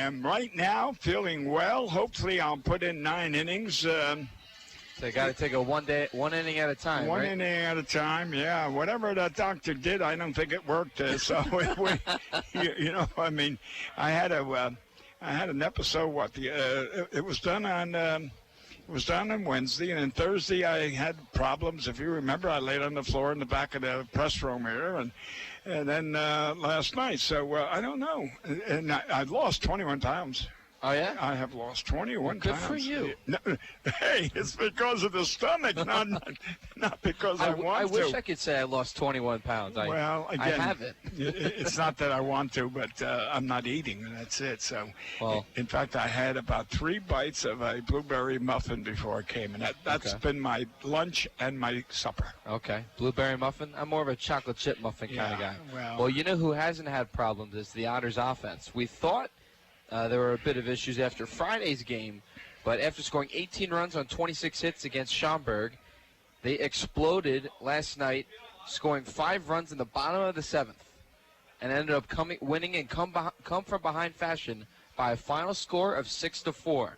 am right now feeling well. Hopefully I'll put in 9 innings. So you got to take a one inning at a time, One right? inning at a time, yeah. Whatever that doctor did, I don't think it worked. So, I mean, I had an episode. It was done on. It was done on Wednesday, and then Thursday I had problems. If you remember, I laid on the floor in the back of the press room here, and then last night. So I don't know, and I lost 21 pounds. Oh, yeah? I have lost 21 Good pounds. for you. No, hey, it's because of the stomach, not because I want to. I wish I could say I lost 21 pounds. Well, again, I haven't. It's not that I want to, but I'm not eating, and that's it. So, in fact, I had about 3 bites of a blueberry muffin before I came, and that's been my lunch and my supper. Okay, blueberry muffin. I'm more of a chocolate chip muffin kind of guy. Well, you know who hasn't had problems is the Otters offense. We thought there were a bit of issues after Friday's game, but after scoring 18 runs on 26 hits against Schaumburg, they exploded last night, scoring 5 runs in the bottom of the 7th, and ended up winning in come from behind fashion by a final score of 6-4,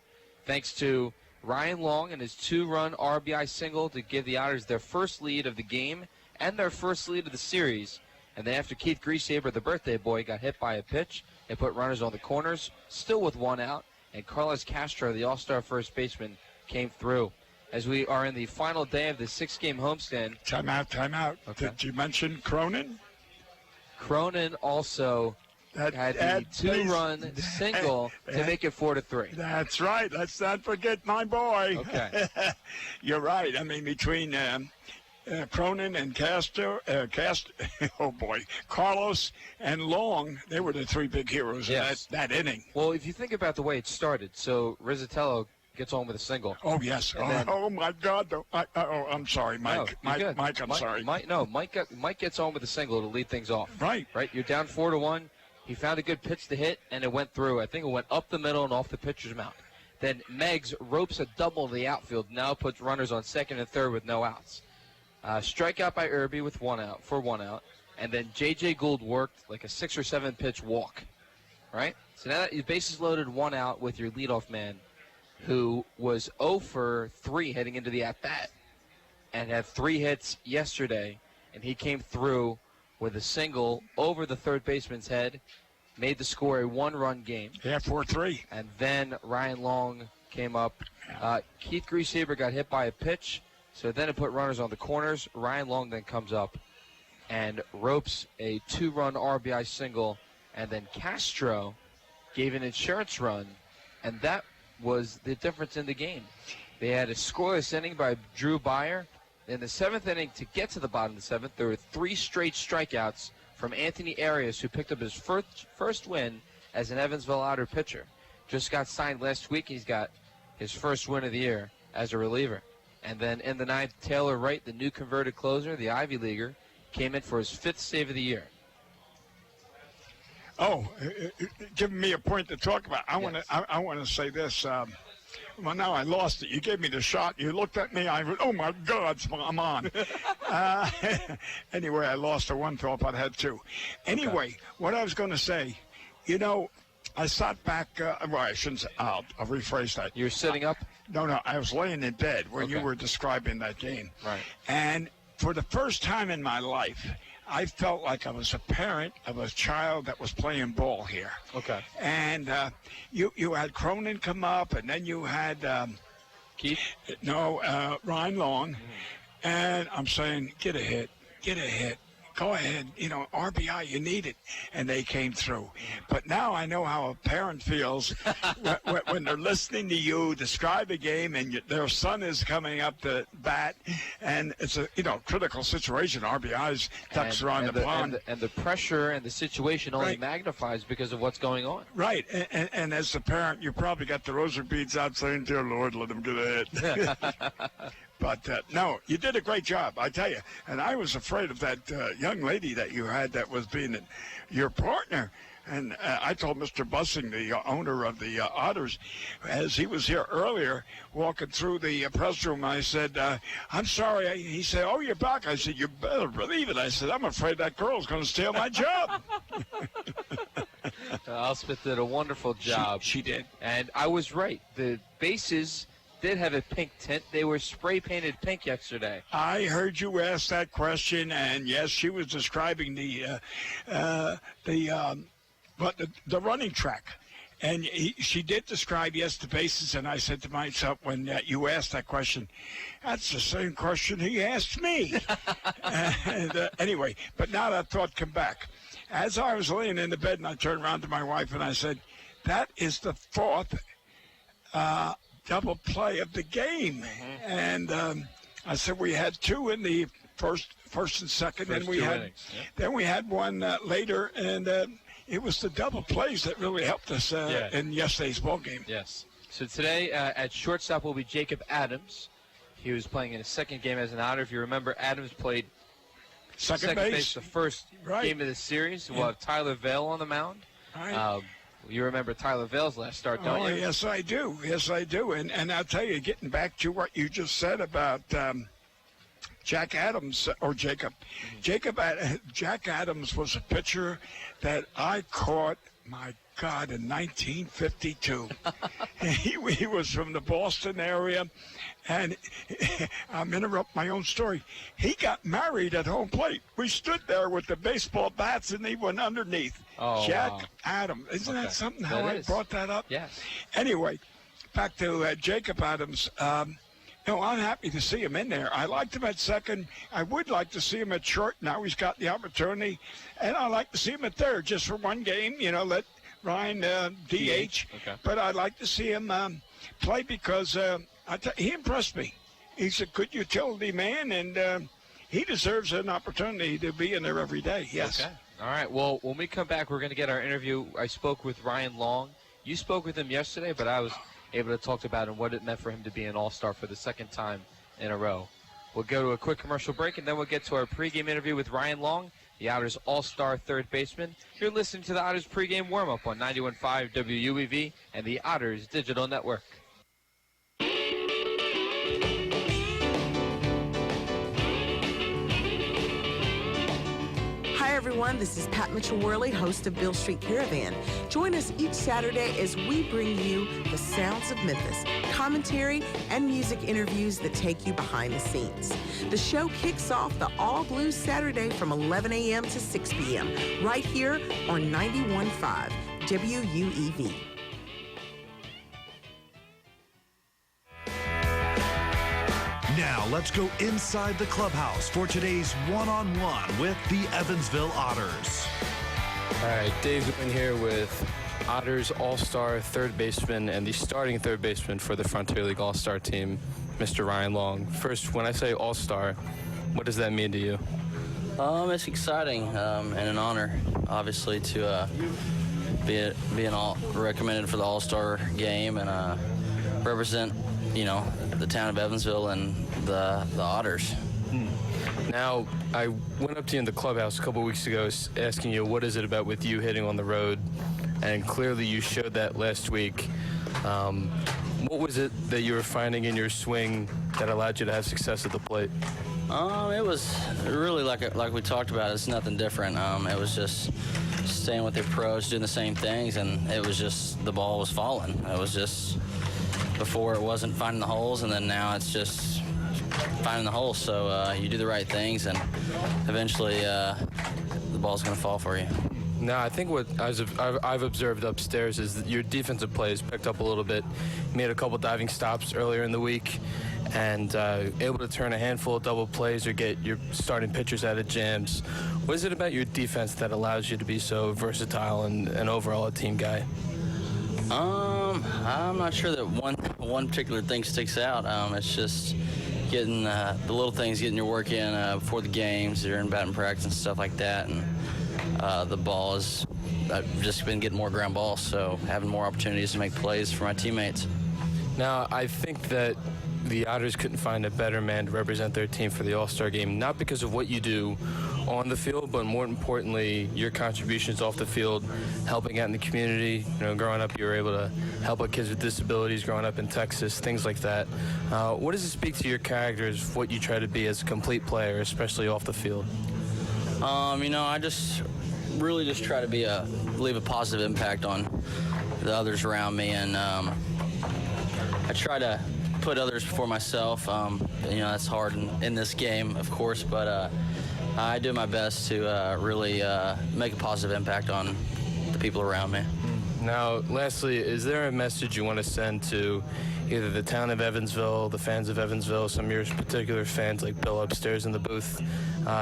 thanks to Ryan Long and his 2-run RBI single to give the Otters their first lead of the game and their first lead of the series. And then after Keith Griesaber, the birthday boy, got hit by a pitch, they put runners on the corners, still with 1 out, and Carlos Castro, the all-star first baseman, came through. As we are in the final day of the 6-game homestand. Time out. Okay. Did you mention Cronin? Cronin also had the 2-run single to make it 4-3. That's right. Let's not forget my boy. Okay. You're right. I mean, between Cronin and Carlos and Long, they were the 3 big heroes of that inning. Well, if you think about the way it started, so Rizzatello gets on with a single. Oh, yes. Oh, my God. I'm sorry, Mike. No, Mike, I'm sorry. Mike gets on with a single to lead things off. Right. You're down 4-1. He found a good pitch to hit, and it went through. I think it went up the middle and off the pitcher's mound. Then Meggs ropes a double to the outfield, now puts runners on second and third with no outs. Strikeout by Irby with 1 out, and then J.J. Gould worked like a 6 or 7 pitch walk, right? So now that your bases loaded, 1 out with your leadoff man, who was 0 for 3 heading into the at-bat, and had 3 hits yesterday, and he came through with a single over the third baseman's head, made the score a 1-run game. Yeah, 4-3. And then Ryan Long came up. Keith Griesaber got hit by a pitch. So then it put runners on the corners. Ryan Long then comes up and ropes a 2-run RBI single. And then Castro gave an insurance run, and that was the difference in the game. They had a scoreless inning by Drew Byer. In the 7th inning, to get to the bottom of the 7th, there were 3 straight strikeouts from Anthony Arias, who picked up his first win as an Evansville Otter pitcher. Just got signed last week. He's got his first win of the year as a reliever. And then in the 9th, Taylor Wright, the new converted closer, the Ivy Leaguer, came in for his 5th save of the year. Oh, giving me a point to talk about. I want to say this. Well, now I lost it. You gave me the shot. You looked at me. Oh, my God, I'm on. Anyway, I lost the 1 thought, but I had 2. Anyway, what I was going to say, I sat back. I shouldn't say. I'll rephrase that. You were sitting up? No, I was laying in bed when you were describing that game. Right. And for the first time in my life, I felt like I was a parent of a child that was playing ball here. Okay. And you had Cronin come up, and then you had Keith? No, Ryan Long. And I'm saying, get a hit. Go ahead, RBI, you need it. And they came through. But now I know how a parent feels when they're listening to you describe a game and their son is coming up to bat, and it's a critical situation. RBIs, ducks are on the pond. And the pressure and the situation only magnifies because of what's going on. Right. And as a parent, you probably got the rosary beads out saying, dear Lord, let him get a hit. But, no, you did a great job, I tell you. And I was afraid of that young lady that you had that was being your partner. And I told Mr. Bussing, the owner of the Otters, as he was here earlier, walking through the press room, I said, I'm sorry. He said, oh, you're back. I said, you better believe it. I said, I'm afraid that girl's going to steal my job. Elspeth did a wonderful job. She did. And I was right. The bases did have a pink tint. They were spray painted pink yesterday. I heard you ask that question, and yes, she was describing the running track. And she did describe, yes, the bases, and I said to myself when you asked that question, that's the same question he asked me. Anyway, but now that thought come back. As I was laying in the bed, and I turned around to my wife, and I said, that is the fourth double play of the game. Mm-hmm. And I said we had two in the first and second, and then we had one later, and it was the double plays that really helped us in yesterday's ball game. Yes. So today at shortstop will be Jacob Adams. He was playing in his second game as an Otter. If you remember, Adams played second base the first game of the series. We'll have Tyler Vale on the mound. Right. You remember Tyler Vale's last start, don't you? Yes, I do. Yes, I do. And I'll tell you, getting back to what you just said about Jack Adams, or Jacob. Jack Adams was a pitcher that I caught, my God, in 1952. He was from the Boston area, and I'm interrupting my own story. He got married at home plate. We stood there with the baseball bats, and he went underneath. Oh, Jack Adams. Isn't that something how I brought that up? Yes. Anyway, back to Jacob Adams. No, I'm happy to see him in there. I liked him at second. I would like to see him at short. Now he's got the opportunity. And I like to see him at third just for one game, let Ryan DH. Okay. But I'd like to see him play because he impressed me. He's a good utility man, and he deserves an opportunity to be in there every day. Yes. Okay. All right. Well, when we come back, we're going to get our interview. I spoke with Ryan Long. You spoke with him yesterday, but I was able to talk about and what it meant for him to be an all-star for the second time in a row. We'll go to a quick commercial break, and then we'll get to our pregame interview with Ryan Long, the Otters all-star third baseman. You're listening to the Otters pregame warm-up on 91.5 WUEV and the Otters Digital Network. Hi everyone, this is Pat Mitchell-Worley, host of Bill Street Caravan. Join us each Saturday as we bring you the sounds of Memphis, commentary, and music interviews that take you behind the scenes. The show kicks off the All Blues Saturday from 11 a.m. to 6 p.m. right here on 91.5 WUEV. Now let's go inside the clubhouse for today's one-on-one with the Evansville Otters. All right, Dave Goodwin here with Otters all-star third baseman and the starting third baseman for the Frontier League all-star team, Mr. Ryan Long. First, when I say all-star, what does that mean to you? It's exciting and an honor, obviously, to be recommended for the all-star game and represent, the town of Evansville and the Otters. Now, I went up to you in the clubhouse a couple weeks ago asking you what is it about with you hitting on the road, and clearly you showed that last week. What was it that you were finding in your swing that allowed you to have success at the plate? It was really like we talked about. It's nothing different. It was just staying with the approach, doing the same things, and it was just the ball was falling. It was just before it wasn't finding the holes, and then now it's just finding the holes. So you do the right things, and eventually the ball's going to fall for you. No, I think what I've observed upstairs is that your defensive play has picked up a little bit. You made a couple diving stops earlier in the week and able to turn a handful of double plays or get your starting pitchers out of jams. What is it about your defense that allows you to be so versatile and overall a team guy? I'm not sure that one particular thing sticks out. It's just getting the little things, getting your work in before the games, during batting practice and stuff like that. And the ball is, I've just been getting more ground balls, so having more opportunities to make plays for my teammates. Now, I think that the Otters couldn't find a better man to represent their team for the All-Star game, not because of what you do on the field, but more importantly, your contributions off the field, helping out in the community. Growing up, you were able to help out kids with disabilities, growing up in Texas, things like that. What does it speak to your character as what you try to be as a complete player, especially off the field? I just really just try to leave a positive impact on the others around me, and I try to put others before myself. That's hard in this game, of course, but I do my best to really make a positive impact on the people around me. Now, lastly, is there a message you want to send to either the town of Evansville, the fans of Evansville, some of your particular fans like Bill upstairs in the booth,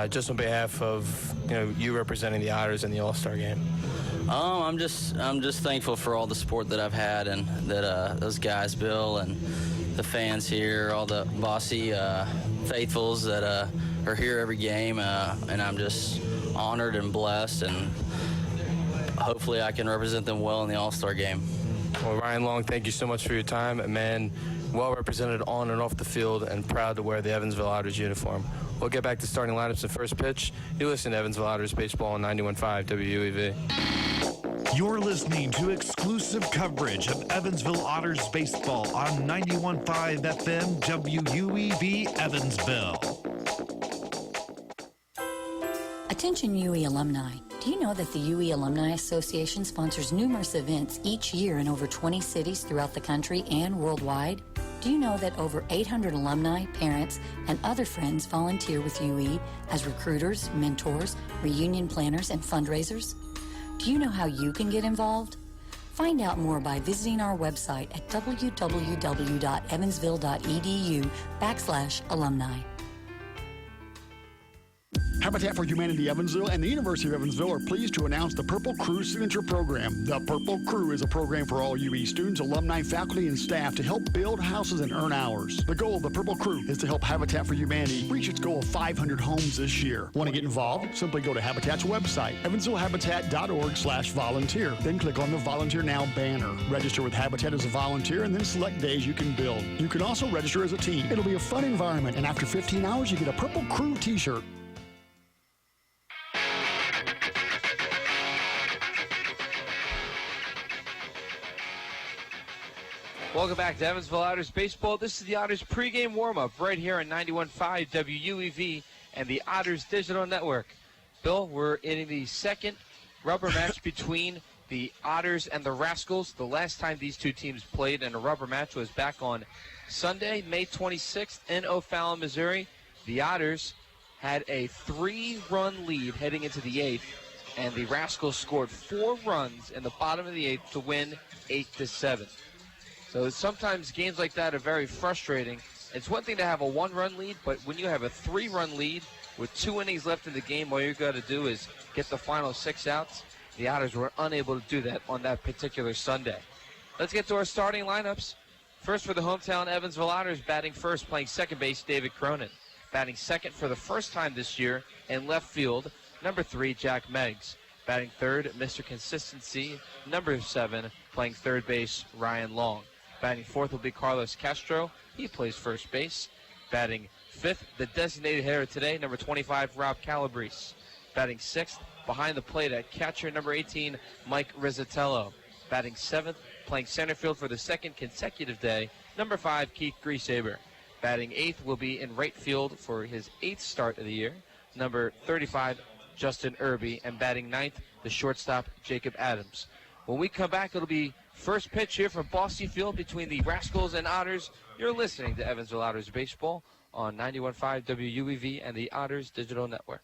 just on behalf of you representing the Otters in the All-Star game? I'm just thankful for all the support that I've had, and that those guys, Bill and the fans here, all the bossy faithfuls that are here every game, and I'm just honored and blessed, and hopefully I can represent them well in the All-Star game. Well, Ryan Long, thank you so much for your time. A man well represented on and off the field and proud to wear the Evansville Otters uniform. We'll get back to starting lineups and first pitch. You listen to Evansville Otters Baseball on 91.5 WUEV. You're listening to exclusive coverage of Evansville Otters baseball on 91.5 FM WUEV Evansville. Attention UE alumni. Do you know that the UE Alumni Association sponsors numerous events each year in over 20 cities throughout the country and worldwide? Do you know that over 800 alumni, parents, and other friends volunteer with UE as recruiters, mentors, reunion planners, and fundraisers? Do you know how you can get involved? Find out more by visiting our website at www.evansville.edu/alumni. Habitat for Humanity Evansville and the University of Evansville are pleased to announce the Purple Crew Signature Program. The Purple Crew is a program for all UE students, alumni, faculty, and staff to help build houses and earn hours. The goal of the Purple Crew is to help Habitat for Humanity reach its goal of 500 homes this year. Want to get involved? Simply go to Habitat's website, evansvillehabitat.org/volunteer. Then click on the Volunteer Now banner. Register with Habitat as a volunteer and then select days you can build. You can also register as a team. It'll be a fun environment, and after 15 hours, you get a Purple Crew t-shirt. Welcome back to Evansville Otters Baseball. This is the Otters pregame warm-up right here on 91.5 WUEV and the Otters Digital Network. Bill, we're in the second rubber match between the Otters and the Rascals. The last time these two teams played in a rubber match was back on Sunday, May 26th in O'Fallon, Missouri. The Otters had a 3-run lead heading into the 8th, and the Rascals scored 4 runs in the bottom of the 8th to win 8-7. So sometimes games like that are very frustrating. It's one thing to have a 1-run lead, but when you have a 3-run lead with 2 innings left in the game, all you got to do is get the final 6 outs. The Otters were unable to do that on that particular Sunday. Let's get to our starting lineups. First for the hometown Evansville Otters, batting first, playing second base, David Cronin. Batting second for the first time this year in left field, number 3, Jack Meggs. Batting third, Mr. Consistency, number 7, playing third base, Ryan Long. Batting fourth will be Carlos Castro. He plays first base. Batting fifth, the designated hitter today, number 25, Rob Calabrese. Batting sixth, behind the plate at catcher, number 18, Mike Rizzatello. Batting seventh, playing center field for the second consecutive day, number 5, Keith Griesaber. Batting eighth will be in right field for his 8th start of the year, number 35, Justin Irby. And batting ninth, the shortstop, Jacob Adams. When we come back, it'll be first pitch here from Bossy Field between the Rascals and Otters. You're listening to Evansville Otters Baseball on 91.5 WUEV and the Otters Digital Network.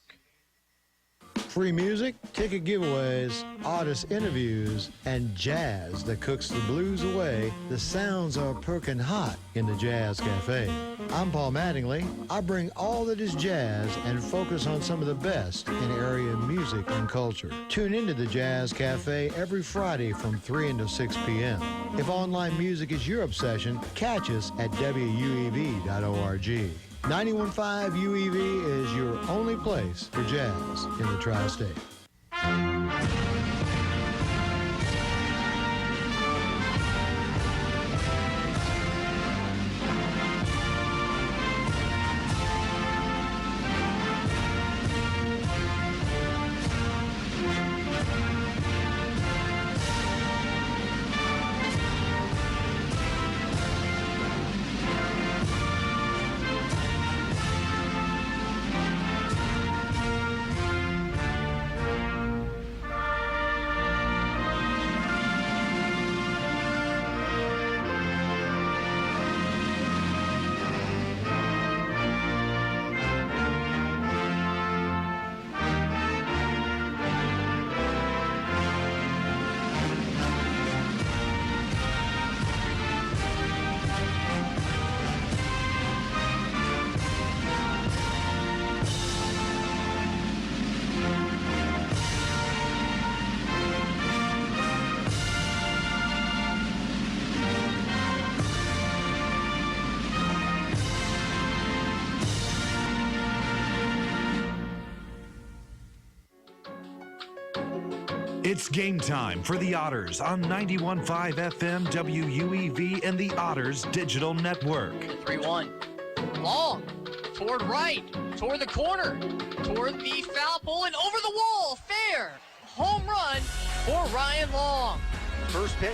Free music, ticket giveaways, artist interviews, and jazz that cooks the blues away. The sounds are perking hot in the Jazz Cafe. I'm Paul Mattingly. I bring all that is jazz and focus on some of the best in area music and culture. Tune into the Jazz Cafe every Friday from 3 until 6 p.m. If online music is your obsession, catch us at WUEV.org. 91.5 UEV is your only place for jazz in the tri-state. It's game time for the Otters on 91.5 FM WUEV and the Otters Digital Network. 3-1. Long. Toward right. Toward the corner. Toward the foul pole and over the wall. Fair. Home run for Ryan Long. First pitch.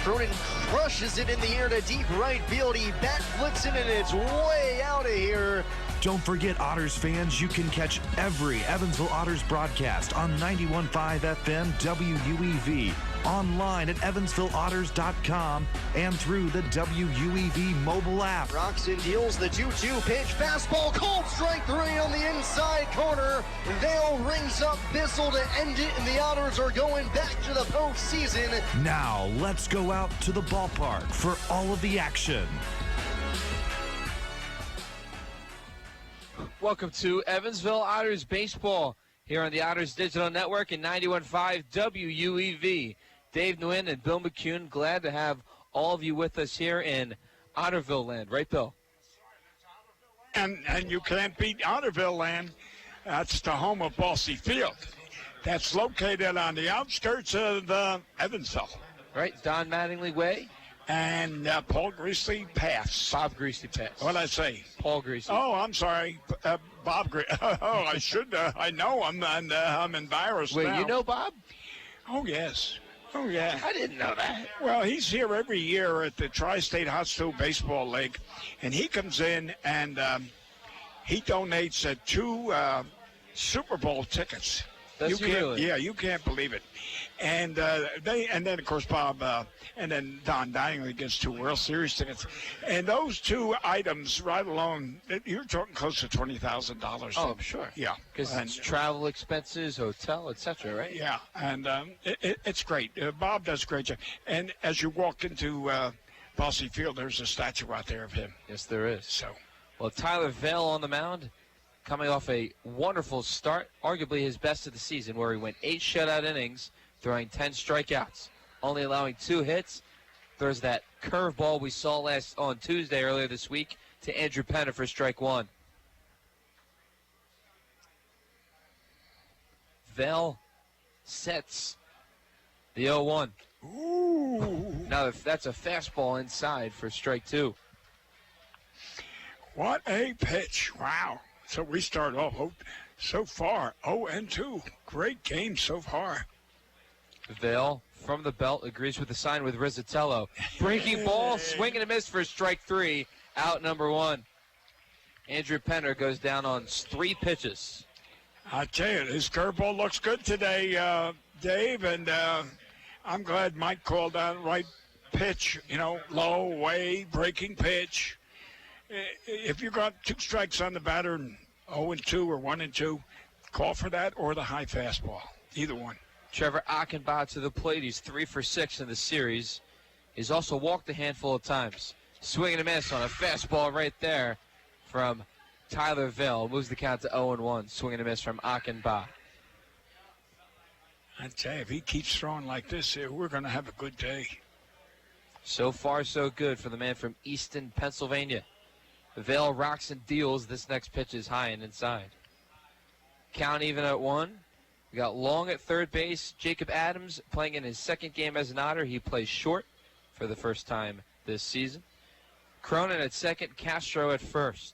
Cronin crushes it in the air to deep right field. He backflips it and it's way out of here. Don't forget, Otters fans, you can catch every Evansville Otters broadcast on 91.5 FM WUEV, online at evansvilleotters.com, and through the WUEV mobile app. Roxon deals the 2-2 pitch. Fastball called strike 3 on the inside corner. Vale rings up Bissell to end it, and the Otters are going back to the postseason. Now, let's go out to the ballpark for all of the action. Welcome to Evansville Otters Baseball here on the Otters Digital Network and 91.5 WUEV. Dave Nguyen and Bill McCune, glad to have all of you with us here in Otterville land. Right, Bill? And you can't beat Otterville land. That's the home of Bossy Field. That's located on the outskirts of Evansville. Right, Don Mattingly Way. And Paul Greasley Pass. Bob Greasley Pass. What'd I say? Paul Greasley. Oh, I'm sorry. Bob Greasley. Oh, I should. I know him, and I'm embarrassed now. Wait, you know Bob? Oh, yes. Oh, yeah. I didn't know that. Well, he's here every year at the Tri-State Hot Stool Baseball League, and he comes in and he donates 2 Super Bowl tickets. That's really? Yeah, you can't believe it. And then of course Bob and then Don Mattingly gets 2 World Series tickets, and those 2 items right alone, you're talking close to $20,000. Oh, I'm sure. Yeah, because it's travel expenses, hotel, etc. Right? Yeah, and it's great. Bob does a great job. And as you walk into Bossy Field, there's a statue out there of him. Yes, there is. So, well, Tyler Vale on the mound, coming off a wonderful start, arguably his best of the season, where he went 8 shutout innings, throwing 10 strikeouts, only allowing 2 hits. There's that curveball we saw on Tuesday earlier this week to Andrew Penner for strike 1. Vale sets the 0-1. Ooh. Now that's a fastball inside for strike 2. What a pitch. Wow. So we start off so far 0-2. Great game so far. Vale from the belt agrees with the sign with Rizzatello. Breaking ball, swing and a miss for strike 3, out number 1. Andrew Penner goes down on 3 pitches. I tell you, his curveball looks good today, Dave, and I'm glad Mike called that right pitch, low, way, breaking pitch. If you got 2 strikes on the batter and 0-2 or 1-2, call for that or the high fastball, either one. Trevor Achenbach to the plate. He's 3 for 6 in the series. He's also walked a handful of times. Swing and a miss on a fastball right there from Tyler Vale. Moves the count to 0-1. Swing and a miss from Achenbach. I tell you, if he keeps throwing like this, we're going to have a good day. So far, so good for the man from Easton, Pennsylvania. Vale rocks and deals. This next pitch is high and inside. Count even at 1. We got Long at third base. Jacob Adams playing in his 2nd game as an Otter. He plays short for the first time this season. Cronin at 2nd. Castro at 1st.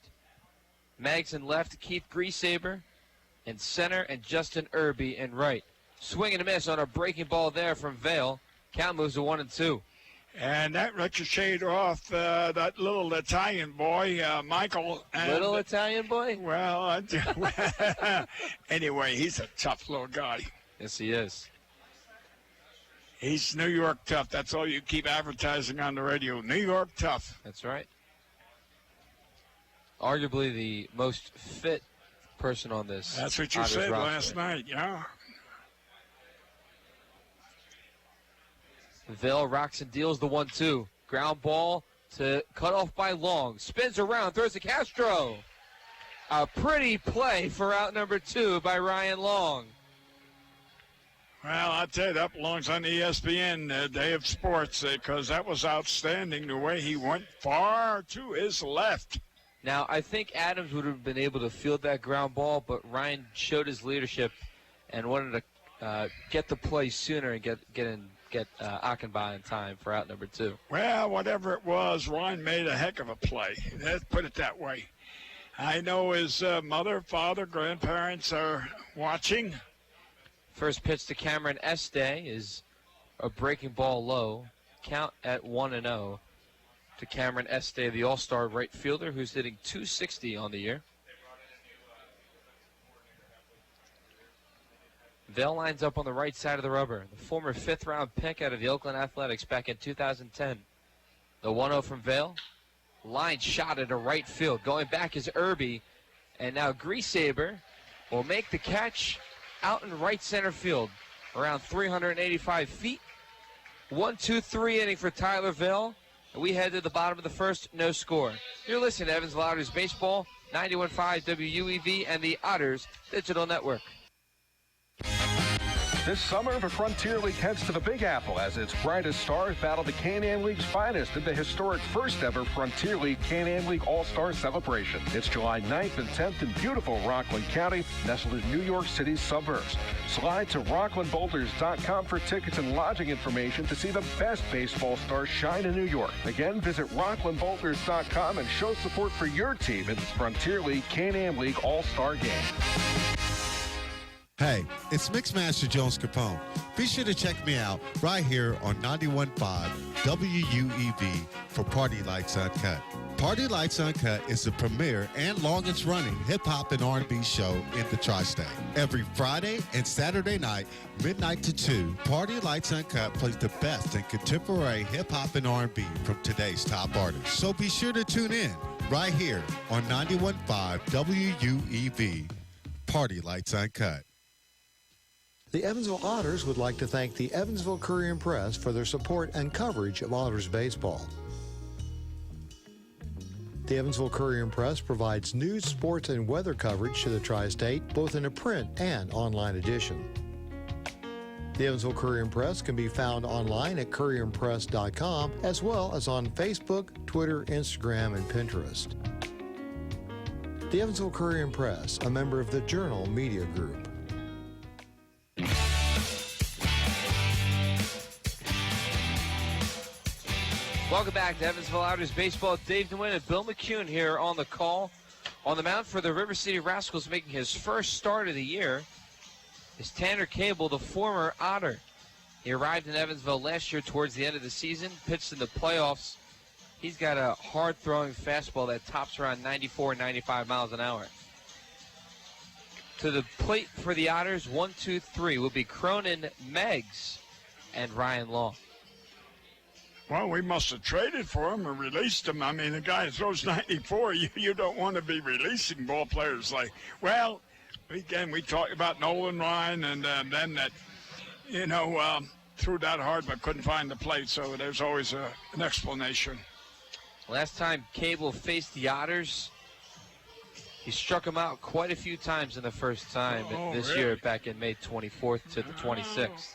Maggs in left. Keith Griesaber in center. And Justin Irby in right. Swing and a miss on a breaking ball there from Vale. Count moves to 1-2. And that ricocheted off that little Italian boy, Michael. And, little Italian boy? Well, anyway, he's a tough little guy. Yes, he is. He's New York tough. That's all you keep advertising on the radio. New York tough. That's right. Arguably the most fit person on this. That's what you Otters said roster. last night, yeah. Vale rocks and deals the 1-2. Ground ball to cut off by Long. Spins around, throws to Castro. A pretty play for out number 2 by Ryan Long. Well, I tell you, that belongs on ESPN Day of Sports because that was outstanding the way he went far to his left. Now, I think Adams would have been able to field that ground ball, but Ryan showed his leadership and wanted to get the play sooner and get Achenbach in time for out number 2. Well, whatever it was, Ryan made a heck of a play. Let's put it that way. I know his mother, father, grandparents are watching. First pitch to Cameron Este is a breaking ball low. Count at 1-0 to Cameron Este, the all-star right fielder who's hitting .260 on the year. Vail lines up on the right side of the rubber. The former 5th-round pick out of the Oakland Athletics back in 2010. The 1-0 from Vail. Line shot into right field. Going back is Irby. And now Griesaber will make the catch out in right center field. Around 385 feet. 1-2-3 inning for Tyler Vail. And we head to the bottom of the first, no score. You're listening to Evansville Otters Baseball, 91.5 WUEV and the Otters Digital Network. This summer, the Frontier League heads to the Big Apple as its brightest stars battle the Can-Am League's finest in the historic first-ever Frontier League Can-Am League All-Star Celebration. It's July 9th and 10th in beautiful Rockland County, nestled in New York City's suburbs. Slide to rocklandboulders.com for tickets and lodging information to see the best baseball stars shine in New York. Again, visit rocklandboulders.com and show support for your team in the Frontier League Can-Am League All-Star Game. Hey, it's Mixmaster Jones Capone. Be sure to check me out right here on 91.5 WUEV for Party Lights Uncut. Party Lights Uncut is the premier and longest-running hip-hop and R&B show in the tri-state. Every Friday and Saturday night, midnight to 2, Party Lights Uncut plays the best in contemporary hip-hop and R&B from today's top artists. So be sure to tune in right here on 91.5 WUEV. Party Lights Uncut. The Evansville Otters would like to thank the Evansville Courier and Press for their support and coverage of Otters baseball. The Evansville Courier and Press provides news, sports, and weather coverage to the tri-state, both in a print and online edition. The Evansville Courier and Press can be found online at courierandpress.com, as well as on Facebook, Twitter, Instagram, and Pinterest. The Evansville Courier and Press, a member of the Journal Media Group. Welcome back to Evansville Otters Baseball. Dave DeWin and Bill McCune here on the call. On the mound for the River City Rascals, making his first start of the year, is Tanner Cable, the former Otter. He arrived in Evansville last year towards the end of the season, pitched in the playoffs. He's got a hard-throwing fastball that tops around 94, 95 miles an hour. To the plate for the Otters, 1, 2, 3 will be Cronin, Meggs, and Ryan Long. Well, we must have traded for him or released him. I mean, the guy throws 94. You don't want to be releasing ball players like, well, again, we talked about Nolan Ryan and then that, threw that hard but couldn't find the plate. So there's always an explanation. Last time Cable faced the Otters, he struck him out quite a few times in the first time this year, back in May 24th to the 26th.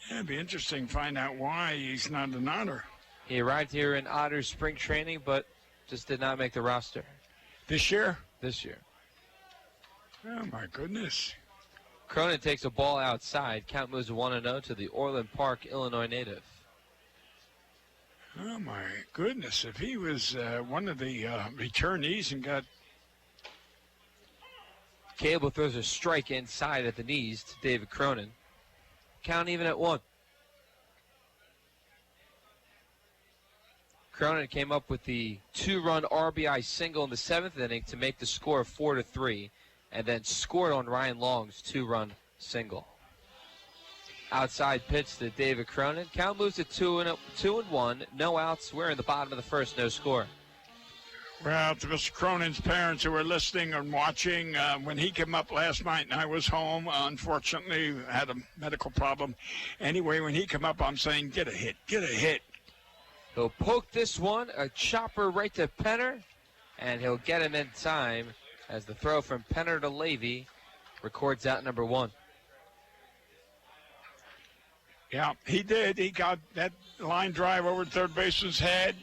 Yeah, it'd be interesting to find out why he's not an Otter. He arrived here in Otters spring training, but just did not make the roster. This year? This year. Oh, my goodness. Cronin takes a ball outside. Count moves 1-0 to the Orland Park, Illinois native. Oh, my goodness. If he was one of the returnees and got... Cable throws a strike inside at the knees to David Cronin. Count even at 1. Cronin came up with the 2-run RBI single in the 7th inning to make the score 4-3, and then scored on Ryan Long's 2-run single. Outside pitch to David Cronin. Count moves to 2-1, no outs. We're in the bottom of the first, no score. Well, to Mr. Cronin's parents who were listening and watching, when he came up last night and I was home, unfortunately, had a medical problem. Anyway, when he came up, I'm saying, get a hit, get a hit. He'll poke this one, a chopper right to Penner, and he'll get him in time as the throw from Penner to Levy records out number 1. Yeah, he did. He got that line drive over third baseman's head.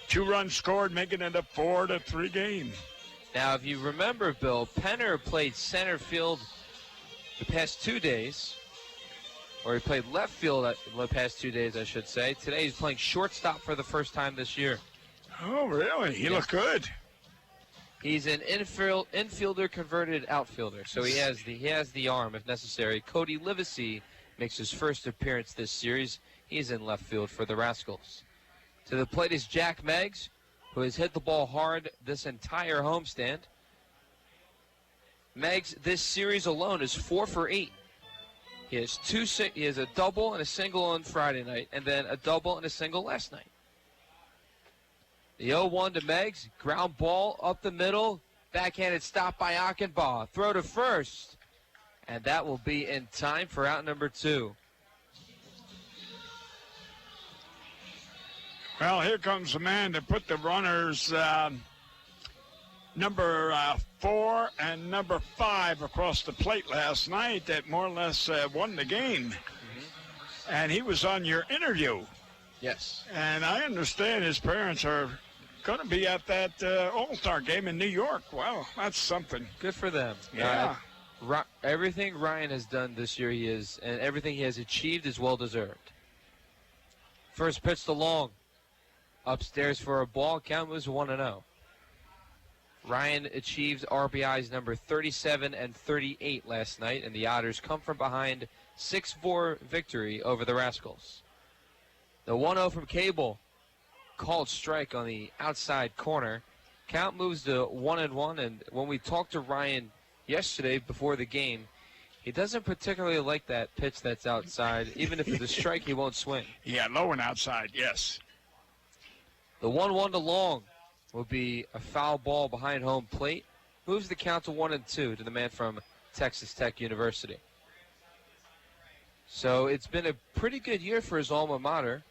2 runs scored, making it a 4-3 game. Now, if you remember, Bill, Penner played center field the past 2 days, or he played left field the past 2 days, I should say. Today he's playing shortstop for the first time this year. Oh, really? He looked good. He's an infielder converted outfielder, so he has the arm if necessary. Cody Livesey makes his first appearance this series. He's in left field for the Rascals. To the plate is Jack Meggs, who has hit the ball hard this entire homestand. Meggs, this series alone, is 4 for 8. He has a double and a single on Friday night, and then a double and a single last night. The 0-1 to Meggs, ground ball up the middle, backhanded stop by Achenbaugh. Throw to first, and that will be in time for out number 2. Well, here comes the man that put the runners number 4 and number 5 across the plate last night that more or less won the game. Mm-hmm. And he was on your interview. Yes. And I understand his parents are going to be at that All-Star game in New York. Wow, that's something. Good for them. Yeah. Everything Ryan has done this year, and everything he has achieved is well-deserved. First pitch to Long. Upstairs for a ball. Count moves 1-0. Ryan achieves RBIs number 37 and 38 last night, and the Otters come from behind 6-4 victory over the Rascals. The 1-0 from Cable. Called strike on the outside corner. Count moves to 1-1, and when we talked to Ryan yesterday before the game, he doesn't particularly like that pitch that's outside. Even if it's a strike, he won't swing. Yeah, low and outside, yes. The 1-1 to Long will be a foul ball behind home plate. Moves the count to 1-2 to the man from Texas Tech University. So it's been a pretty good year for his alma mater.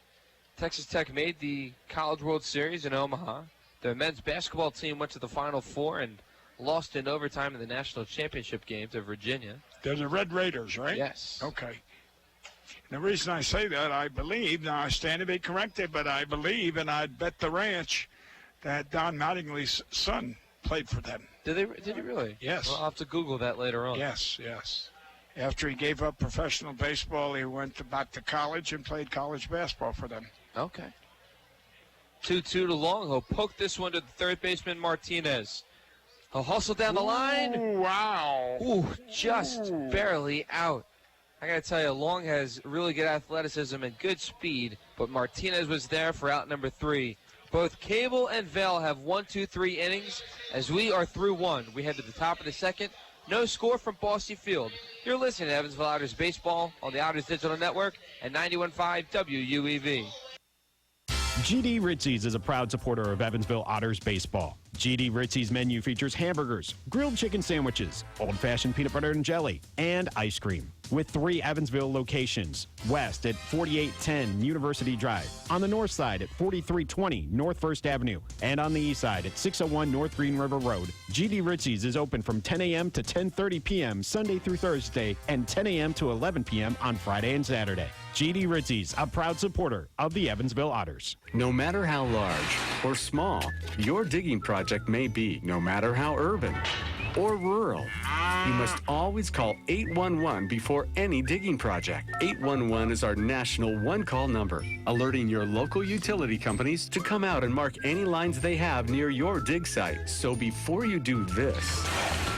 Texas Tech made the College World Series in Omaha. Their men's basketball team went to the Final Four and lost in overtime in the national championship game to Virginia. They're the Red Raiders, right? Yes. Okay. The reason I say that, I believe, now I stand to be corrected, but I believe, and I'd bet the ranch, that Don Mattingly's son played for them. Did he really? Yes. Well, I'll have to Google that later on. Yes. After he gave up professional baseball, he went back to college and played college basketball for them. Okay. 2-2 to Long. He'll poke this one to the third baseman, Martinez. He'll hustle down the line. Ooh, wow. Ooh, just barely out. I got to tell you, Long has really good athleticism and good speed, but Martinez was there for out number 3. Both Cable and Vale have 1, 2, 3 innings. As we are through 1, we head to the top of the second. No score from Bosse Field. You're listening to Evansville Otters Baseball on the Otters Digital Network at 91.5 WUEV. GD Ritzy's is a proud supporter of Evansville Otters Baseball. GD Ritzy's menu features hamburgers, grilled chicken sandwiches, old-fashioned peanut butter and jelly, and ice cream. With 3 Evansville locations, west at 4810 University Drive, on the north side at 4320 North 1st Avenue, and on the east side at 601 North Green River Road. GD Ritzy's is open from 10 a.m. to 10:30 p.m. Sunday through Thursday, and 10 a.m. to 11 p.m. on Friday and Saturday. GD Ritzy's, a proud supporter of the Evansville Otters. No matter how large or small your digging project may be, no matter how urban or rural, you must always call 811 before any digging project. 811 is our national one-call number, alerting your local utility companies to come out and mark any lines they have near your dig site. So before you do this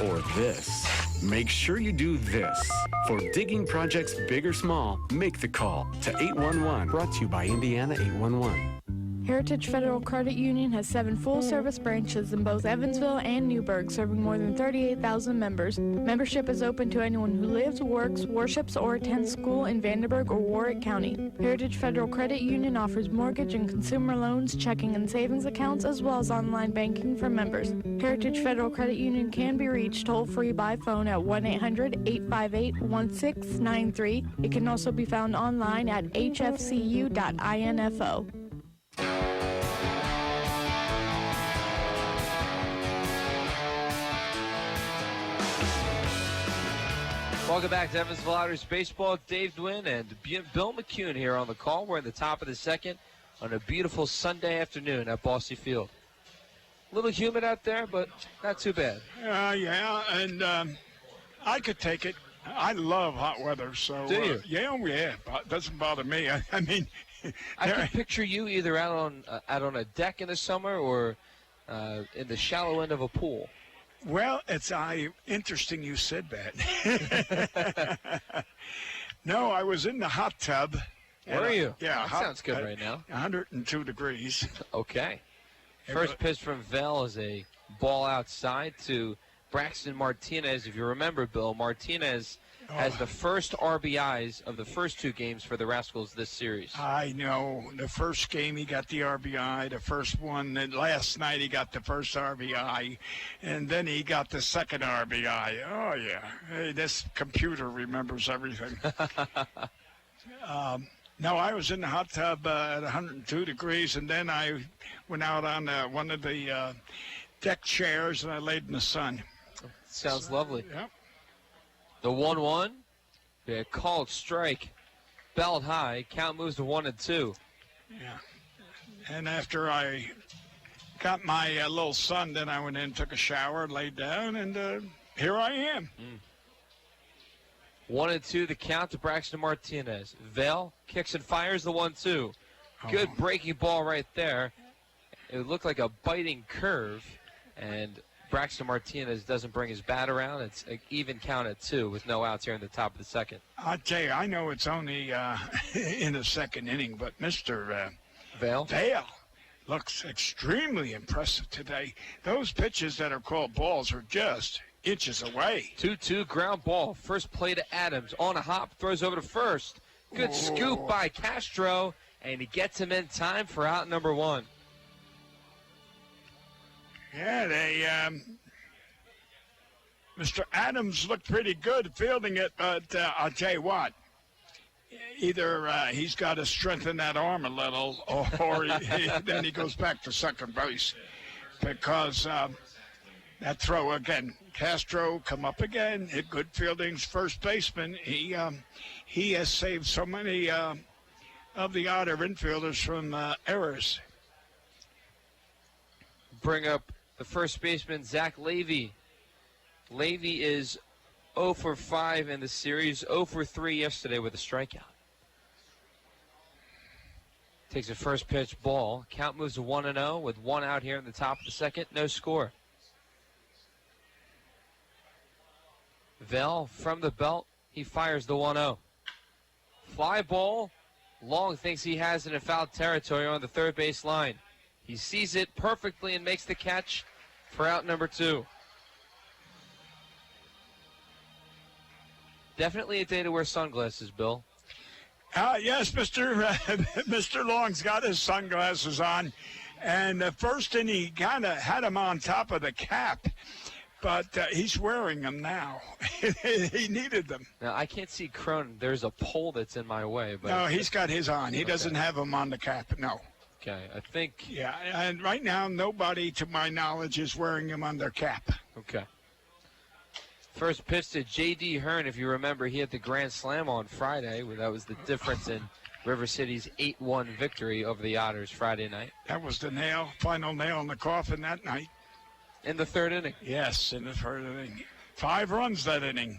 or this, make sure you do this. For digging projects big or small, make the call to 811. Brought to you by Indiana 811. Heritage Federal Credit Union has 7 full-service branches in both Evansville and Newburgh, serving more than 38,000 members. Membership is open to anyone who lives, works, worships, or attends school in Vanderburgh or Warwick County. Heritage Federal Credit Union offers mortgage and consumer loans, checking and savings accounts, as well as online banking for members. Heritage Federal Credit Union can be reached toll-free by phone at 1-800-858-1693. It can also be found online at hfcu.info. Welcome back to Evansville Otters Baseball. Dave Dwin and Bill McCune here on the call. We're in the top of the second on a beautiful Sunday afternoon at Bosse Field. A little humid out there, but not too bad. Yeah, and I could take it. I love hot weather. So Do you? Yeah. It doesn't bother me. I mean, I can picture you either out on a deck in the summer or in the shallow end of a pool. Well, interesting you said that. No, I was in the hot tub. Were you? Yeah. That sounds good right now. 102 degrees. Okay. First pitch from Vel is a ball outside to Braxton Martinez. If you remember, Bill, Martinez has the first RBIs of the first 2 games for the Rascals this series. I know. The first game he got the RBI, the first one. And last night he got the first RBI, and then he got the second RBI. Oh, yeah. Hey, this computer remembers everything. No, I was in the hot tub at 102 degrees, and then I went out on one of the deck chairs, and I laid in the sun. Sounds lovely. Yep. The 1-1, yeah, called strike, belt high, count moves to 1-2. Yeah. And after I got my little sun, then I went in, took a shower, laid down, and here I am. 1-2, the count to Braxton Martinez. Vel kicks and fires the 1-2. Good breaking ball right there. It looked like a biting curve, and Braxton Martinez doesn't bring his bat around. It's an even count at 2 with no outs here in the top of the second. I'll tell you, I know it's only in the second inning, but Mr. Vel looks extremely impressive today. Those pitches that are called balls are just inches away. 2-2 ground ball. First play to Adams. On a hop, throws over to first. Good scoop by Castro, and he gets him in time for out number 1. Yeah, Mr. Adams looked pretty good fielding it, but I'll tell you what, either he's got to strengthen that arm a little, or then he goes back to second base, because that throw again, Castro come up again, hit good fieldings, first baseman. He has saved so many of the Otter infielders from errors. Bring up the first baseman, Zach Levy. Levy is 0 for 5 in the series, 0 for 3 yesterday with a strikeout. Takes a first pitch ball. Count moves to 1-0 with 1 out here in the top of the second. No score. Vel from the belt. He fires the 1-0. Fly ball. Long thinks he has it in foul territory on the third base line. He sees it perfectly and makes the catch for out number 2. Definitely a day to wear sunglasses, Bill. Yes, Mr. Long's got his sunglasses on. And the first inning, he kind of had him on top of the cap. But he's wearing them now. He needed them. Now, I can't see Cronin. There's a pole that's in my way. But no, he's got his on. He doesn't have them on the cap, no. Okay, I think. Yeah, and right now, nobody, to my knowledge, is wearing them on their cap. Okay. First pitch to J.D. Hearn. If you remember, he had the grand slam on Friday. That was the difference in River City's 8-1 victory over the Otters Friday night. That was the final nail in the coffin that night. In the third inning. Yes, in the third inning. 5 runs that inning.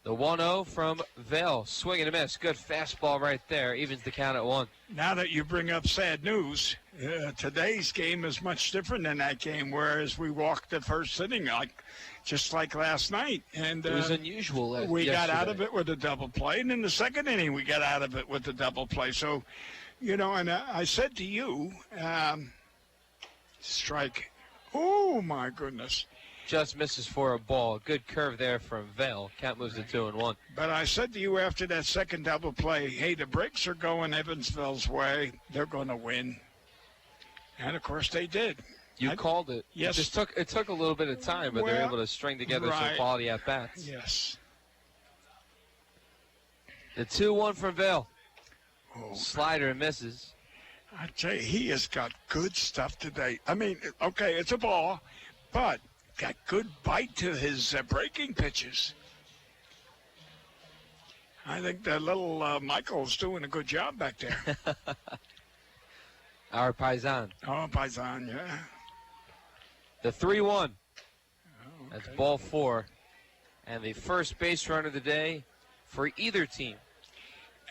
The 1-0 from Vel. Swing and a miss. Good fastball right there. Evens the count at 1. Now that you bring up sad news, today's game is much different than that game, whereas we walked the first inning just like last night. And it was unusual. We got out of it with a double play, and in the second inning we got out of it with a double play. So, and I said to you, strike. Oh, my goodness. Just misses for a ball. Good curve there from Vel. Count moves to 2-1. But I said to you after that second double play, hey, the breaks are going Evansville's way. They're going to win. And, of course, they did. You called it. Yes. It took a little bit of time, but they were able to string together some quality at-bats. Yes. The 2-1 from Vel. Slider misses. I tell you, he has got good stuff today. I mean, okay, it's a ball, but got good bite to his breaking pitches. I think that little Michael's doing a good job back there. Our Paisan. Oh, Paisan, yeah. The 3-1. That's ball 4. and the first base run of the day for either team.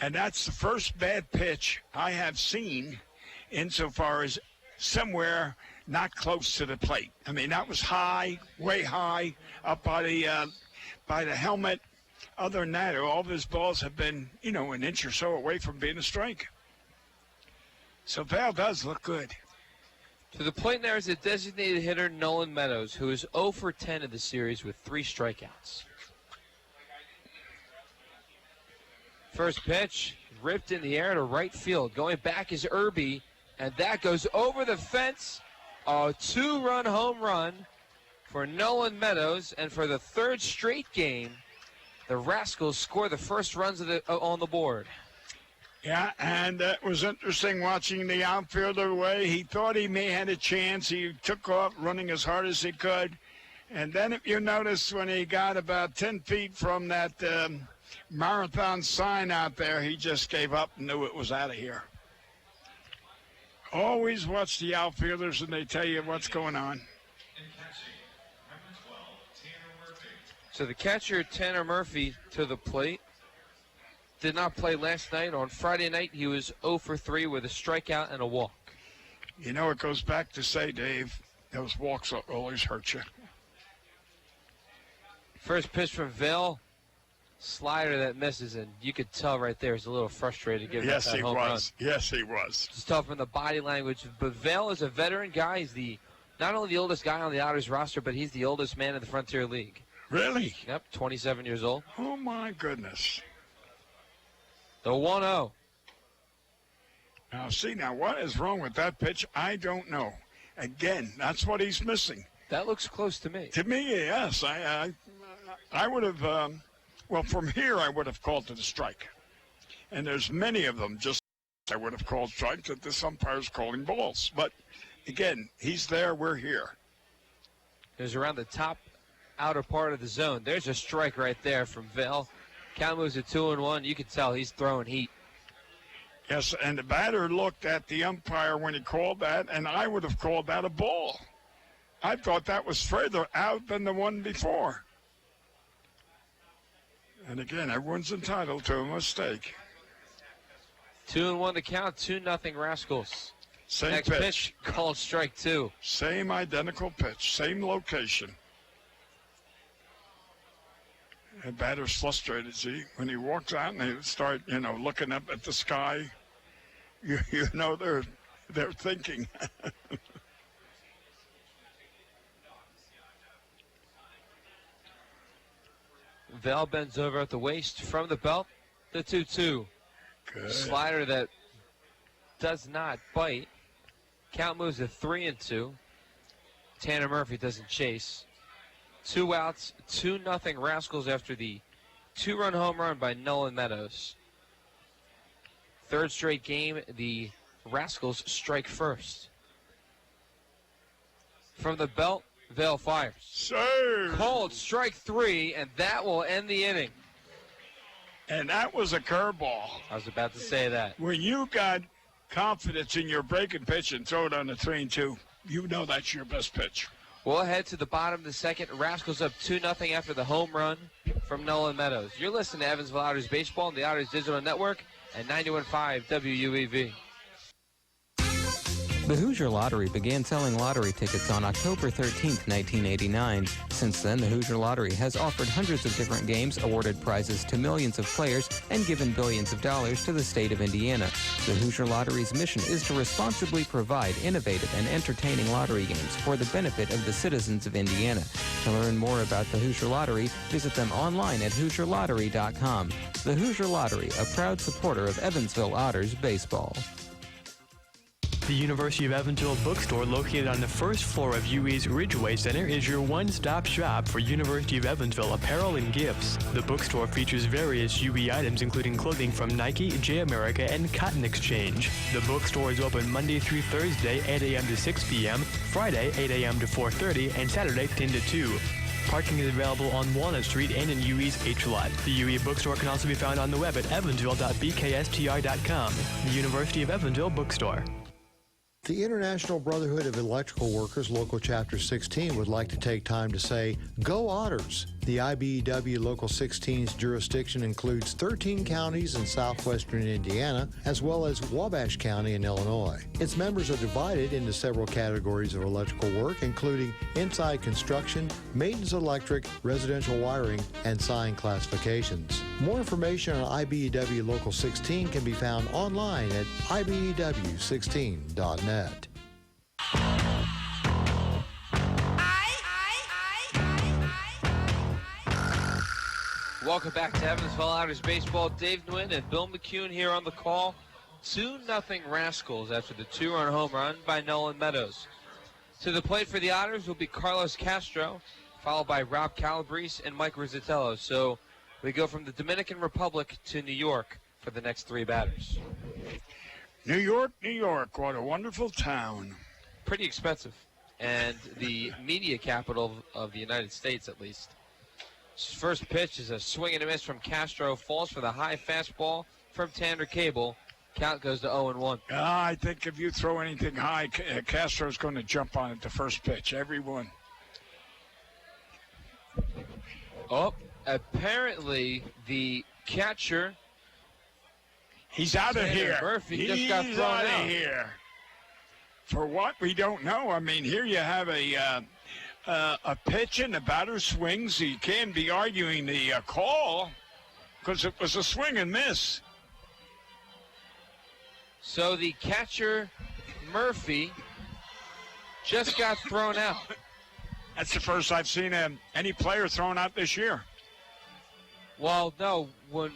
And that's the first bad pitch I have seen insofar as somewhere not close to the plate. I mean, that was high, way high, up by the helmet. Other than that, all of his balls have been, an inch or so away from being a strike. So Val does look good. To the plate now is a designated hitter, Nolan Meadows, who is 0 for 10 in the series with 3 strikeouts. First pitch, ripped in the air to right field. Going back is Irby, and that goes over the fence. A 2-run home run for Nolan Meadows, and for the 3rd straight game, the Rascals score the first runs on the board. Yeah, and it was interesting watching the outfielder away. He thought he may have a chance. He took off running as hard as he could. And then if you notice, when he got about 10 feet from that marathon sign out there, he just gave up and knew it was out of here. Always watch the outfielders, and they tell you what's going on. So the catcher, Tanner Murphy, to the plate. Did not play last night. On Friday night, he was 0 for 3 with a strikeout and a walk. It goes back to say, Dave, those walks always hurt you. First pitch from Vail. Slider that misses, and you could tell right there he's a little frustrated giving up that home run. Yes, he was. Just tough in the body language. But Vail is a veteran guy. He's not only the oldest guy on the Otters roster, but he's the oldest man in the Frontier League. Really? Yep, 27 years old. Oh, my goodness. The 1-0. Now, what is wrong with that pitch? I don't know. Again, that's what he's missing. That looks close to me. To me, yes. I would have, from here, I would have called it a strike. And there's many of them just I would have called strikes that this umpire's calling balls. But, again, he's there, we're here. It was around the top outer part of the zone. There's a strike right there from Vail. Count moves to 2-1. You can tell he's throwing heat. Yes, and the batter looked at the umpire when he called that, and I would have called that a ball. I thought that was further out than the one before. And again, everyone's entitled to a mistake. 2-1 to count. 2-0 Rascals. Same Next pitch called strike 2. Same identical pitch, same location. The batter's frustrated, see? When he walks out and they start, looking up at the sky, they're thinking. Val bends over at the waist from the belt. The 2-2. Good. Slider that does not bite. Count moves to 3-2. Tanner Murphy doesn't chase. 2 outs, 2-0 Rascals after the 2-run home run by Nolan Meadows. 3rd straight game, the Rascals strike first. From the belt, Vail fires. Save. Called strike 3, and that will end the inning. And that was a curveball. I was about to say that. When you got confidence in your breaking pitch and throw it on the 3-2, that's your best pitch. We'll head to the bottom of the second. Rascals up 2-0 after the home run from Nolan Meadows. You're listening to Evansville Otters Baseball on the Otters Digital Network at 91.5 WUEV. The Hoosier Lottery began selling lottery tickets on October 13, 1989. Since then, the Hoosier Lottery has offered hundreds of different games, awarded prizes to millions of players, and given billions of dollars to the state of Indiana. The Hoosier Lottery's mission is to responsibly provide innovative and entertaining lottery games for the benefit of the citizens of Indiana. To learn more about the Hoosier Lottery, visit them online at HoosierLottery.com. The Hoosier Lottery, a proud supporter of Evansville Otters baseball. The University of Evansville bookstore, located on the first floor of UE's Ridgeway Center, is your one-stop shop for University of Evansville apparel and gifts. The bookstore features various UE items, including clothing from Nike, J America, and Cotton Exchange. The bookstore is open Monday through Thursday, 8 a.m. to 6 p.m., Friday, 8 a.m. to 4:30, and Saturday, 10 to 2. Parking is available on Walnut Street and in UE's H-Lot. The UE bookstore can also be found on the web at evansville.bkstr.com. The University of Evansville bookstore. The International Brotherhood of Electrical Workers, Local Chapter 16, would like to take time to say, Go Otters! The IBEW Local 16's jurisdiction includes 13 counties in southwestern Indiana, as well as Wabash County in Illinois. Its members are divided into several categories of electrical work, including inside construction, maintenance electric, residential wiring, and sign classifications. More information on IBEW Local 16 can be found online at ibew16.net. Welcome back to Evansville Otters Baseball. Dave Nguyen and Bill McCune here on the call. 2-0 Rascals after the 2-run home run by Nolan Meadows. To the plate for the Otters will be Carlos Castro, followed by Rob Calabrese and Mike Rizzatello. So we go from the Dominican Republic to New York for the next 3 batters. New York, New York, what a wonderful town. Pretty expensive, and the media capital of the United States, at least. First pitch is a swing and a miss from Castro. Falls for the high fastball from Tanner Cable. Count goes to 0-1. I think if you throw anything high, Castro's going to jump on it the first pitch. Everyone. Oh, apparently the catcher. He's out of here. Murphy just got thrown out. He's out of here. For what? We don't know. I mean, here you have a pitch and the batter swings. You can't be arguing the call because it was a swing and miss. So the catcher, Murphy, just got thrown out. That's the first I've seen any player thrown out this year. Well, no, when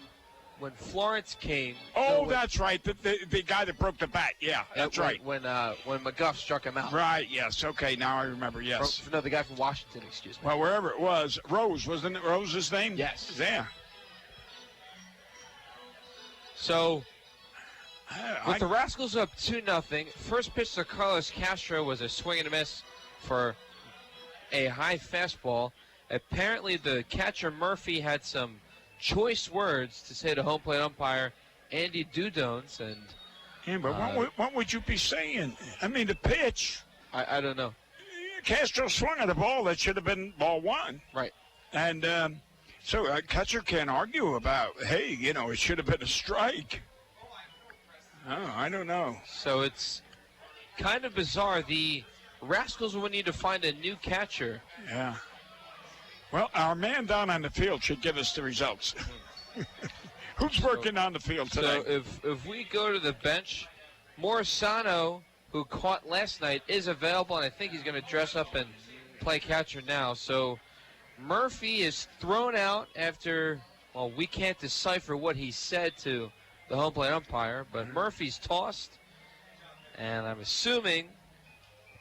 Florence came. Oh, that's right. The guy that broke the bat. Yeah, that's right. When McGuff struck him out. Right, yes. Okay, now I remember, yes. No, the guy from Washington, excuse me. Well, wherever it was. Rose, wasn't it Rose's name? Yes. Yeah. So, with the Rascals up 2-0, first pitch to Carlos Castro was a swing and a miss for a high fastball. Apparently, the catcher Murphy had some choice words to say to home plate umpire Andy Dudones, and yeah, but what would you be saying? I mean, the pitch. I don't know. Castro swung at a ball that should have been ball 1. Right. And so a catcher can't argue about, hey, it should have been a strike. Oh, I don't know. So it's kind of bizarre. The Rascals will need to find a new catcher. Yeah. Well, our man down on the field should give us the results. Who's working on the field today? So if we go to the bench, Morisano, who caught last night, is available, and I think he's going to dress up and play catcher now. So Murphy is thrown out after, well, we can't decipher what he said to the home plate umpire, but Murphy's tossed, and I'm assuming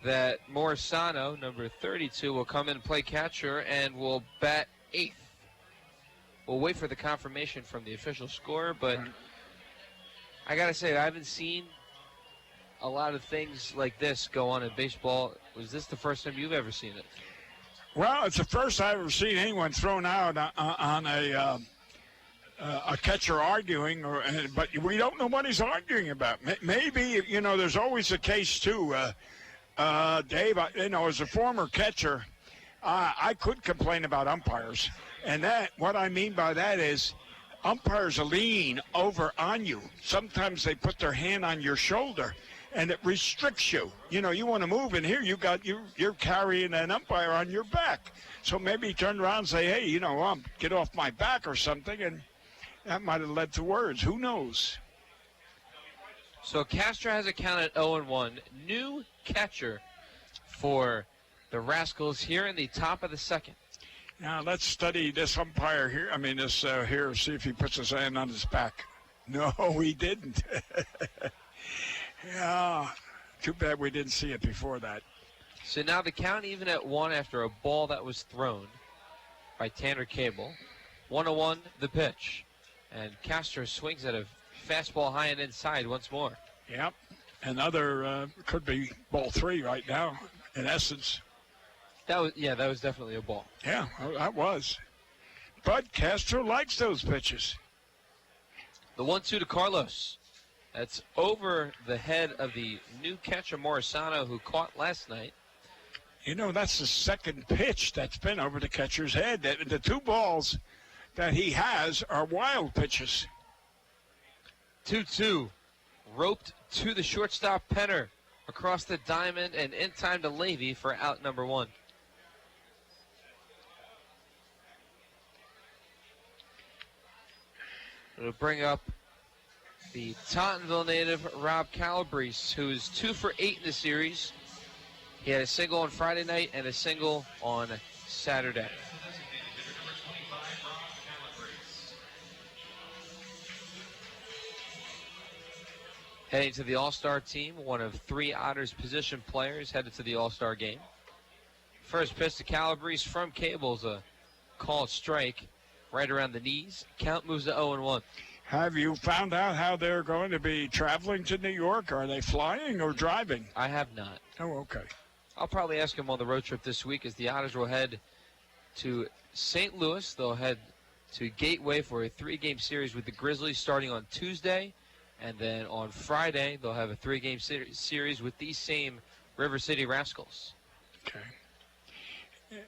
that Morisano, number 32, will come in and play catcher and will bat 8th. We'll wait for the confirmation from the official scorer, but I got to say, I haven't seen a lot of things like this go on in baseball. Was this the first time you've ever seen it? Well, it's the first I've ever seen anyone thrown out on a catcher arguing, but we don't know what he's arguing about. Maybe, there's always a case, too. Dave, as a former catcher, I could complain about umpires. And what I mean by that is umpires lean over on you. Sometimes they put their hand on your shoulder, and it restricts you. You want to move, and here you're carrying an umpire on your back. So maybe turn around and say, hey, get off my back or something, and that might have led to words. Who knows? So Castro has a count at 0-1. New catcher for the Rascals here in the top of the second. Now let's study this umpire here. Here, see if he puts his hand on his back. No, he didn't. Yeah, too bad we didn't see it before that. So now the count even at 1 after a ball that was thrown by Tanner Cable. 1-1 the pitch. And Castro swings at a fastball high and inside once more. Yep. Another could be ball 3 right now, in essence. That was definitely a ball. Yeah, that was. But Castro likes those pitches. The 1-2 to Carlos. That's over the head of the new catcher, Morisano, who caught last night. You know, that's the second pitch that's been over the catcher's head. The two balls that he has are wild pitches. 2-2. Roped to the shortstop, Penner. Across the diamond and in time to Levy for out number 1. It'll bring up the Tottenville native, Rob Calabrese, who is 2 for 8 in the series. He had a single on Friday night and a single on Saturday. Heading to the All-Star team, one of 3 Otters position players headed to the All-Star game. First pitch to Calabrese from Cable's a called strike right around the knees. Count moves to 0-1. Have you found out how they're going to be traveling to New York? Are they flying or driving? I have not. Oh, okay. I'll probably ask him on the road trip this week as the Otters will head to St. Louis. They'll head to Gateway for a 3-game series with the Grizzlies starting on Tuesday. And then on Friday, they'll have a 3-game series with these same River City Rascals. Okay.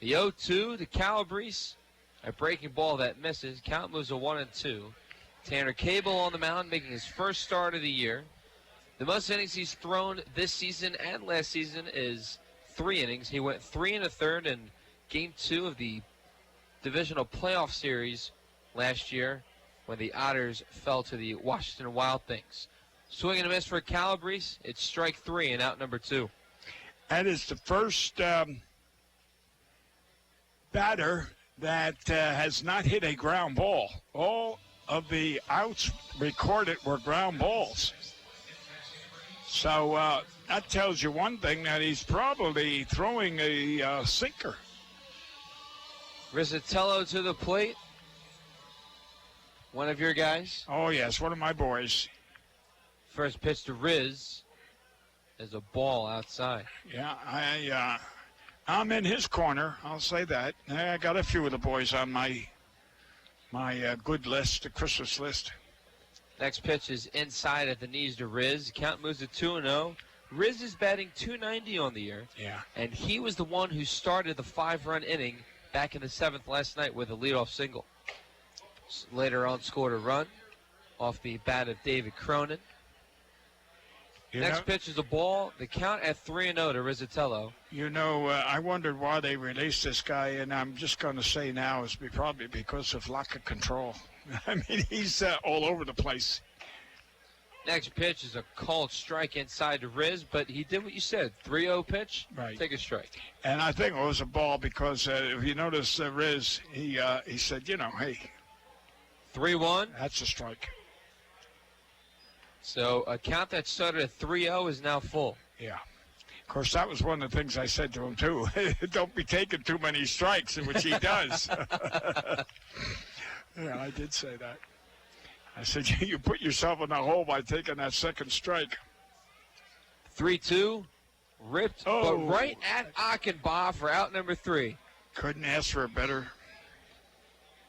The 0-2 to Calabrese. A breaking ball that misses. Count moves to 1-2. Tanner Cable on the mound making his first start of the year. The most innings he's thrown this season and last season is 3 innings. He went 3 1/3 in Game 2 of the divisional playoff series last year, when the Otters fell to the Washington Wild Things. Swing and a miss for Calabrese. It's strike 3 and out number 2. And it's the first batter that has not hit a ground ball. All of the outs recorded were ground balls. So that tells you one thing, that he's probably throwing a sinker. Rizzatello to the plate. One of your guys? Oh, yes, one of my boys. First pitch to Riz. There's a ball outside. Yeah, I'm in his corner, I'll say that. I got a few of the boys on my good list, the Christmas list. Next pitch is inside at the knees to Riz. Count moves to 2-0. Riz is batting .290 on the year. Yeah. And he was the one who started the 5-run inning back in the 7th last night with a leadoff single. Later on, scored a run off the bat of David Cronin. Next pitch is a ball. The count at 3-0 to Rizzatello. You know, I wondered why they released this guy, and I'm just going to say now it's probably because of lack of control. I mean, he's all over the place. Next pitch is a called strike inside to Riz, but he did what you said. 3-0 pitch, right. Take a strike. And I think it was a ball because if you notice Riz, he said, you know, hey. 3-1. That's a strike. So a count that started at 3-0 is now full. Yeah. Of course, that was one of the things I said to him, too. Don't be taking too many strikes, which he does. Yeah, I did say that. I said, you put yourself in the hole by taking that second strike. 3-2. Ripped, but right at Achenbach for out number 3. Couldn't ask for a better.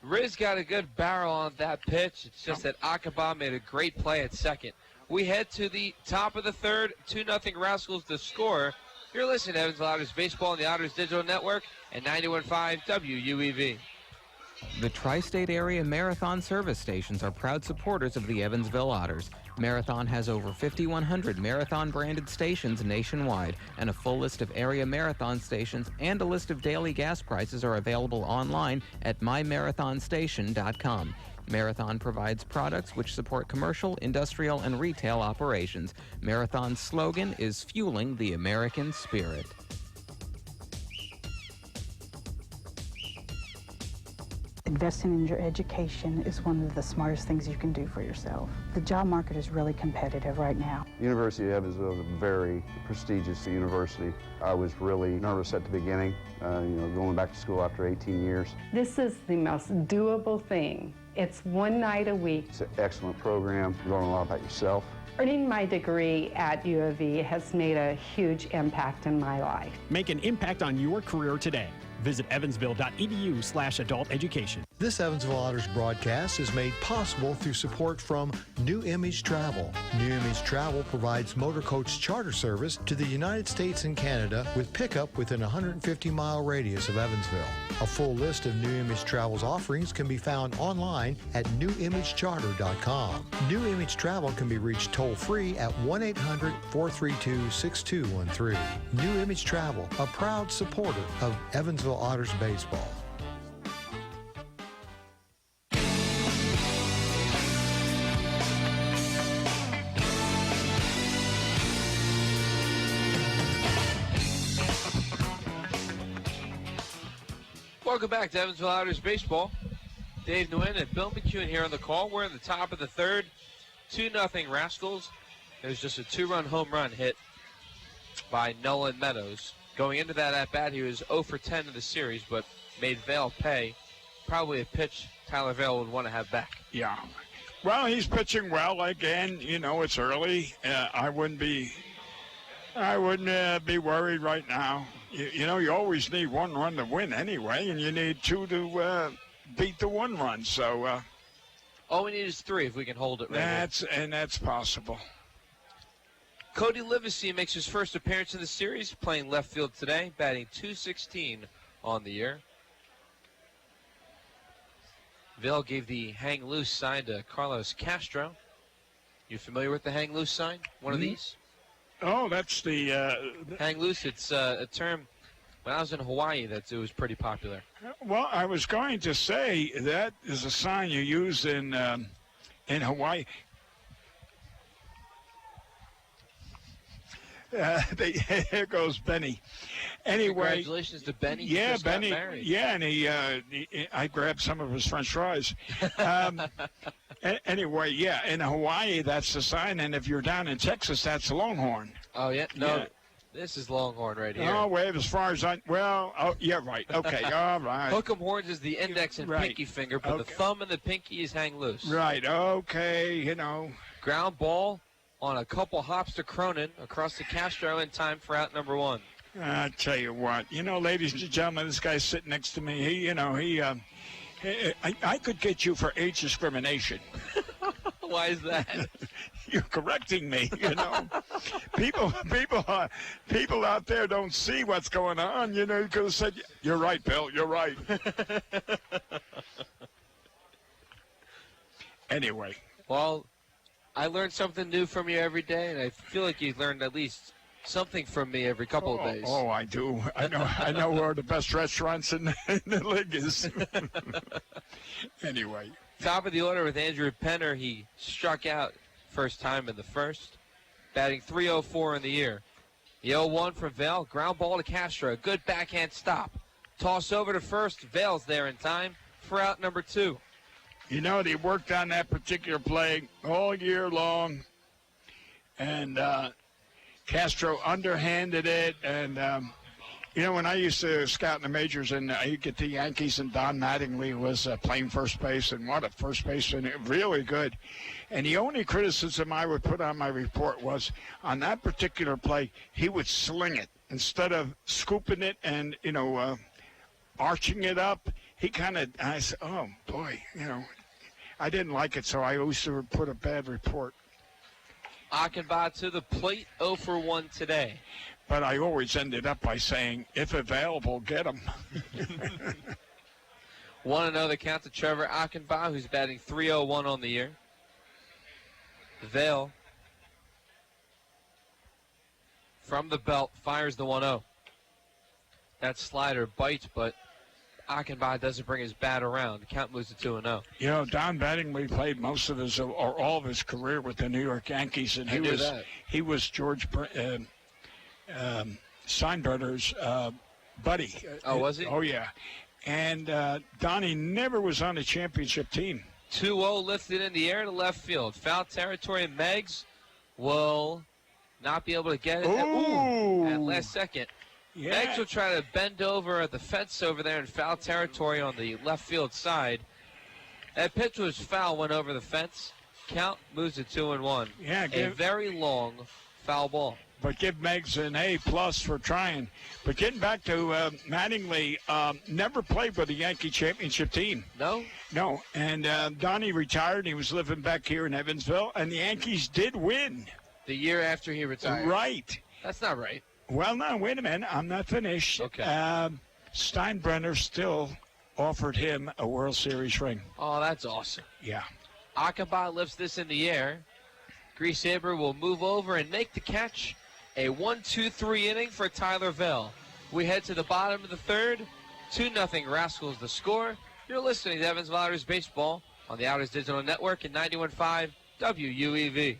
Riz got a good barrel on that pitch. It's just that Achenbach made a great play at second. We head to the top of the third. 2-0 Rascals to score. You're listening to Evansville Otters Baseball on the Otters Digital Network and 91.5 WUEV. The Tri-State Area Marathon service stations are proud supporters of the Evansville Otters. Marathon has over 5,100 Marathon-branded stations nationwide, and a full list of area Marathon stations and a list of daily gas prices are available online at myMarathonStation.com. Marathon provides products which support commercial, industrial, and retail operations. Marathon's slogan is Fueling the American Spirit. Investing in your education is one of the smartest things you can do for yourself. The job market is really competitive right now. The University of Evansville is a very prestigious university. I was really nervous at the beginning, going back to school after 18 years. This is the most doable thing. It's one night a week. It's an excellent program. You learn a lot about yourself. Earning my degree at U of E has made a huge impact in my life. Make an impact on your career today. Visit evansville.edu/adult education. This Evansville Otters broadcast is made possible through support from New Image Travel. New Image Travel provides motor coach charter service to the United States and Canada with pickup within a 150-mile radius of Evansville. A full list of New Image Travel's offerings can be found online at newimagecharter.com. New Image Travel can be reached toll-free at 1-800-432-6213. New Image Travel, a proud supporter of Evansville Otters baseball. Welcome back to Evansville Otters baseball. Dave Nguyen and Bill McEwen here on the call. We're in the top of the third. 2-0 Rascals. There's just a 2-run home run hit by Nolan Meadows. Going into that at-bat, he was 0 for 10 in the series, but made Vail pay. Probably a pitch Tyler Vail would want to have back. Yeah. Well, he's pitching well. Again, you know, it's early. I wouldn't be worried right now. You know, you always need one run to win anyway, and you need two to beat the one run. So all we need is 3 if we can hold it right. That's possible. Cody Livesey makes his first appearance in the series, playing left field today, batting .216 on the year. Vail gave the hang loose sign to Carlos Castro. You familiar with the hang loose sign? One of these? Oh, that's the hang loose. It's a term when I was in Hawaii that it was pretty popular. Well, I was going to say that is a sign you use in Hawaii. Here goes Benny. Anyway, congratulations to Benny. Yeah, he just Benny. got married. Yeah, and I grabbed some of his French fries. Anyway, yeah, in Hawaii that's the sign, and if you're down in Texas, that's Longhorn. Oh yeah, no, yeah. This is Longhorn right here. Oh, wait, as far as yeah, right. Okay, all right. Hook'em horns is the index and pinky finger, but the thumb and the pinky is hang loose. Right. Okay. You know. Ground ball on a couple hops to Cronin across the Castro in time for out number 1. I tell you what, you know, ladies and gentlemen, this guy's sitting next to me. I could get you for age discrimination. Why is that? You're correcting me. You know, people out there don't see what's going on. You know, you could have said, "You're right, Bill. You're right." Anyway. Well, I learn something new from you every day, and I feel like you learned at least something from me every couple of days. Oh, I do. I know where the best restaurants in the league is. Anyway. Top of the order with Andrew Penner. He struck out first time in the first, batting .304 in the year. The 0-1 from Vail. Ground ball to Castro. Good backhand stop. Toss over to first. Vail's there in time for out number 2. You know, they worked on that particular play all year long, and Castro underhanded it. And, you know, when I used to scout in the majors and I get the Yankees, and Don Mattingly was playing first base, and what a first baseman, really good. And the only criticism I would put on my report was on that particular play, he would sling it instead of scooping it and, you know, arching it up. He I said, oh, boy, you know, I didn't like it, so I always put a bad report. Achenbach to the plate, 0 for 1 today. But I always ended up by saying, if available, get him. 1-0 the count to Trevor Achenbach, who's batting .301 on the year. Vail, from the belt, fires the 1-0. That slider bites, but Achenbach doesn't bring his bat around. The count moves to 2-0. You know, Don Mattingly played most of his or all of his career with the New York Yankees, and he was George Steinbrenner's buddy. Oh, was he? Oh, yeah. And Donnie never was on a championship team. 2-0 lifted in the air to left field. Foul territory. Meggs will not be able to get it. Ooh. At last second. Yeah. Meggs will try to bend over at the fence over there in foul territory on the left field side. That pitch was foul, went over the fence. Count moves to 2-1. Yeah, a very long foul ball. but give Meggs an A+ for trying. But getting back to Mattingly, never played with the Yankee championship team. No? No, and Donnie retired. He was living back here in Evansville, and the Yankees did win. The year after he retired. Right. That's not right. Well, no, wait a minute. I'm not finished. Okay. Steinbrenner still offered him a World Series ring. Oh, that's awesome. Yeah. Acaba lifts this in the air. Griesaber will move over and make the catch. A 1-2-3 inning for Tyler Vell. We head to the bottom of the third. 2-0 Rascals the score. You're listening to Evansville Otters Baseball on the Otters Digital Network at 91.5 WUEV.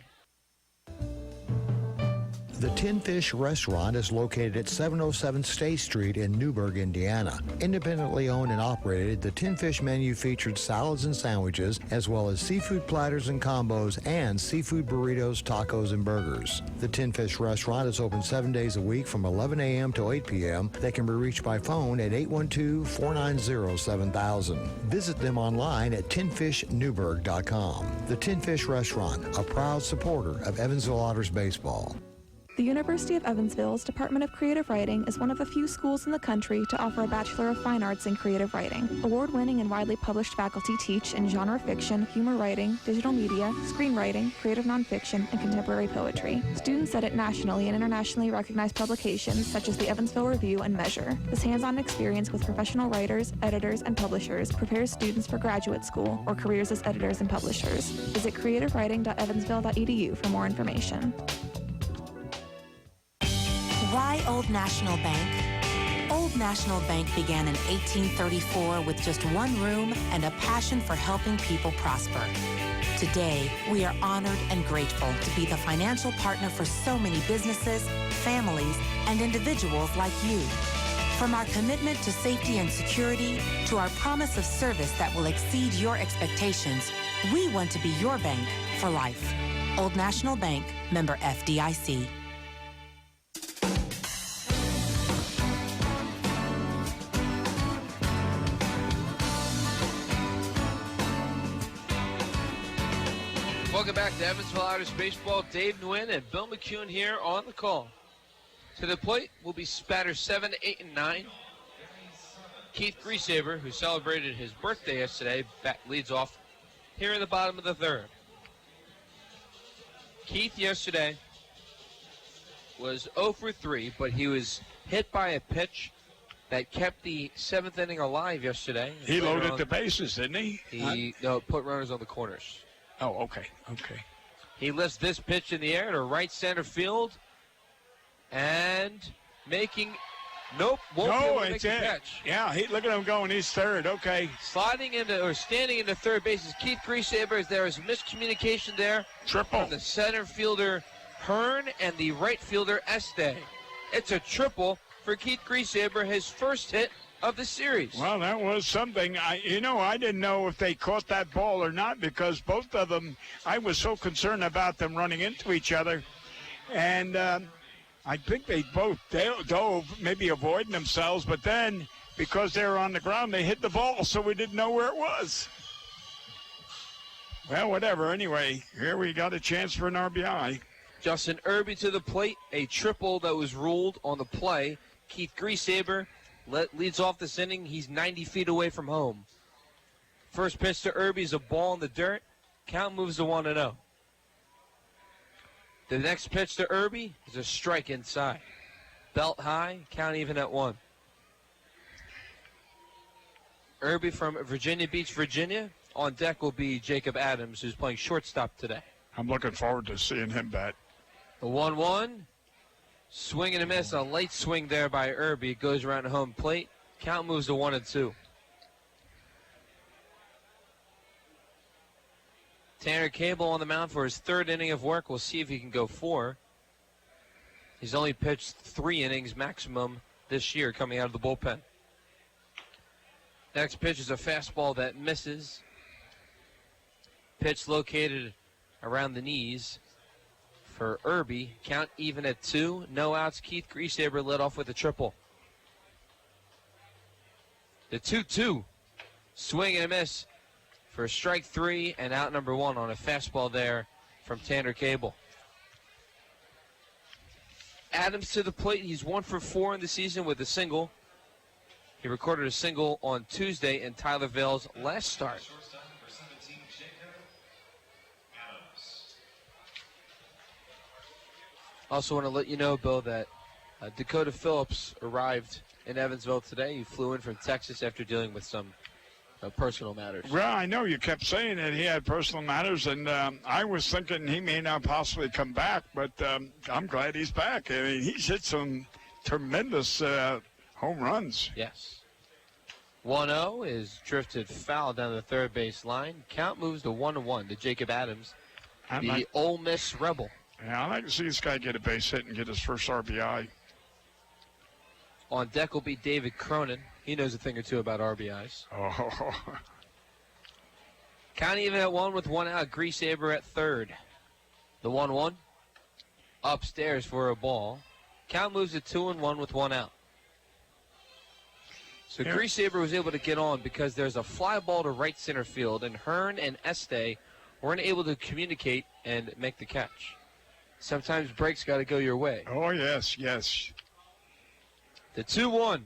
The Tin Fish Restaurant is located at 707 State Street in Newburgh, Indiana. Independently owned and operated, the Tin Fish menu featured salads and sandwiches, as well as seafood platters and combos, and seafood burritos, tacos, and burgers. The Tin Fish Restaurant is open 7 days a week from 11 a.m. to 8 p.m. They can be reached by phone at 812-490-7000. Visit them online at tinfishnewburgh.com. The Tin Fish Restaurant, a proud supporter of Evansville Otters baseball. The University of Evansville's Department of Creative Writing is one of the few schools in the country to offer a Bachelor of Fine Arts in Creative Writing. Award-winning and widely published faculty teach in genre fiction, humor writing, digital media, screenwriting, creative nonfiction, and contemporary poetry. Students edit nationally and internationally recognized publications such as the Evansville Review and Measure. This hands-on experience with professional writers, editors, and publishers prepares students for graduate school or careers as editors and publishers. Visit creativewriting.evansville.edu for more information. Why Old National Bank? Old National Bank began in 1834 with just one room and a passion for helping people prosper. Today, we are honored and grateful to be the financial partner for so many businesses, families, and individuals like you. From our commitment to safety and security to our promise of service that will exceed your expectations, we want to be your bank for life. Old National Bank, member FDIC. Welcome back to Evansville Otters Baseball. Dave Nguyen and Bill McCune here on the call. To the plate will be batters 7, 8, and 9. Keith Griesaber, who celebrated his birthday yesterday, leads off here in the bottom of the third. Keith yesterday was 0 for 3, but he was hit by a pitch that kept the 7th inning alive yesterday. He loaded the bases, didn't he? He put runners on the corners. Oh, okay. He lifts this pitch in the air to right center field and making, won't be able to make the catch. Yeah, look at him going. He's third. Okay. Standing into third base is Keith Griesaber. There is miscommunication there. Triple. From the center fielder Hearn and the right fielder Este. It's a triple for Keith Griesaber, his first hit of the series. Well, that was something. I didn't know if they caught that ball or not because both of them, I was so concerned about them running into each other. And I think they both dove, maybe avoiding themselves, but then because they were on the ground, they hit the ball, so we didn't know where it was. Well, whatever. Anyway, here we got a chance for an RBI. Justin Irby to the plate, a triple that was ruled on the play. Keith Griesaber leads off this inning. He's 90 feet away from home. First pitch to Irby is a ball in the dirt. Count moves to 1-0. The next pitch to Irby is a strike inside. Belt high, count even at 1. Irby from Virginia Beach, Virginia. On deck will be Jacob Adams, who's playing shortstop today. I'm looking forward to seeing him bat. The 1-1. Swing and a miss. A late swing there by Irby. It goes around the home plate. Count moves to 1-2. Tanner Cable on the mound for his third inning of work. We'll see if he can go 4. He's only pitched 3 innings maximum this year coming out of the bullpen. Next pitch is a fastball that misses. Pitch located around the knees for Irby. Count even at 2. No outs. Keith Griesaber led off with a triple. The 2-2. Swing and a miss for strike 3 and out number 1 on a fastball there from Tanner Cable. Adams to the plate. He's 1 for 4 in the season with a single. He recorded a single on Tuesday in Tyler Vale's last start. Also want to let you know, Bill, that Dakota Phillips arrived in Evansville today. He flew in from Texas after dealing with some personal matters. Well, I know you kept saying that he had personal matters, and I was thinking he may not possibly come back, but I'm glad he's back. I mean, he's hit some tremendous home runs. Yes. 1-0 is drifted foul down the third base line. Count moves to 1-1 to Jacob Adams, the Ole Miss Rebel. Yeah, I'd like to see this guy get a base hit and get his first RBI. On deck will be David Cronin. He knows a thing or two about RBIs. Oh. Count even at 1 with 1 out. Grease Saber at third. The 1-1. Upstairs for a ball. Count moves to 2-1 with 1 out. So Grease Saber was able to get on because there's a fly ball to right center field, and Hearn and Este weren't able to communicate and make the catch. Sometimes breaks got to go your way. Oh, yes, yes. The 2-1.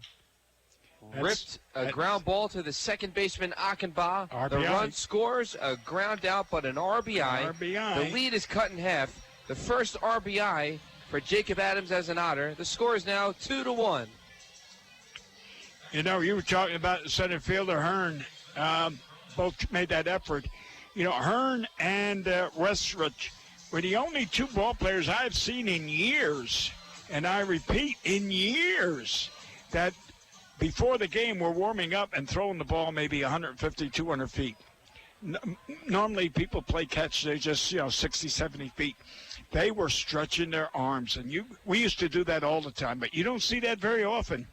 Ripped a ground ball to the second baseman, Achenbach. RBI. The run scores, a ground out, but an RBI. The lead is cut in half. The first RBI for Jacob Adams as an Otter. The score is now 2-1. You know, you were talking about the center fielder, Hearn. Both made that effort. You know, Hearn and Westrich were the only 2 ball players I've seen in years, and I repeat, in years, that before the game were warming up and throwing the ball maybe 150, 200 feet. Normally people play catch, they just, 60, 70 feet. They were stretching their arms, and we used to do that all the time, but you don't see that very often.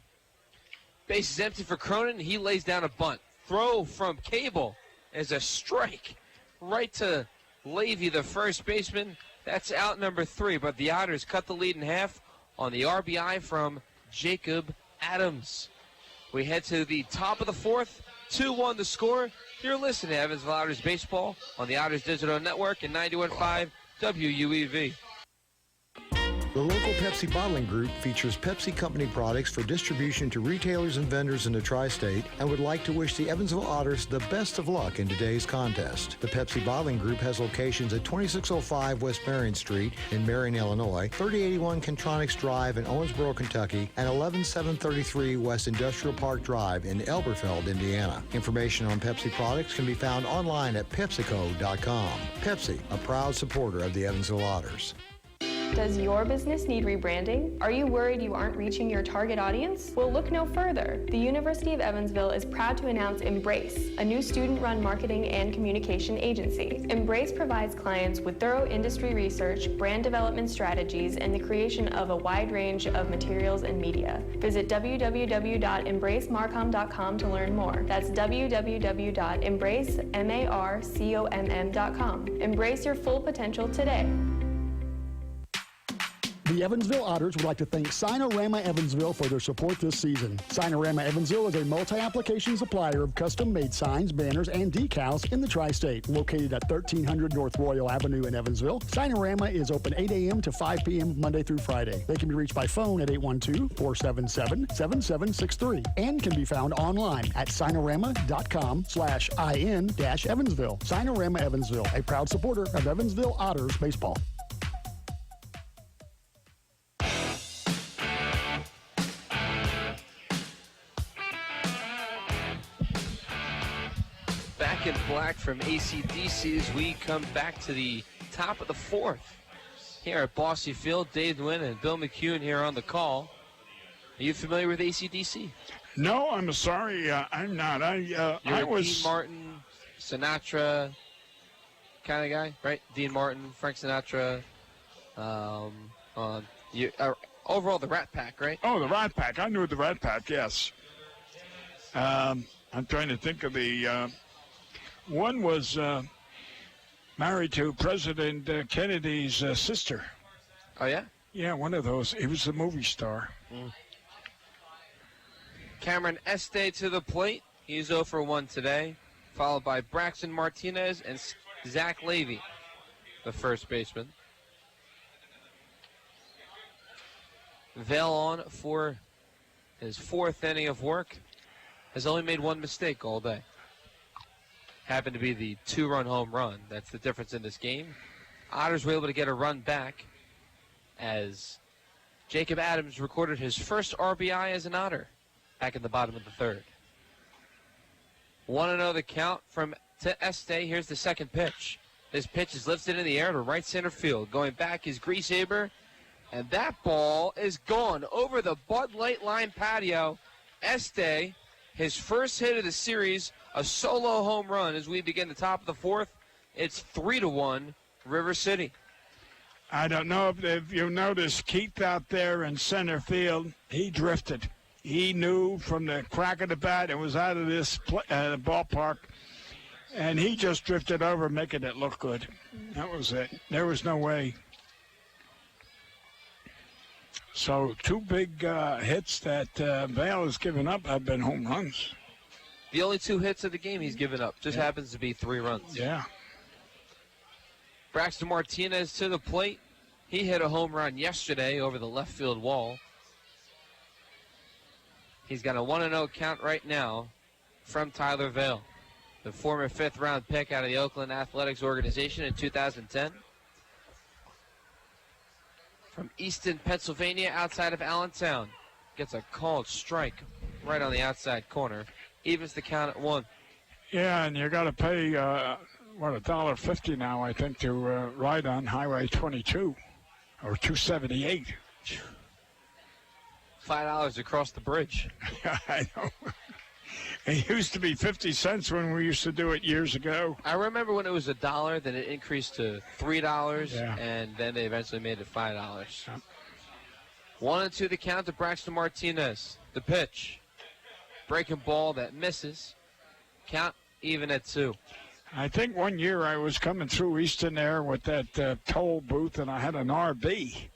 Base is empty for Cronin. He lays down a bunt. Throw from Cable is a strike right to Levy, the first baseman. That's out number 3, but the Otters cut the lead in half on the RBI from Jacob Adams. We head to the top of the 4th. 2-1 the score. You're listening to Evansville Otters Baseball on the Otters Digital Network and 91.5 WUEV. The local Pepsi bottling group features Pepsi Company products for distribution to retailers and vendors in the tri-state and would like to wish the Evansville Otters the best of luck in today's contest. The Pepsi bottling group has locations at 2605 West Marion Street in Marion, Illinois, 3081 Contronics Drive in Owensboro, Kentucky, and 11733 West Industrial Park Drive in Elberfeld, Indiana. Information on Pepsi products can be found online at PepsiCo.com. Pepsi, a proud supporter of the Evansville Otters. Does your business need rebranding? Are you worried you aren't reaching your target audience? Well, look no further. The University of Evansville is proud to announce Embrace, a new student-run marketing and communication agency. Embrace provides clients with thorough industry research, brand development strategies, and the creation of a wide range of materials and media. Visit www.embracemarcom.com to learn more. That's www.embracemarcomm.com. Embrace your full potential today. The Evansville Otters would like to thank Sinorama Evansville for their support this season. Sinorama Evansville is a multi-application supplier of custom-made signs, banners, and decals in the tri-state. Located at 1300 North Royal Avenue in Evansville, Sinorama is open 8 a.m. to 5 p.m. Monday through Friday. They can be reached by phone at 812-477-7763 and can be found online at sinorama.com/in-Evansville. Sinorama Evansville, a proud supporter of Evansville Otters baseball. Back in black from AC/DC as we come back to the top of the 4th. Here at Bossy Field, Dave Nguyen and Bill McCune here on the call. Are you familiar with AC/DC? No, I'm sorry, I'm not. I was Dean Martin, Sinatra kind of guy, right? Dean Martin, Frank Sinatra. Overall, the Rat Pack, right? Oh, the Rat Pack. I knew the Rat Pack, yes. I'm trying to think of the... one was married to President Kennedy's sister. Oh, yeah? Yeah, one of those. He was a movie star. Cameron Este to the plate. He's 0 for 1 today, followed by Braxton Martinez and Zach Levy, the first baseman. Vail on for his 4th inning of work. Has only made one mistake all day. Happened to be the 2-run home run. That's the difference in this game. Otters were able to get a run back as Jacob Adams recorded his first RBI as an Otter back in the bottom of the 3rd. 1-0 the count to Este. Here's the second pitch. This pitch is lifted in the air to right center field. Going back is Griesaber, and that ball is gone over the Bud Light line patio. Este, his first hit of the series, a solo home run as we begin the top of the 4th. It's 3-1 River City. I don't know if you noticed Keith out there in center field. He drifted. He knew from the crack of the bat it was out of this ballpark, and he just drifted over, making it look good. That was it. There was no way. So 2 big hits that Vail has given up have been home runs. The only 2 hits of the game he's given up. Just happens to be 3 runs. Yeah. Braxton Martinez to the plate. He hit a home run yesterday over the left field wall. He's got a 1-0 count right now from Tyler Vail, the former 5th-round pick out of the Oakland Athletics organization in 2010. From Easton, Pennsylvania, outside of Allentown. Gets a called strike right on the outside corner. Evens the count at 1. Yeah, and you got to pay, $1.50 now, I think, to ride on Highway 22, or 278. $5 across the bridge. I know. It used to be 50 cents when we used to do it years ago. I remember when it was $1, then it increased to $3, and then they eventually made it $5. 1-2 the count to Braxton Martinez. The pitch. Breaking ball that misses. Count even at 2. I think one year I was coming through Easton there with that toll booth, and I had an RB.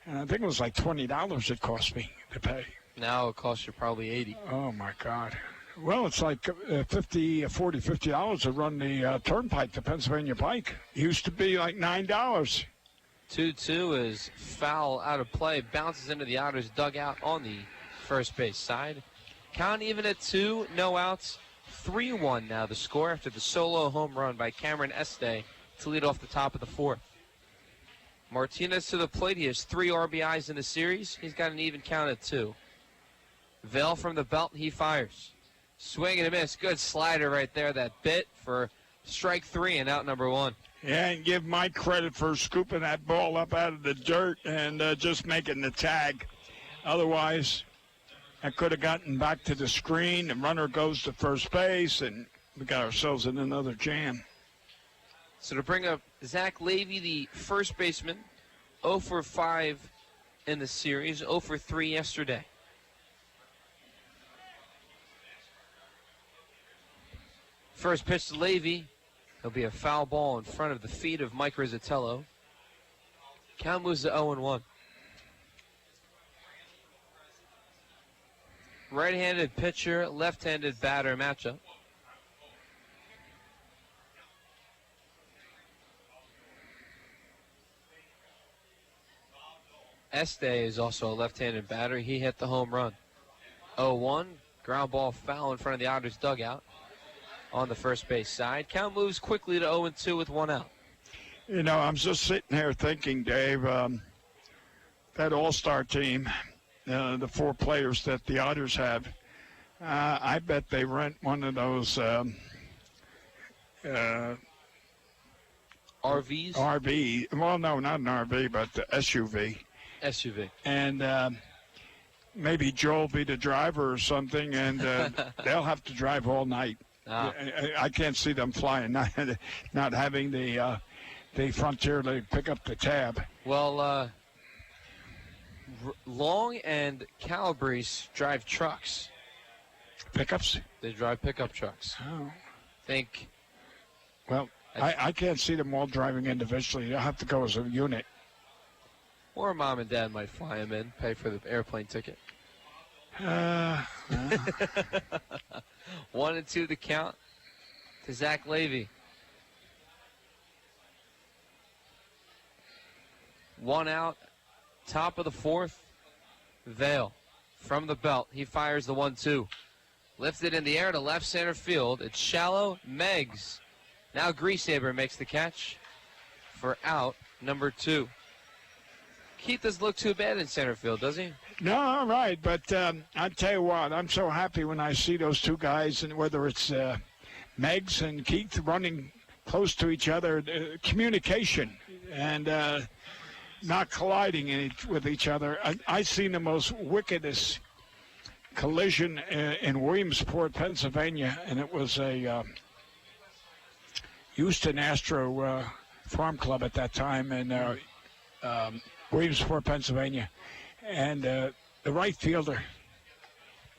And I think it was like $20 it cost me to pay. Now it costs you probably $80. Oh, my God. Well, it's like $50 to run the turnpike, the Pennsylvania Pike. It used to be like $9. 2-2 is foul out of play. Bounces into the Otters dugout on the first base side. Count even at 2, no outs. 3-1 now the score after the solo home run by Cameron Este to lead off the top of the 4th. Martinez to the plate. He has 3 RBIs in the series. He's got an even count at 2. Vail from the belt. He fires. Swing and a miss. Good slider right there. That bit for strike 3 and out number 1. Yeah, and give Mike credit for scooping that ball up out of the dirt and just making the tag. Otherwise, I could have gotten back to the screen. The runner goes to first base, and we got ourselves in another jam. So to bring up Zach Levy, the first baseman, 0 for 5 in the series, 0 for 3 yesterday. First pitch to Levy. There'll be a foul ball in front of the feet of Mike Rizzatello. Count moves to 0-1. Right-handed pitcher, left-handed batter matchup. Este is also a left-handed batter. He hit the home run. 0-1, ground ball foul in front of the Otters dugout on the first base side. Count moves quickly to 0-2 with 1 out. You know, I'm just sitting here thinking, Dave, that all-star team, the 4 players that the Otters have, I bet they rent one of those RVs? RV. Well, no, not an RV, but the SUV. SUV. And maybe Joe will be the driver or something, and they'll have to drive all night. I can't see them flying, not having the Frontier to pick up the tab. Well, Long and Calabrese drive trucks. Pickups? They drive pickup trucks. Oh. Think. Well, I can't see them all driving individually. They'll have to go as a unit. Or mom and dad might fly them in, pay for the airplane ticket. 1-2 the count to Zach Levy. 1 out, top of the 4th. Vail from the belt. He fires the 1-2. Lifted in the air to left center field. It's shallow. Meggs. Now Griesaber makes the catch for out number 2. Keith doesn't look too bad in center field, does he? No, all right, but I'll tell you what, I'm so happy when I see those two guys, and whether it's Meggs and Keith running close to each other, communication and not colliding with each other. I seen the most wickedest collision in Williamsport, Pennsylvania, and it was a Houston Astro Farm Club at that time in Williamsport, Pennsylvania. And the right fielder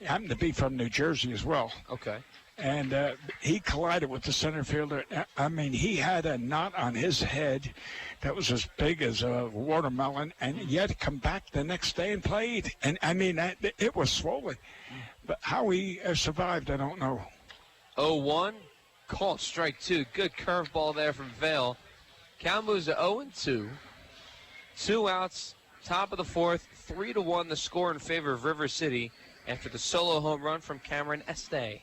happened to be from New Jersey as well. Okay. And he collided with the center fielder. I mean, he had a knot on his head that was as big as a watermelon, and yet come back the next day and played. And, I mean, it was swollen. But how he survived, I don't know. 0-1. Called strike 2. Good curveball there from Vail. Count moves to 0-2. 2 outs, top of the 4th. 3-1 the score in favor of River City after the solo home run from Cameron Este.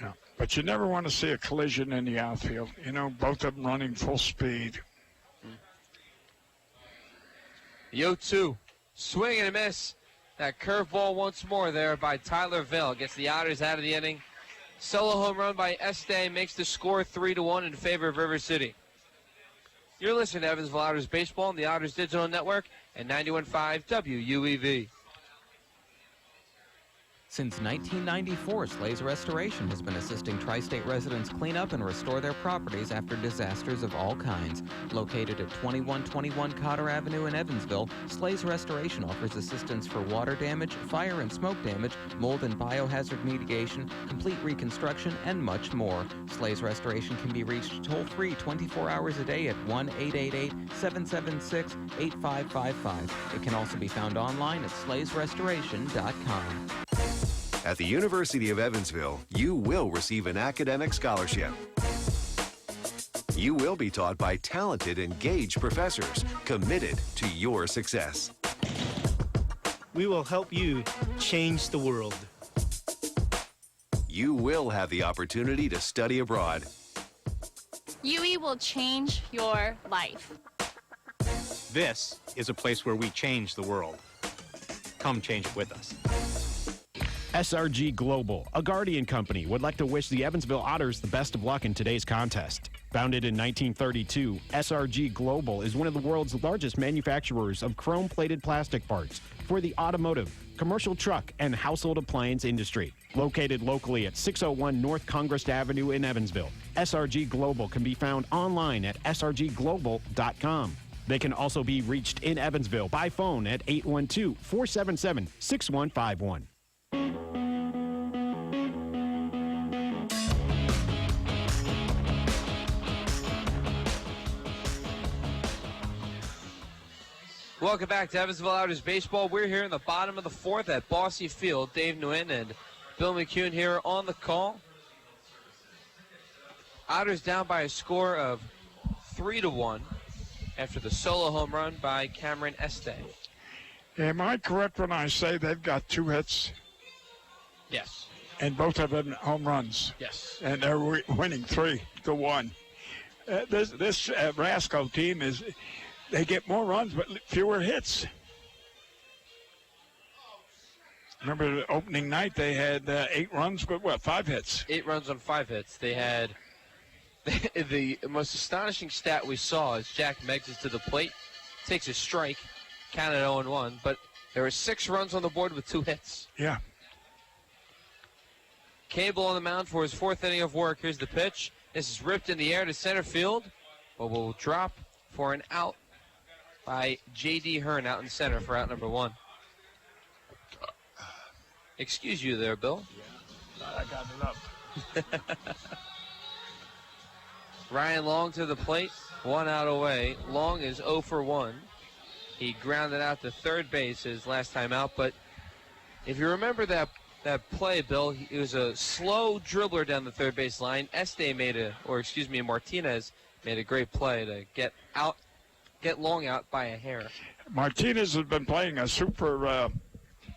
Yeah, but you never want to see a collision in the outfield. You know, both of them running full speed. The 0-2. Swing and a miss. That curveball once more there by Tyler Vail. Gets the Otters out of the inning. Solo home run by Este makes the score 3-1 in favor of River City. You're listening to Evansville Otters Baseball on the Otters Digital Network and 91.5 WUEV. Since 1994, Slays Restoration has been assisting tri-state residents clean up and restore their properties after disasters of all kinds. Located at 2121 Cotter Avenue in Evansville, Slays Restoration offers assistance for water damage, fire and smoke damage, mold and biohazard mitigation, complete reconstruction, and much more. Slays Restoration can be reached toll-free 24 hours a day at 1-888-776-8555. It can also be found online at slaysrestoration.com. At the University of Evansville, you will receive an academic scholarship. You will be taught by talented, engaged professors committed to your success. We will help you change the world. You will have the opportunity to study abroad. UE will change your life. This is a place where we change the world. Come change it with us. SRG Global, a Guardian company, would like to wish the Evansville Otters the best of luck in today's contest. Founded in 1932, SRG Global is one of the world's largest manufacturers of chrome-plated plastic parts for the automotive, commercial truck, and household appliance industry. Located locally at 601 North Congress Avenue in Evansville, SRG Global can be found online at srgglobal.com. They can also be reached in Evansville by phone at 812-477-6151. Welcome back to Evansville Otters Baseball. We're here in the bottom of the 4th at Bossy Field. Dave Nguyen and Bill McCune here on the call. Otters down by a score of 3-1 after the solo home run by Cameron Este. Am I correct when I say they've got 2 hits? Yes. And both of them home runs? Yes. And they're winning 3-1. This Rascal team is... They get more runs, but fewer hits. Remember the opening night, they had 8 runs, but 5 hits? 8 runs on 5 hits. They had the most astonishing stat we saw is Jack Meggs is to the plate, takes a strike, counted 0-1, but there were 6 runs on the board with 2 hits. Yeah. Cable on the mound for his 4th inning of work. Here's the pitch. This is ripped in the air to center field, but will drop for an out by J.D. Hearn out in center for out number 1. Excuse you there, Bill. Yeah, I got it up. Ryan Long to the plate, 1 out away. Long is 0 for 1. He grounded out to third base his last time out, but if you remember that play, Bill, it was a slow dribbler down the third base line. Martinez made a great play to get Long out by a hair. Martinez has been playing a super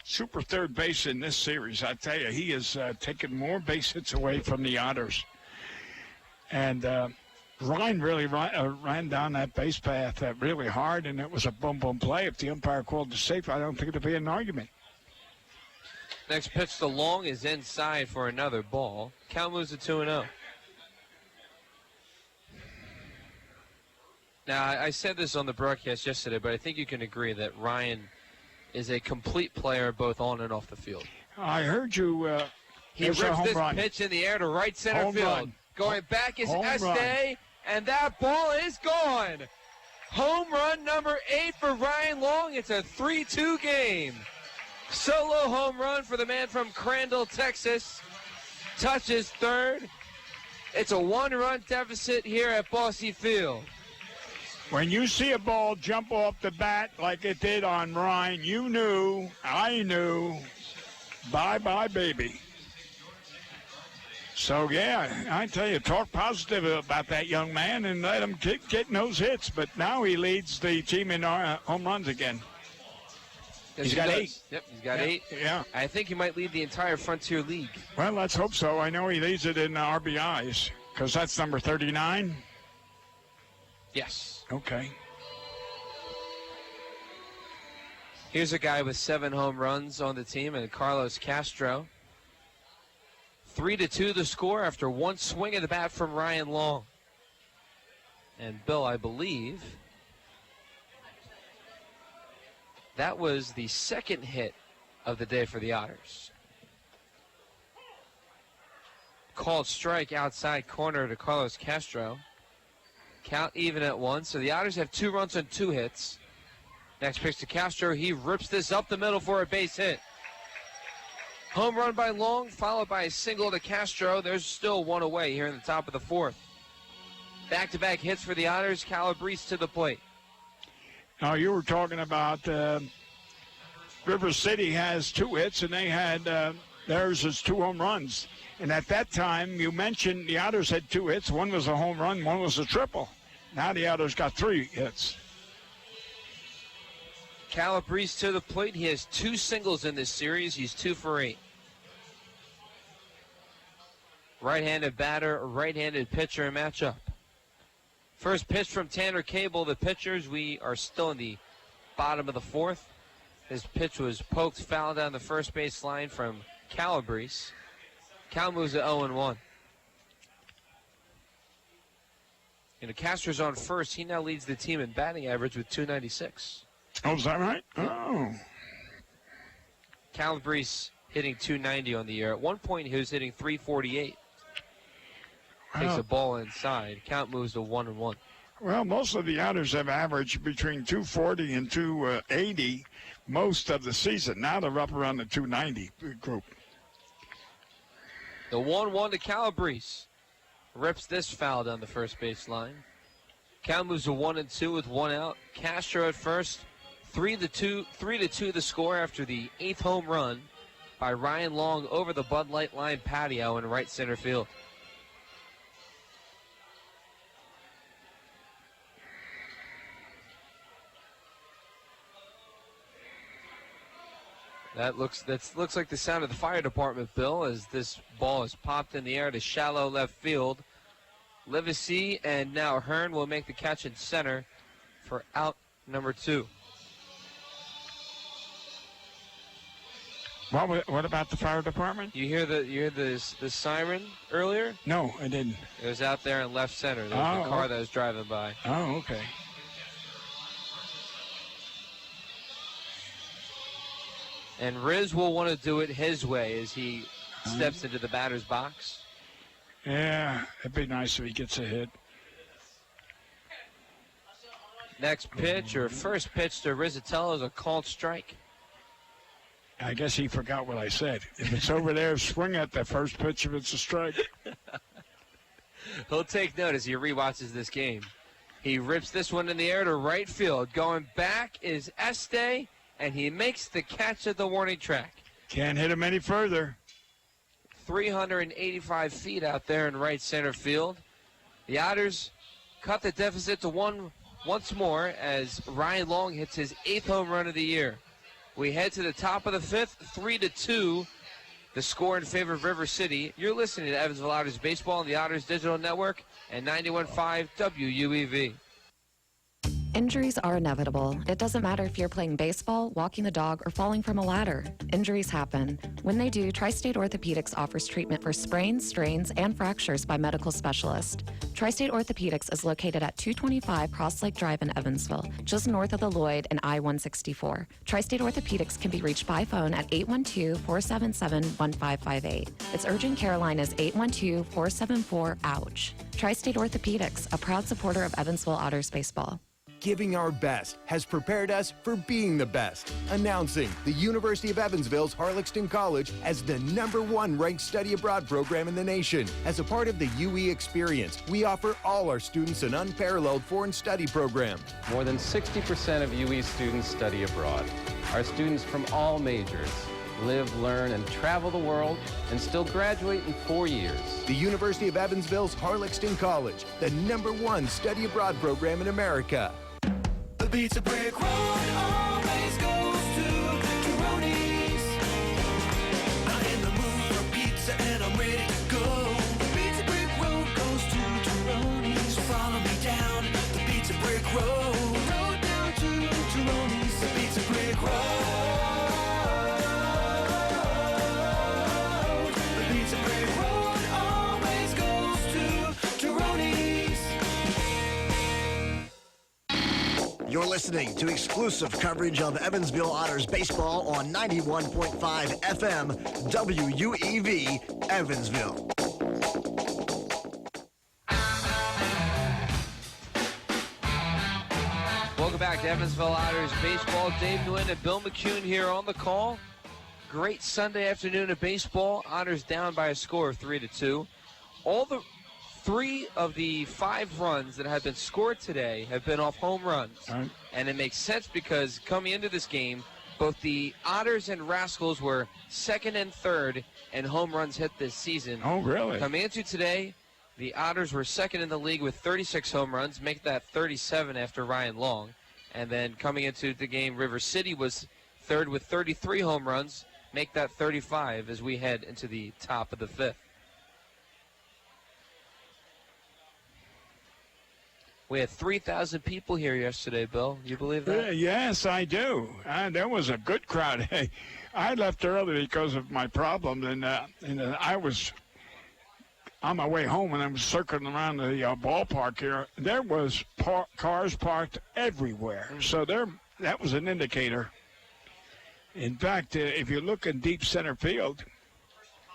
super third base in this series. I tell you, he has taken more base hits away from the Otters. And Ryan really ran down that base path really hard, and it was a boom play. If the umpire called it safe, I don't think it'd be an argument. Next pitch to Long is inside for another ball. Count moves to 2-0. Now, I said this on the broadcast yesterday, but I think you can agree that Ryan is a complete player both on and off the field. I heard you. He rips this pitch in the air to right center home field. Run. Going back is Home Este, run. and that ball is gone. Home run number 8 for Ryan Long. It's a 3-2 game. Solo home run for the man from Crandall, Texas. Touches third. It's a 1-run deficit here at Bosse Field. When you see a ball jump off the bat like it did on Ryan, you knew, I knew, bye-bye, baby. So, yeah, I tell you, talk positive about that young man and let him keep getting those hits. But now he leads the team in home runs again. Yes, He's got does. 8. Yep, he's got 8. Yeah. I think he might lead the entire Frontier League. Well, let's hope so. I know he leads it in RBIs because that's number 39. Yes. Okay. Here's a guy with 7 home runs on the team, and Carlos Castro. 3-2 the score after one swing of the bat from Ryan Long. And Bill, I believe that was the second hit of the day for the Otters. Called strike outside corner to Carlos Castro. Count even at 1. So the Otters have 2 runs on 2 hits. Next pitch to Castro. He rips this up the middle for a base hit. Home run by Long, followed by a single to Castro. There's still one away here in the top of the 4th. Back-to-back hits for the Otters. Calabrese to the plate. Now, you were talking about River City has 2 hits, and they had theirs is 2 home runs. And at that time, you mentioned the Otters had 2 hits. One was a home run, one was a triple. Now the Otters got 3 hits. Calabrese to the plate. He has 2 singles in this series. He's 2 for 8. Right-handed batter, right-handed pitcher matchup. First pitch from Tanner Cable. The pitchers, we are still in the bottom of the 4th. His pitch was poked foul down the first base line from Calabrese. Count moves to 0-1. And Castro's on first. He now leads the team in batting average with .296. Oh, is that right? Oh. Calabrese hitting .290 on the year. At one point, he was hitting .348. Takes a ball inside. Count moves to 1-1. Well, most of the Otters have averaged between .240 and .280 most of the season. Now they're up around the .290 group. The 1-1 to Calabrese. Rips this foul down the first base line. Count moves to 1-2 with 1 out. Castro at first. 3-2 the score after the 8th home run by Ryan Long over the Bud Light line patio in right center field. That looks like the sound of the fire department, Bill, as this ball is popped in the air to shallow left field. Livesey and now Hearn will make the catch in center for out number 2. What about the fire department? You hear the siren earlier? No, I didn't. It was out there in left center. There was a car that was driving by. Oh, okay. And Riz will want to do it his way as he steps into the batter's box. Yeah, it'd be nice if he gets a hit. Next pitch, or first pitch to Rizzatello is a called strike. I guess he forgot what I said. If it's over there, swing at the first pitch if it's a strike. He'll take note as he rewatches this game. He rips this one in the air to right field. Going back is Este, and he makes the catch at the warning track. Can't hit him any further. 385 feet out there in right center field. The Otters cut the deficit to 1 once more as Ryan Long hits his 8th home run of the year. We head to the top of the fifth, 3-2. The score in favor of River City. You're listening to Evansville Otters Baseball on the Otters Digital Network and 91.5 WUEV. Injuries are inevitable. It doesn't matter if you're playing baseball, walking the dog, or falling from a ladder. Injuries happen. When they do, Tri-State Orthopedics offers treatment for sprains, strains, and fractures by medical specialists. Tri-State Orthopedics is located at 225 Cross Lake Drive in Evansville, just north of the Lloyd and I-164. Tri-State Orthopedics can be reached by phone at 812-477-1558. Its urgent care line is 812-474-OUCH. Tri-State Orthopedics, a proud supporter of Evansville Otters baseball. Giving our best has prepared us for being the best. Announcing the University of Evansville's Harlexton College as the #1 ranked study abroad program in the nation. As a part of the UE experience, we offer all our students an unparalleled foreign study program. More than 60% of UE students study abroad. Our students from all majors live, learn, and travel the world and still graduate in 4 years. The University of Evansville's Harlexton College, the #1 study abroad program in America. The Pizza Brick Road always goes to Tyroni's. I'm in the mood for pizza and I'm ready to go. The Pizza Brick Road goes to Tyroni's. So follow me down the Pizza Brick Road. Road down to Tyroni's. The Pizza Brick Road. The Pizza Brick Road always goes to Tyroni's. You're listening to exclusive coverage of Evansville Otters baseball on 91.5 FM WUEV Evansville. Welcome back to Evansville Otters baseball. Dave Nguyen and Bill McCune here on the call. Great Sunday afternoon of baseball. Otters down by a score of 3-2. All the 3 of the 5 runs that have been scored today have been off home runs. Right. And it makes sense because coming into this game, both the Otters and Rascals were 2nd and 3rd in home runs hit this season. Oh, really? Coming into today, the Otters were 2nd in the league with 36 home runs, make that 37 after Ryan Long. And then coming into the game, River City was 3rd with 33 home runs, make that 35 as we head into the top of the 5th. We had 3,000 people here yesterday, Bill. You believe that? Yes, I do. There was a good crowd. Hey, I left early because of my problem, and I was on my way home, and I was circling around the ballpark here. There was cars parked everywhere, so that was an indicator. In fact, if you look in deep center field,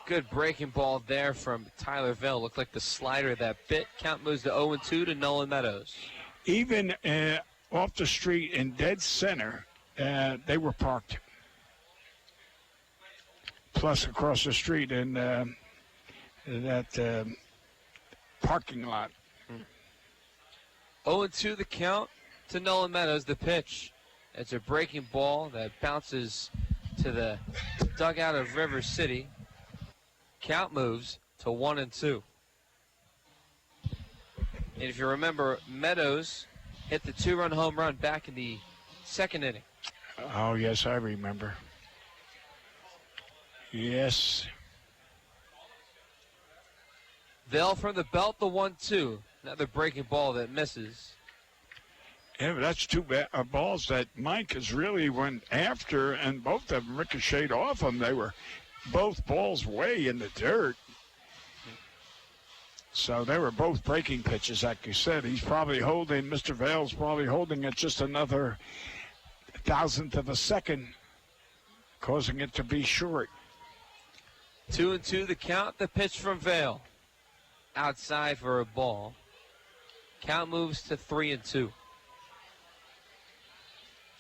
good breaking ball there from Tyler Vale. Looked like the slider that bit. Count moves to 0-2 to Nolan Meadows. Even off the street in dead center, they were parked. Plus across the street in that parking lot. 0-2 the count to Nolan Meadows. The pitch. It's a breaking ball that bounces to the dugout of River City. Count moves to 1-2. And if you remember, Meadows hit the 2-run home run back in the 2nd inning. Oh, yes, I remember. Yes. Vale from the belt, the 1-2. Another breaking ball that misses. Yeah, but that's 2 balls that Mike has really went after, and both of them ricocheted off him. They were both balls way in the dirt. So they were both breaking pitches, like you said. He's probably holding, Mr. Vale's probably holding it just another 1,000th of a second, causing it to be short. 2-2 the count, the pitch from Vale. Outside for a ball. Count moves to 3-2.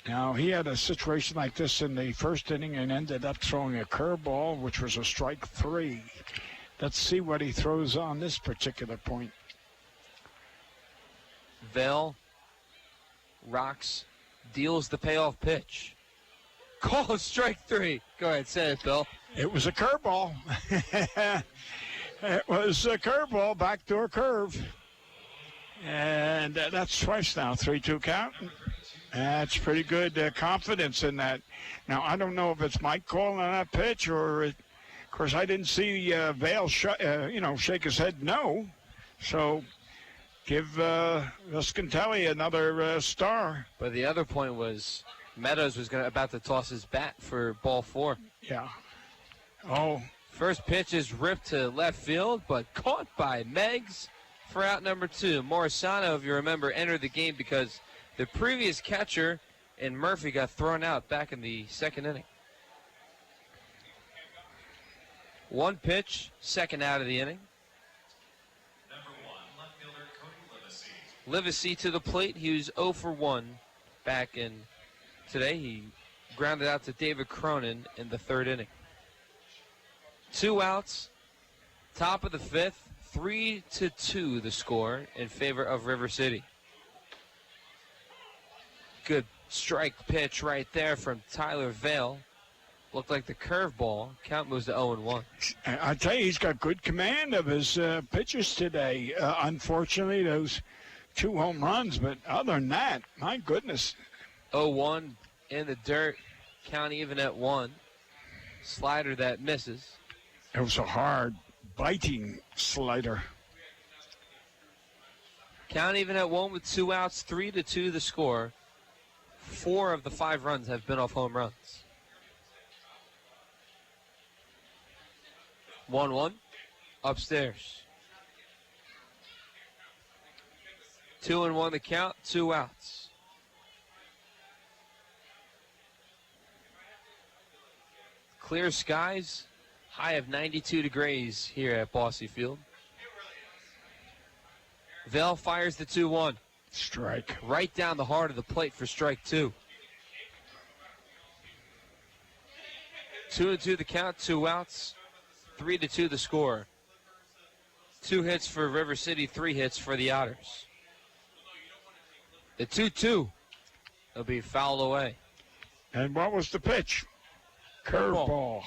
Now, he had a situation like this in the first inning and ended up throwing a curveball, which was a strike 3. Let's see what he throws on this particular point. Vale rocks, deals the payoff pitch. Call strike 3. Go ahead, say it, Bill. It was a curveball. It was a curveball, backdoor curve. And that's twice now, 3-2 count. That's pretty good confidence in that. Now, I don't know if it's Mike calling on that pitch or, of course, I didn't see Vail shake his head no. So give Vescantelli another star. But the other point was Meadows was about to toss his bat for ball 4. Yeah. Oh. First pitch is ripped to left field, but caught by Meggs for out number 2. Morisano, if you remember, entered the game because the previous catcher and Murphy got thrown out back in the 2nd inning. 1 pitch, 2nd out of the inning. Livesey to the plate. He was 0 for 1 back in today. He grounded out to David Cronin in the 3rd inning. 2 outs, top of the 5th, 3-2 the score in favor of River City. Good strike pitch right there from Tyler Vail. Looked like the curveball. Count moves to 0-1. I tell you, he's got good command of his pitches today. Unfortunately, those 2 home runs, but other than that, my goodness. 0-1 in the dirt. Count even at 1. Slider that misses. It was a hard, biting slider. Count even at 1 with 2 outs, 3-2 the score. 4 of the 5 runs have been off home runs. 1-1 upstairs. 2-1 the count, 2 outs. Clear skies, high of 92 degrees here at Bossy Field. Vail fires the 2-1. Strike. Right down the heart of the plate for strike 2. 2-2 the count, 2 outs, 3-2 the score. 2 hits for River City, 3 hits for the Otters. The 2-2 will be fouled away. And what was the pitch? Curveball.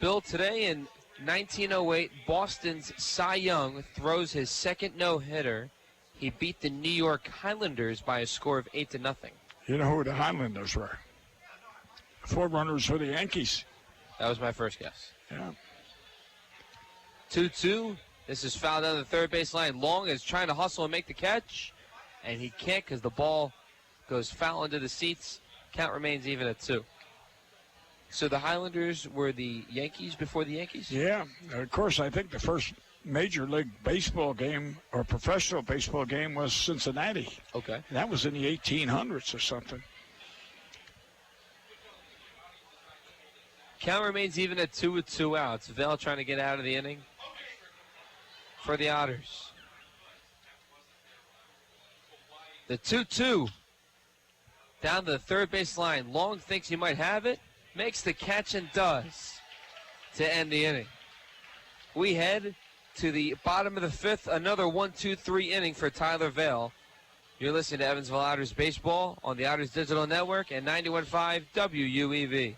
Bill, today in 1908, Boston's Cy Young throws his 2nd no-hitter. He beat the New York Highlanders by a score of 8-0. You know who the Highlanders were? Forerunners for the Yankees. That was my first guess. Yeah. 2-2. This is fouled down the 3rd base line. Long is trying to hustle and make the catch, and he can't because the ball goes foul into the seats. Count remains even at 2. So the Highlanders were the Yankees before the Yankees? Yeah. Of course, I think the first Major League Baseball game or professional baseball game was Cincinnati. Okay. That was in the 1800s or something. Count remains even at 2 with 2 outs. Vail trying to get out of the inning for the Otters. The 2-2 down the 3rd base line. Long thinks he might have it. Makes the catch and does to end the inning. We head to the bottom of the 5th. Another 1-2-3 inning for Tyler Vail. You're listening to Evansville Otters Baseball on the Otters Digital Network and 91.5 WUEV.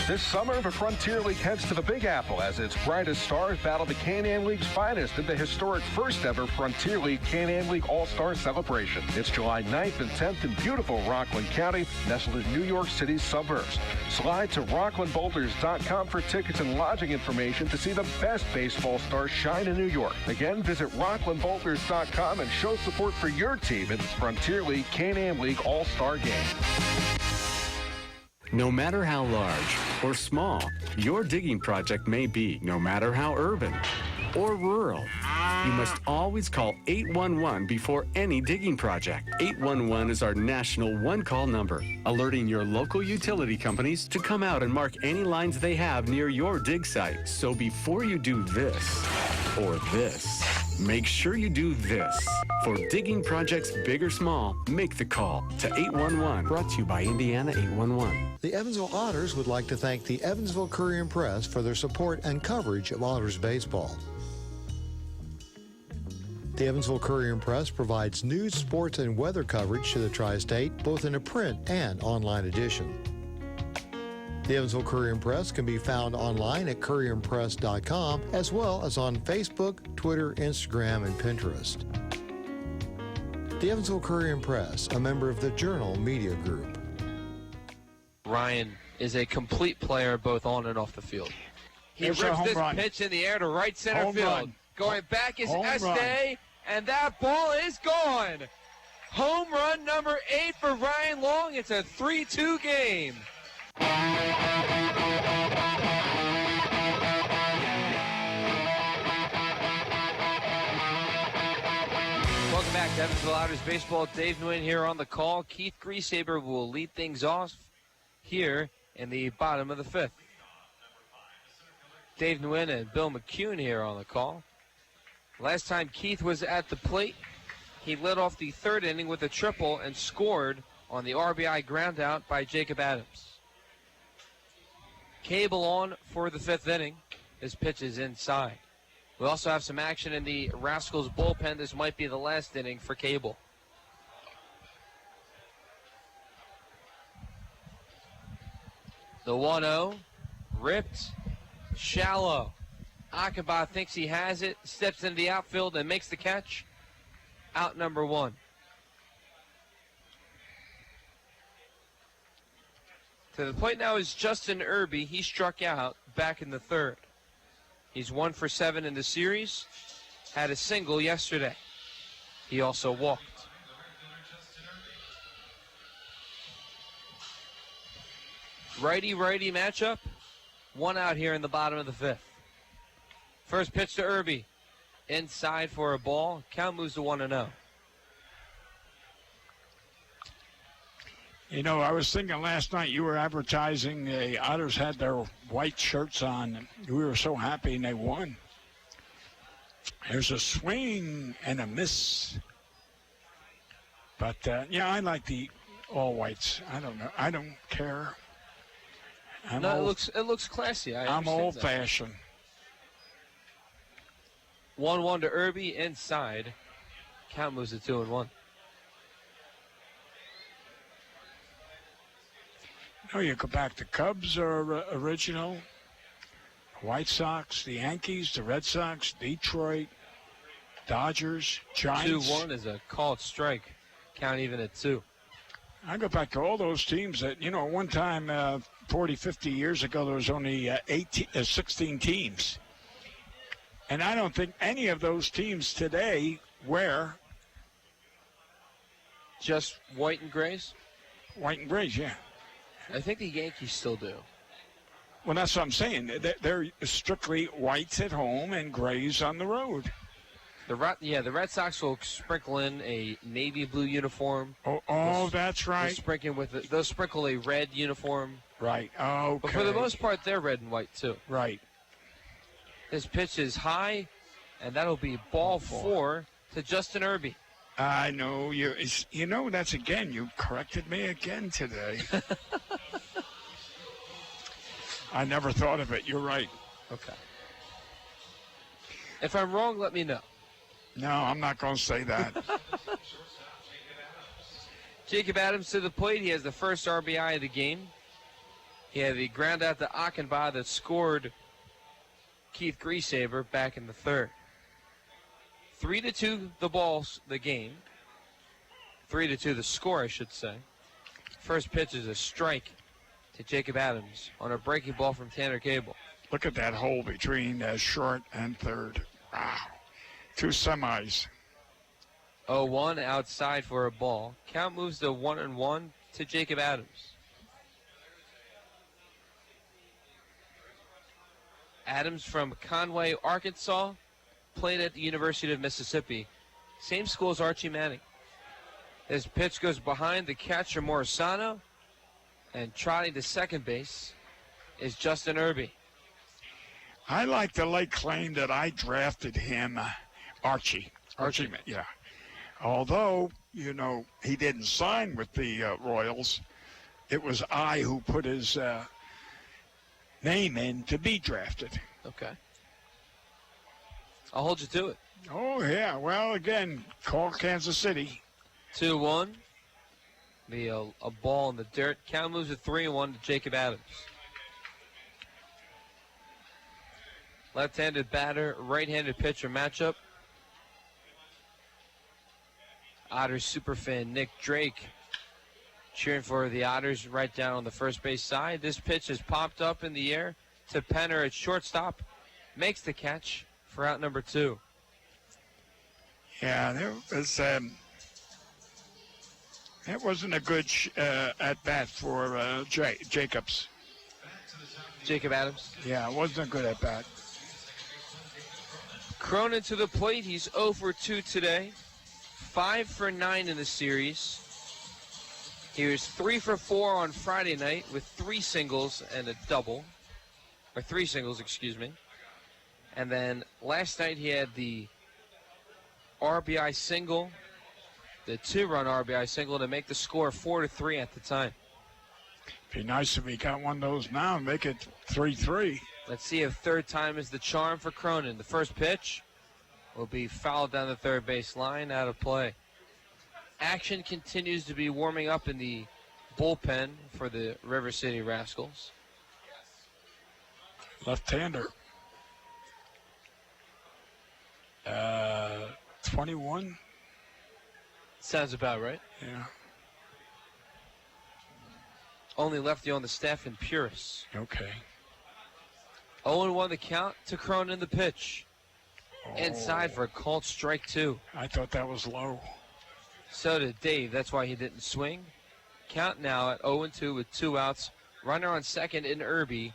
This summer, the Frontier League heads to the Big Apple as its brightest stars battle the Can-Am League's finest in the historic first-ever Frontier League Can-Am League All-Star Celebration. It's July 9th and 10th in beautiful Rockland County, nestled in New York City's suburbs. Slide to rocklandboulders.com for tickets and lodging information to see the best baseball stars shine in New York. Again, visit rocklandboulders.com and show support for your team in the Frontier League Can-Am League All-Star Game. No matter how large or small your digging project may be, no matter how urban or rural, you must always call 811 before any digging project. 811 is our national one-call number, alerting your local utility companies to come out and mark any lines they have near your dig site. So before you do this or this, make sure you do this. For digging projects big or small, make the call to 811. Brought to you by Indiana 811. The Evansville Otters would like to thank the Evansville Courier and Press for their support and coverage of Otters baseball. The Evansville Courier and Press provides news, sports, and weather coverage to the tri-state, both in a print and online edition. The Evansville Courier and Press can be found online at courierandpress.com, as well as on Facebook, Twitter, Instagram, and Pinterest. The Evansville Courier and Press, a member of the Journal Media Group. Ryan is a complete player both on and off the field. He There's a rips home this run. pitch in the air to right center Home field. run. Going back is Home Este, run. and that ball is gone. Home run number 8 for Ryan Long. It's a 3-2 game. Welcome back to Evansville Otters Baseball. Dave Nguyen here on the call. Keith Griesaber will lead things off here in the bottom of the 5th. Dave Nguyen and Bill McCune here on the call. Last time Keith was at the plate, he led off the 3rd inning with a triple and scored on the RBI ground out by Jacob Adams. Cable on for the 5th inning. His pitch is inside. We also have some action in the Rascals bullpen. This might be the last inning for Cable. The 1-0, ripped, shallow. Achenbach thinks he has it, steps into the outfield and makes the catch. Out number 1. To the plate now is Justin Irby. He struck out back in the 3rd. He's 1 for 7 in the series. Had a single yesterday. He also walked. Righty-righty matchup. 1 out here in the bottom of the 5th. First pitch to Irby. Inside for a ball. Count moves to 1-0. You know, I was thinking last night you were advertising the Otters had their white shirts on. We were so happy and they won. There's a swing and a miss. But, yeah, I like the all whites. I don't know. I don't care. It looks classy. I'm old-fashioned. 1-1 to Irby inside. Count moves to 2-1. No, you go back. The Cubs are original. White Sox, the Yankees, the Red Sox, Detroit, Dodgers, Giants. 2-1 is a called strike. Count even at 2. I go back to all those teams that, you know, one time 40, 50 years ago, there was only 16 teams. And I don't think any of those teams today wear just white and grays? White and grays, yeah. I think the Yankees still do. Well, that's what I'm saying. They're strictly whites at home and grays on the road. The Red Sox will sprinkle in a navy blue uniform. Oh, that's right. They'll sprinkle a red uniform. Right. Okay. But for the most part, they're red and white too. Right. This pitch is high, and that'll be ball 4 to Justin Irby. I know you. You know, that's again. You corrected me again today. I never thought of it. You're right. Okay. If I'm wrong, let me know. No, I'm not going to say that. Jacob Adams to the plate. He has the first RBI of the game. He had the ground out to Achenbach that scored Keith Griesaber back in the 3rd. 3-2 the game. 3-2 the score, I should say. First pitch is a strike to Jacob Adams on a breaking ball from Tanner Cable. Look at that hole between short and 3rd. Wow. 2 semis. 0-1 outside for a ball. Count moves to 1-1 to Jacob Adams. Adams from Conway, Arkansas, played at the University of Mississippi. Same school as Archie Manning. His pitch goes behind the catcher Morisano, and trotting to second base is Justin Irby. I like to lay claim that I drafted him, Archie. Yeah. Although, you know, he didn't sign with the Royals, it was I who put his name in to be drafted. Okay. I'll hold you to it. Oh, yeah. Well, again, call Kansas City. 2-1. Be a ball in the dirt. Count moves to 3-1 to Jacob Adams. Left-handed batter, right-handed pitcher matchup. Otters superfan Nick Drake cheering for the Otters right down on the first base side. This pitch is popped up in the air to Penner at shortstop. Makes the catch for out number 2. Yeah, there was, it wasn't a good at-bat for Jacobs. Jacob Adams? Yeah, it wasn't a good at-bat. Cronin to the plate. He's 0 for 2 today. 5 for 9 in the series. He was 3 for 4 on Friday night with 3 singles and a double. Or 3 singles, excuse me. And then last night he had the RBI single, the 2-run RBI single to make the score 4-3 at the time. Be nice if he got one of those now and make it 3-3. Let's see if third time is the charm for Cronin. The first pitch will be fouled down the third base line, out of play. Action continues to be warming up in the bullpen for the River City Rascals. Left-hander. 21? Sounds about right. Yeah. Only lefty on the staff in Puris. Okay. 0-1 the count to Cronin the pitch. Inside for a called strike 2. I thought that was low. So did Dave. That's why he didn't swing. Count now at 0-2 with 2 outs. Runner on second in Irby.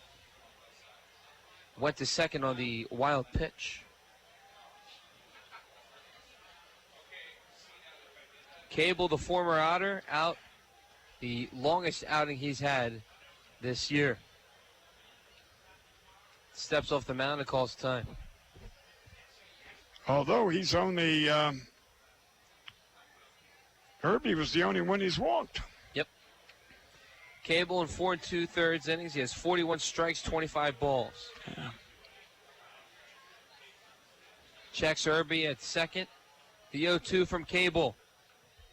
Went to second on the wild pitch. Cable, the former Otter, out the longest outing he's had this year. Steps off the mound and calls time. Although he's only, Irby was the only one he's walked. Yep. Cable in 4 2/3 innings. He has 41 strikes, 25 balls. Yeah. Checks Irby at second. The 0-2 from Cable.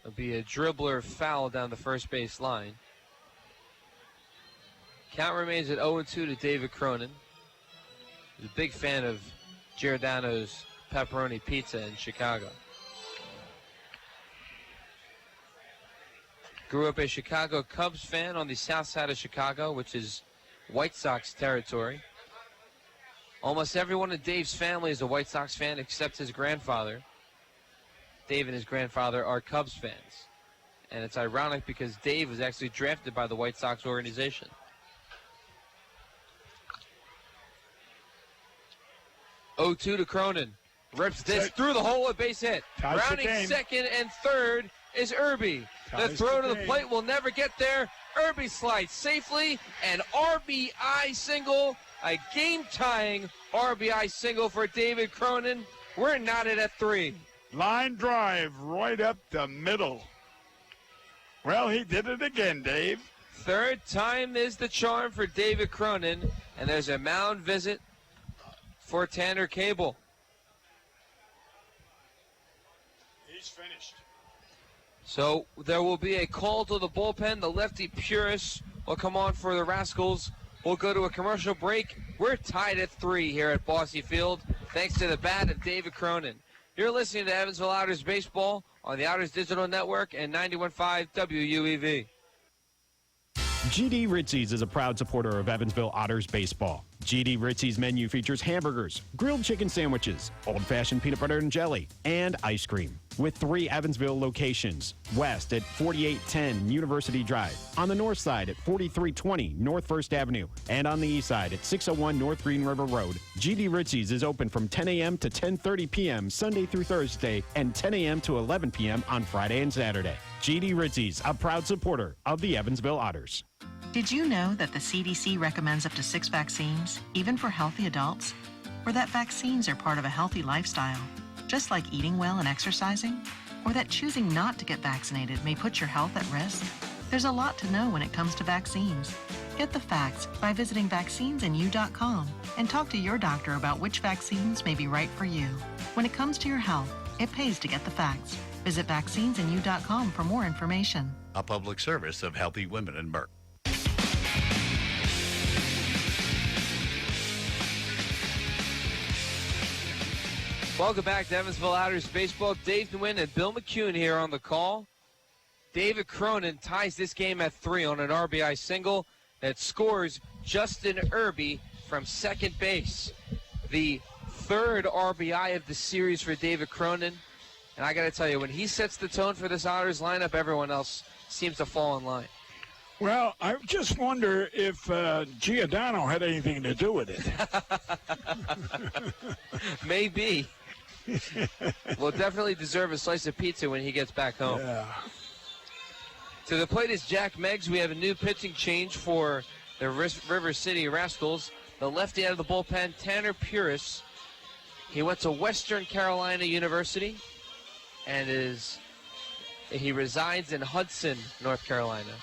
It'll be a dribbler foul down the first base line. Count remains at 0-2 to David Cronin. He's a big fan of Giordano's pepperoni pizza in Chicago. Grew up a Chicago Cubs fan on the south side of Chicago, which is White Sox territory. Almost everyone in Dave's family is a White Sox fan except his grandfather. Dave and his grandfather are Cubs fans. And it's ironic because Dave was actually drafted by the White Sox organization. Oh, 2 to Cronin. Rips this through the hole, a base hit. Rounding second and third is Irby. The throw to the plate will never get there. Irby slides safely. An RBI single. A game-tying RBI single for David Cronin. We're knotted at 3. Line drive right up the middle. Well, he did it again, Dave. Third time is the charm for David Cronin. And there's a mound visit for Tanner Cable. He's finished. So there will be a call to the bullpen. The lefty Puris will come on for the Rascals. We'll go to a commercial break. We're tied at 3 here at Bosse Field, thanks to the bat of David Cronin. You're listening to Evansville Otters Baseball on the Otters Digital Network and 91.5 WUEV. GD Ritzy's is a proud supporter of Evansville Otters Baseball. GD Ritzy's menu features hamburgers, grilled chicken sandwiches, old-fashioned peanut butter and jelly, and ice cream. With 3 Evansville locations. West at 4810 University Drive. On the north side at 4320 North 1st Avenue. And on the east side at 601 North Green River Road. GD Ritzy's is open from 10 a.m. to 10:30 p.m. Sunday through Thursday and 10 a.m. to 11 p.m. on Friday and Saturday. GD Ritzy's, a proud supporter of the Evansville Otters. Did you know that the CDC recommends up to 6 vaccines, even for healthy adults? Or that vaccines are part of a healthy lifestyle, just like eating well and exercising? Or that choosing not to get vaccinated may put your health at risk? There's a lot to know when it comes to vaccines. Get the facts by visiting vaccinesinu.com and talk to your doctor about which vaccines may be right for you. When it comes to your health, it pays to get the facts. Visit vaccinesinu.com for more information. A public service of Healthy Women and Merck. Welcome back to Evansville Otters Baseball. Dave Nguyen and Bill McCune here on the call. David Cronin ties this game at 3 on an RBI single that scores Justin Irby from second base. The third RBI of the series for David Cronin. And I got to tell you, when he sets the tone for this Otters lineup, everyone else seems to fall in line. Well, I just wonder if Giordano had anything to do with it. Maybe. Will definitely deserve a slice of pizza when he gets back home. Yeah. To the plate is Jack Meggs. We have a new pitching change for the River City Rascals. The lefty out of the bullpen, Tanner Puris. He went to Western Carolina University and he resides in Hudson, North Carolina.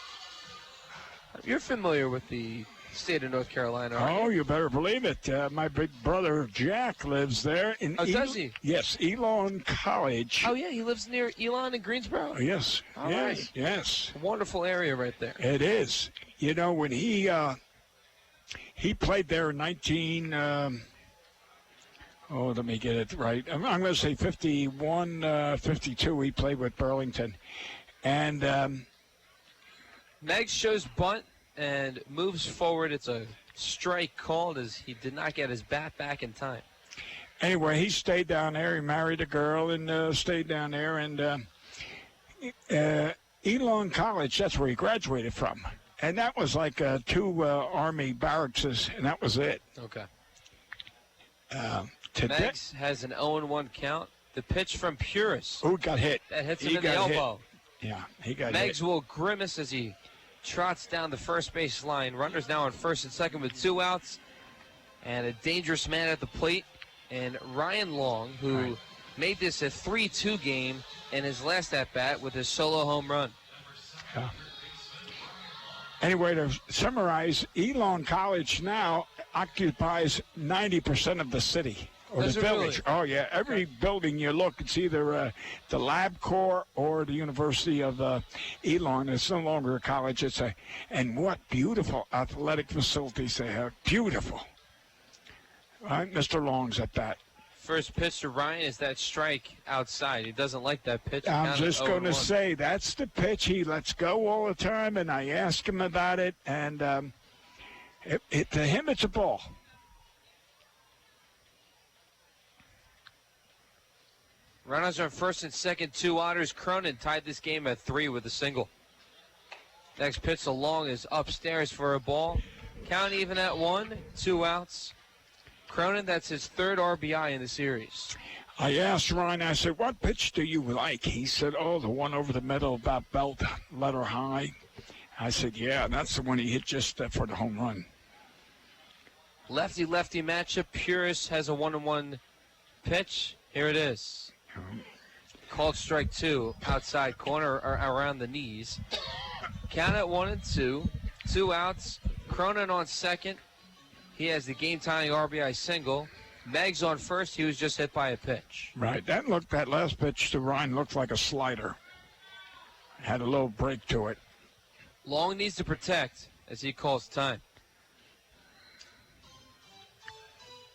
You're familiar with the state of North Carolina, aren't you? Oh, you better believe it. My big brother Jack lives there. Does he? Yes, Elon College. Oh, yeah, he lives near Elon in Greensboro? Yes, All yes, right. yes. A wonderful area right there. It is. You know, when he played there in let me get it right. I'm going to say 51, 52, he played with Burlington. And Meggs shows bunt and moves forward. It's a strike called as he did not get his bat back in time. Anyway, he stayed down there. He married a girl and stayed down there. And Elon College, that's where he graduated from. And that was like 2 Army barracks, and that was it. Okay. Meggs has an 0-1 count. The pitch from Puris. Who got hit? That hits him in the elbow. Yeah, he got hit. Meggs will grimace as he trots down the first base line. Runners now on first and second with 2 outs. And a dangerous man at the plate. And Ryan Long, who made this a 3-2 game in his last at-bat with his solo home run. Yeah. Anyway, to summarize, Elon College now occupies 90% of the city. Or Does the it village. really? Oh, yeah. Every building you look, it's either the Lab Corps or the University of Elon. It's no longer a college. And what beautiful athletic facilities they have. Beautiful. Right, Mr. Long's at bat. First pitch to Ryan is that strike outside. He doesn't like that pitch. I'm just going to say that's the pitch he lets go all the time, and I ask him about it, and to him it's a ball. Runners on first and second, 2 Otters. Cronin tied this game at 3 with a single. Next pitch to Long is upstairs for a ball. Count even at 1, 2 outs. Cronin, that's his 3rd RBI in the series. I asked Ryan, I said, what pitch do you like? He said, the one over the middle, about belt, letter high. I said, yeah, that's the one he hit just for the home run. Lefty-lefty matchup. Puris has a 1-1 pitch. Here it is. Called strike 2, outside corner or around the knees. Count at 1-2, 2 outs. Cronin on second. He has the game-tying RBI single. Meggs on first. He was just hit by a pitch. Right. That last pitch to Ryan looked like a slider. Had a little break to it. Long needs to protect as he calls time.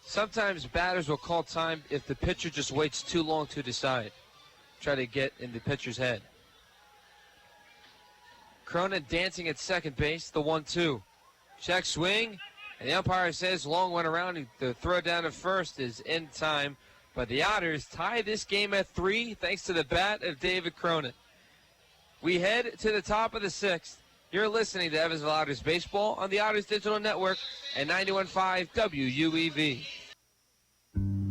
Sometimes batters will call time if the pitcher just waits too long to decide. Try to get in the pitcher's head. Cronin dancing at second base. The 1-2. Check swing. And the umpire says Long went around. The throw down to first is in time. But the Otters tie this game at 3 thanks to the bat of David Cronin. We head to the top of the 6th. You're listening to Evansville Otters Baseball on the Otters Digital Network at 91.5 WUEV.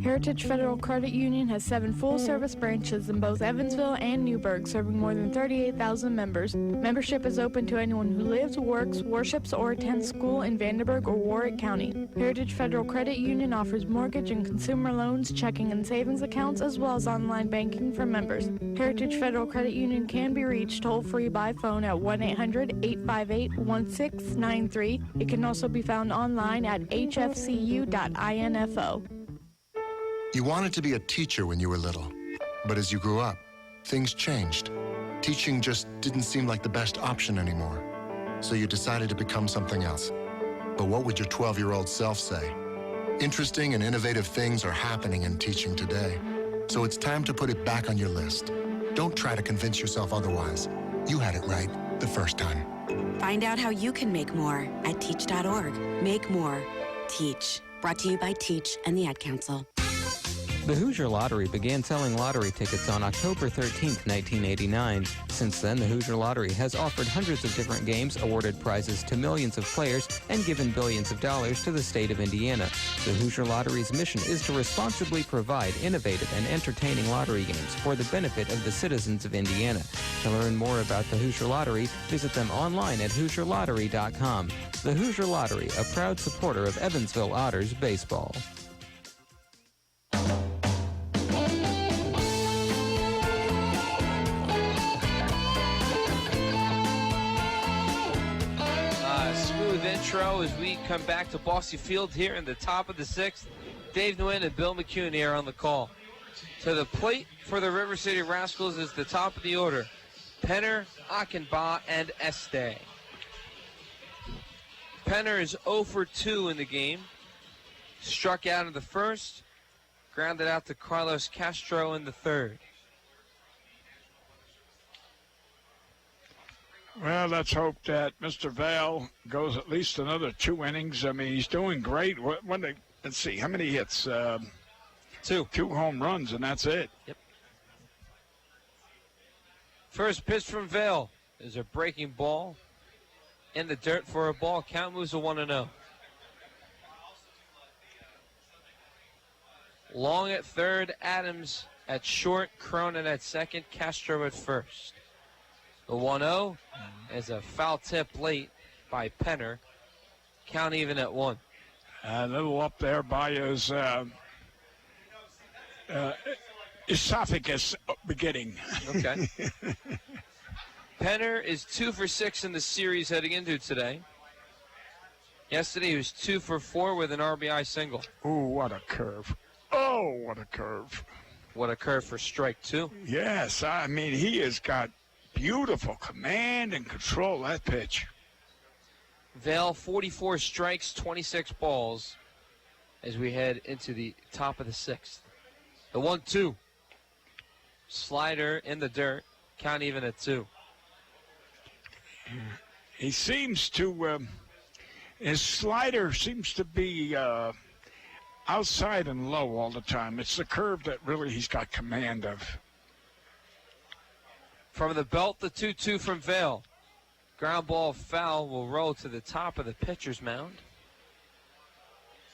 Heritage Federal Credit Union has 7 full-service branches in both Evansville and Newburgh, serving more than 38,000 members. Membership is open to anyone who lives, works, worships, or attends school in Vandenberg or Warwick County. Heritage Federal Credit Union offers mortgage and consumer loans, checking and savings accounts, as well as online banking for members. Heritage Federal Credit Union can be reached toll-free by phone at 1-800-858-1693. It can also be found online at hfcu.info. You wanted to be a teacher when you were little, but as you grew up, things changed. Teaching just didn't seem like the best option anymore, so you decided to become something else. But what would your 12-year-old self say? Interesting and innovative things are happening in teaching today. So it's time to put it back on your list. Don't try to convince yourself otherwise. You had it right the first time. Find out how you can make more at teach.org. Make more. Teach. Brought to you by Teach and the Ad Council. The Hoosier Lottery began selling lottery tickets on October 13, 1989. Since then, the Hoosier Lottery has offered hundreds of different games, awarded prizes to millions of players, and given billions of dollars to the state of Indiana. The Hoosier Lottery's mission is to responsibly provide innovative and entertaining lottery games for the benefit of the citizens of Indiana. To learn more about the Hoosier Lottery, visit them online at HoosierLottery.com. The Hoosier Lottery, a proud supporter of Evansville Otters baseball. Intro as we come back to Bossy Field here in the top of the sixth. Dave Nguyen and Bill McCune here on the call. To the plate for the River City Rascals is the top of the order. Penner, Achenbach, and Este. Penner is 0 for 2 in the game. Struck out in the first. Grounded out to Carlos Castro in the third. Well, let's hope that Mr. Vale goes at least another 2 innings. I mean, he's doing great. Let's see, how many hits? 2. 2 home runs, and that's it. Yep. First pitch from Vale is a breaking ball in the dirt for a ball. Count moves to 1-0. Long at third, Adams at short, Cronin at second, Castro at first. The 1-0 is a foul tip late by Penner. Count even at 1. A little up there by his esophagus beginning. Okay. Penner is 2 for 6 in the series heading into today. Yesterday he was 2 for 4 with an RBI single. Ooh, what a curve. Oh, what a curve. What a curve for strike 2. Yes, I mean, he has got beautiful command and control that pitch. Vale, 44 strikes, 26 balls as we head into the top of the sixth. The 1-2. Slider in the dirt. Count even at 2. He seems to, his slider seems to be outside and low all the time. It's the curve that really he's got command of. From the belt, the 2-2 from Vale. Ground ball foul will roll to the top of the pitcher's mound.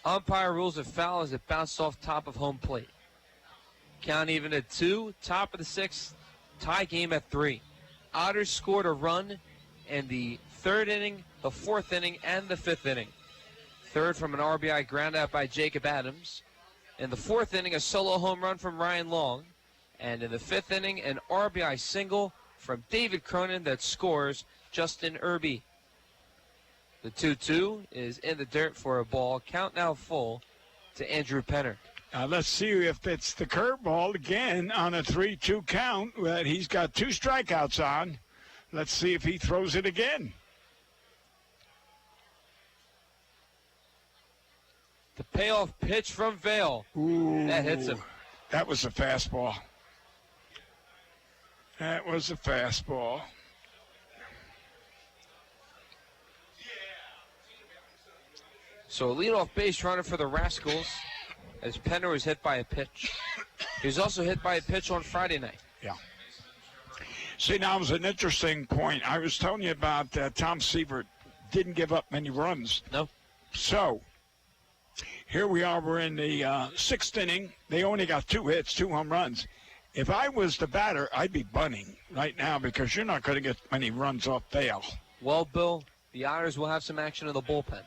Umpire rules a foul as it bounced off top of home plate. Count even at 2. Top of the sixth. Tie game at 3. Otters scored a run in the third inning, the fourth inning, and the fifth inning. Third from an RBI ground out by Jacob Adams. In the fourth inning, a solo home run from Ryan Long. And in the fifth inning, an RBI single from David Cronin that scores Justin Irby. The 2-2 is in the dirt for a ball. Count now full to Andrew Penner. Let's see if it's the curveball again on a 3-2 count that he's got 2 strikeouts on. Let's see if he throws it again. The payoff pitch from Vale. Ooh, that hits him. That was a fastball. That was a fastball. So a leadoff base runner for the Rascals as Penner was hit by a pitch. He was also hit by a pitch on Friday night. Yeah. See, now it was an interesting point. I was telling you about Tom Sievert didn't give up many runs. No. So here we are. We're in the sixth inning. They only got 2 hits, 2 home runs. If I was the batter, I'd be bunting right now because you're not going to get many runs off Vale. Well, Bill, the Otters will have some action in the bullpen.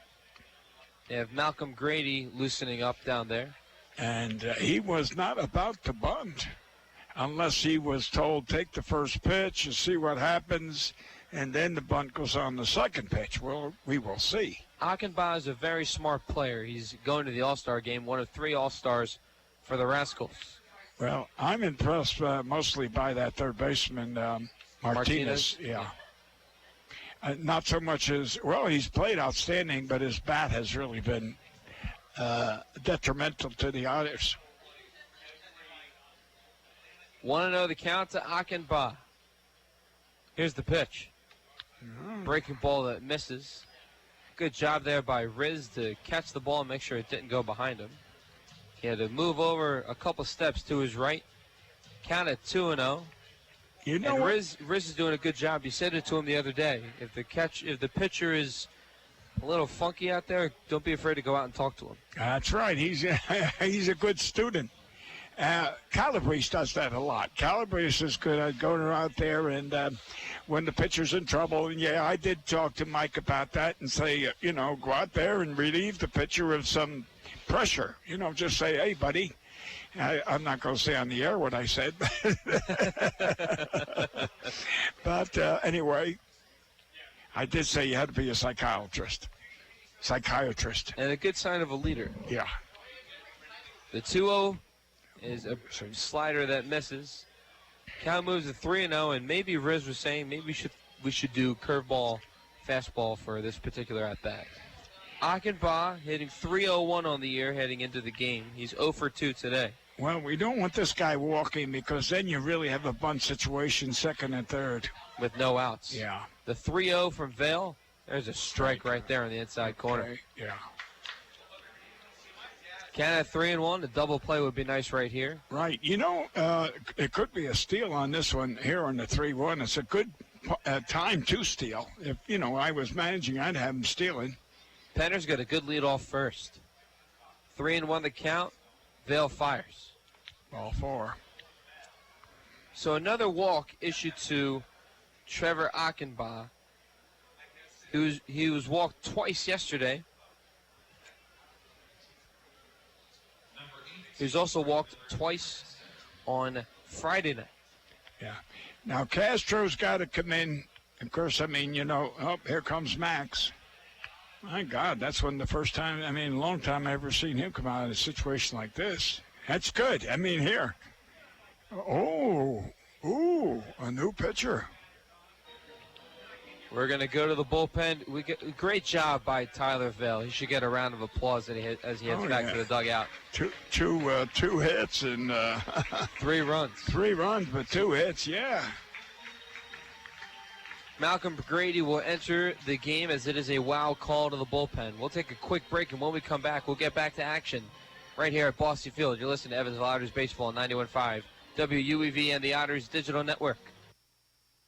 They have Malcolm Grady loosening up down there. And he was not about to bunt unless he was told, take the first pitch and see what happens, and then the bunt goes on the second pitch. Well, we will see. Achenbach is a very smart player. He's going to the All-Star game, one of 3 All-Stars for the Rascals. Well, I'm impressed mostly by that third baseman, Martinez. Yeah. Not so much as, well, he's played outstanding, but his bat has really been detrimental to the Otters. 1-0 the count to Achenbach. Here's the pitch. Breaking ball that misses. Good job there by Riz to catch the ball and make sure it didn't go behind him. He had to move over a couple steps to his right. Count at 2-0. You know, and Riz is doing a good job. You said it to him the other day. If the pitcher is a little funky out there, don't be afraid to go out and talk to him. That's right. He's a good student. Calabrese does that a lot. Calabrese is good at going out there and when the pitcher's in trouble. And, yeah, I did talk to Mike about that and say, go out there and relieve the pitcher of some pressure. Just say, hey, buddy. I'm not going to say on the air what I said. But anyway, I did say you had to be a psychiatrist. And a good sign of a leader. Yeah. The 2-0 is a slider that misses. Count moves to 3-0, and maybe Riz was saying maybe we should do curveball, fastball for this particular at-bat. Achenbach hitting .301 on the year heading into the game. He's 0 for 2 today. Well, we don't want this guy walking because then you really have a bunt situation, second and third. With no outs. Yeah. The 3-0 from Vail. There's a strike right there in the inside corner. Okay. Yeah. Count at 3-1. The double play would be nice right here. Right. It could be a steal on this one here on the 3-1. It's a good time to steal. If, I was managing, I'd have him stealing. Penner's got a good lead off first. 3-1 the count. Vail fires. Ball 4. So another walk issued to Trevor Achenbach. He was walked twice yesterday. He was also walked twice on Friday night. Yeah. Now Castro's got to come in. Of course, here comes Max. My God, that's the first time, a long time I've ever seen him come out in a situation like this. That's good. Here. A new pitcher. We're going to go to the bullpen. Great job by Tyler Vail. He should get a round of applause as he heads back to the dugout. Two hits and 3 runs. 3 runs, but 2 hits, yeah. Malcolm Grady will enter the game as it is a wow call to the bullpen. We'll take a quick break, and when we come back, we'll get back to action right here at Boston Field. You're listening to Evansville Otters Baseball on 91.5 WUEV and the Otters Digital Network.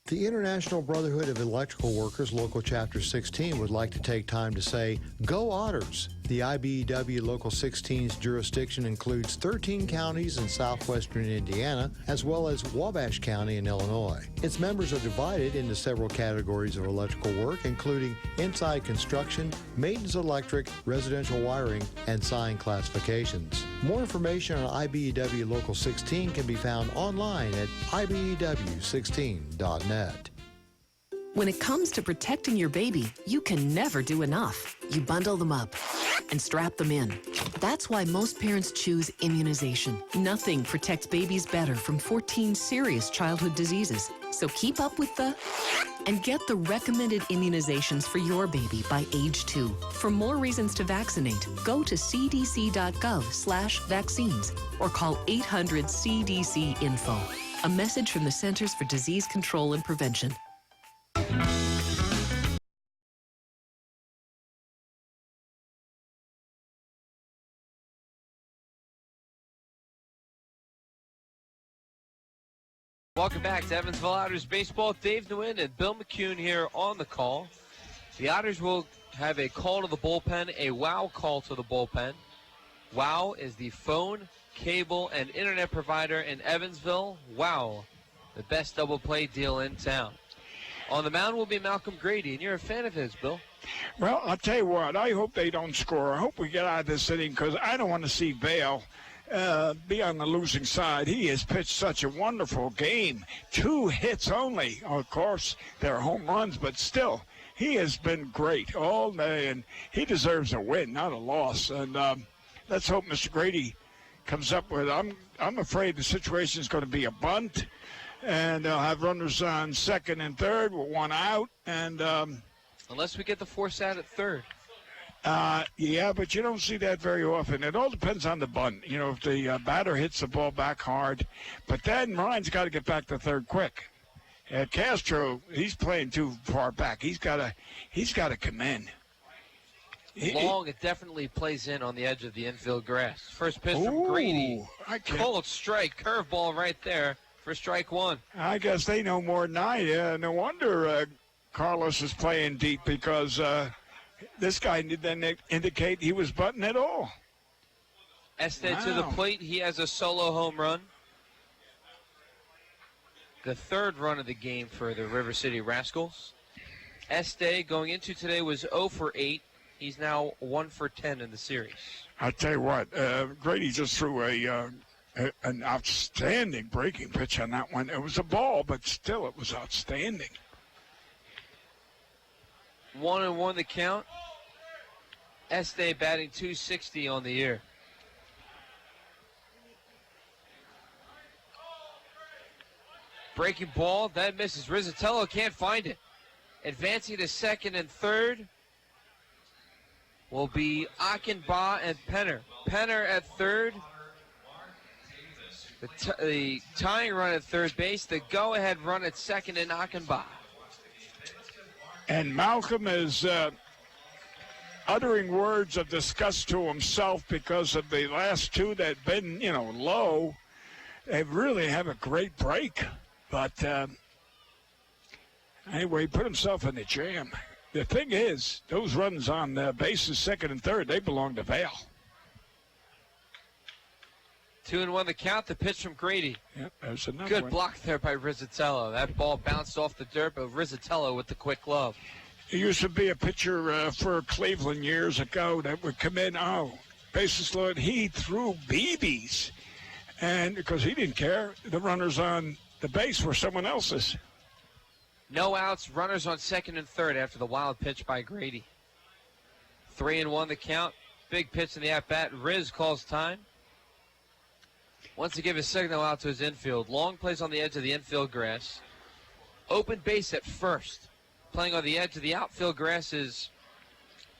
The International Brotherhood of Electrical Workers, Local Chapter 16, would like to take time to say, Go Otters! The IBEW Local 16's jurisdiction includes 13 counties in southwestern Indiana, as well as Wabash County in Illinois. Its members are divided into several categories of electrical work, including inside construction, maintenance electric, residential wiring, and sign classifications. More information on IBEW Local 16 can be found online at ibew16.net. When it comes to protecting your baby, you can never do enough. You bundle them up and strap them in. That's why most parents choose immunization. Nothing protects babies better from 14 serious childhood diseases. So keep up with and get the recommended immunizations for your baby by age 2. For more reasons to vaccinate, go to cdc.gov/vaccines or call 800-CDC-INFO. A message from the Centers for Disease Control and Prevention. Welcome back to Evansville Otters Baseball. Dave Nguyen and Bill McCune here on the call. The Otters will have a call to the bullpen, a WOW call to the bullpen. WOW is the phone, cable, and internet provider in Evansville. WOW, the best double play deal in town. On the mound will be Malcolm Grady, and you're a fan of his, Bill. Well, I'll tell you what, I hope they don't score. I hope we get out of this inning because I don't want to see Vail be on the losing side. He has pitched such a wonderful game. 2 hits only. Of course, they're home runs, but still, he has been great all day, and he deserves a win, not a loss. And let's hope Mr. Grady comes up with it. I'm afraid the situation is going to be a bunt, and they'll have runners on second and third with 1 out. And unless we get the force out at third. Yeah, but you don't see that very often. It all depends on the bunt. You know, if the batter hits the ball back hard. But then Ryan's got to get back to third quick. Castro, he's playing too far back. He's got to come in. Long, it definitely plays in on the edge of the infield grass. First pitch from Grady. Cold strike, curveball right there for strike one. I guess they know more than I do. No wonder Carlos is playing deep, because this guy didn't indicate he was butting at all. Este to the plate. He has a solo home run. The third run of the game for the River City Rascals. Este going into today was 0 for 8. He's now 1 for 10 in the series. I'll tell you what, Grady just threw an outstanding breaking pitch on that one. It was a ball, but still it was outstanding. 1-1 the count. Este batting .260 on the year. Breaking ball, that misses. Rizzatello can't find it. Advancing to second and third will be Achenbach and Penner. Penner at third. The tying run at third base. The go-ahead run at second in Achenbach. And Malcolm is uttering words of disgust to himself because of the last two that have been, low. They really have a great break. But anyway, he put himself in the jam. The thing is, those runs on bases second and third, they belong to Vail. 2-1 the count. The pitch from Grady. Yep, there's another Good one. block there by Rizzatello. That ball bounced off the dirt, but Rizzatello with the quick glove. He used to be a pitcher for Cleveland years ago that would come in, bases loaded. He threw BBs. And because he didn't care, the runners on the base were someone else's. No outs, runners on second and third after the wild pitch by Grady. 3-1 the count. Big pitch in the at-bat. Riz calls time. Wants to give a signal out to his infield. Long plays on the edge of the infield grass. Open base at first. Playing on the edge of the outfield grass is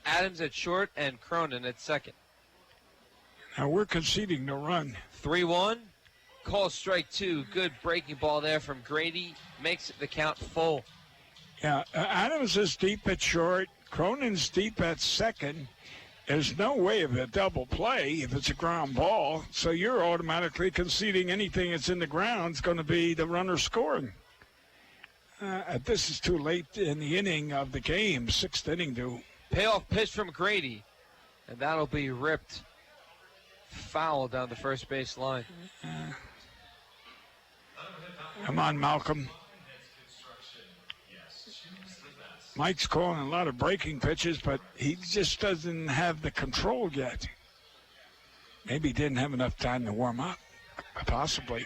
Adams at short and Cronin at second. Now we're conceding no run. 3-1. Call strike two. Good breaking ball there from Grady. Makes the count full. Yeah, Adams is deep at short. Cronin's deep at second. There's no way of a double play if it's a ground ball. So you're automatically conceding anything that's in the ground is going to be the runner scoring. This is too late in the inning of the game, sixth inning to. Payoff pitch from Grady. And that'll be ripped foul down the first base line. Come on, Malcolm. Mike's calling a lot of breaking pitches, but he just doesn't have the control yet. Maybe he didn't have enough time to warm up. Possibly.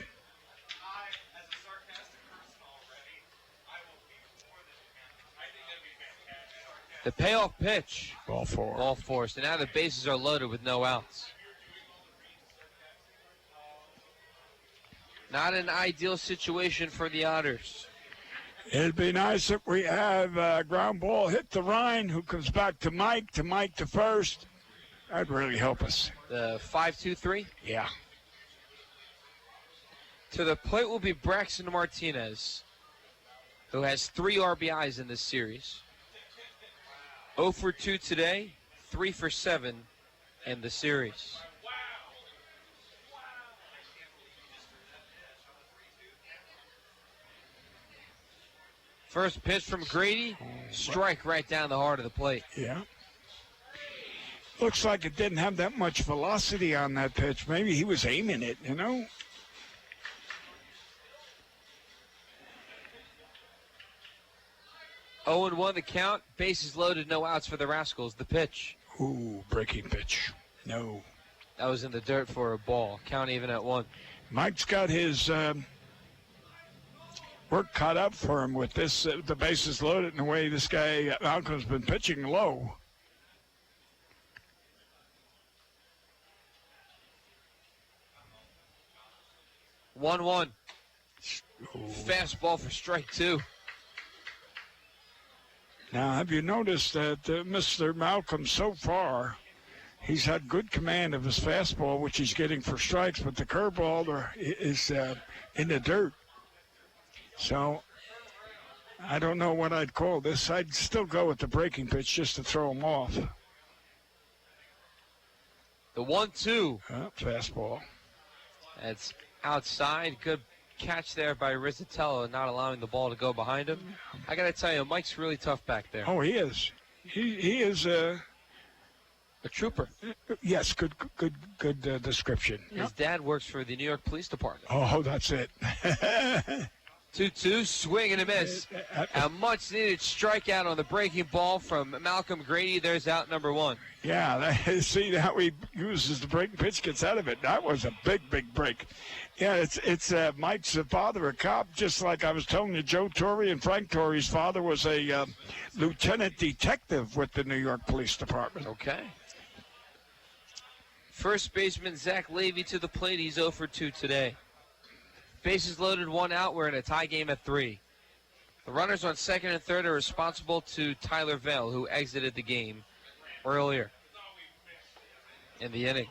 The payoff pitch. Ball four. Ball four. So now the bases are loaded with no outs. Not an ideal situation for the Otters. It'd be nice if we have a ground ball hit to Ryan, who comes back to Mike to first. That'd really help us. The 5-2-3? Yeah. To the plate will be Braxton Martinez, who has 3 RBIs in this series. 0 for 2 today, 3 for 7 in the series. First pitch from Grady, strike right down the heart of the plate. Yeah. Looks like it didn't have that much velocity on that pitch. Maybe he was aiming it, 0-1 the count. Bases loaded, no outs for the Rascals. The pitch. Ooh, breaking pitch. No. That was in the dirt for a ball. Count even at 1. Mike's got his work cut up for him with this, the bases loaded, and the way this guy, Malcolm's been pitching low. One. Fastball for strike 2. Now, have you noticed that Mr. Malcolm so far, he's had good command of his fastball, which he's getting for strikes, but the curveball is in the dirt. So I don't know what I'd call this. I'd still go with the breaking pitch just to throw him off. The 1-2. Fastball. That's outside. Good catch there by Rizzatello, not allowing the ball to go behind him. I got to tell you, Mike's really tough back there. Oh, he is. He is a trooper. Yes, good description. His dad works for the New York Police Department. Oh, that's it. 2-2, swing and a miss. A much-needed strikeout on the breaking ball from Malcolm Grady. There's out number 1. Yeah, see how he uses the breaking pitch, gets out of it. That was a big break. Yeah, it's Mike's father, a cop, just like I was telling you. Joe Torrey and Frank Torrey's father was a lieutenant detective with the New York Police Department. Okay. First baseman Zach Levy to the plate. He's 0 for 2 today. Bases loaded, 1 out. We're in a tie game at 3. The runners on second and third are responsible to Tyler Vale, who exited the game earlier in the inning.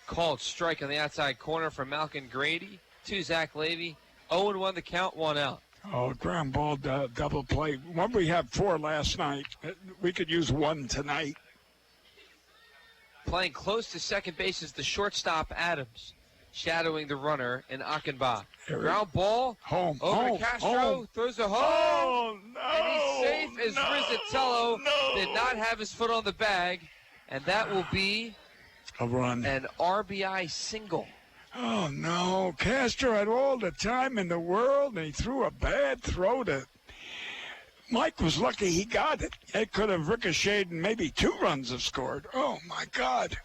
Called strike on the outside corner from Malcolm Grady to Zach Levy. 0-1 the count, 1 out. Oh, ground ball double play. When we had 4 last night, we could use 1 tonight. Playing close to second base is the shortstop Adams, shadowing the runner in Achenbach. Ground ball home over to Castro, throws a home. Oh, no, and he's safe as Rizzatello did not have his foot on the bag, and that will be a run, an RBI single. Oh no, Castro had all the time in the world, and he threw a bad throw to. Mike was lucky he got it. It could have ricocheted and maybe 2 runs have scored. Oh my God.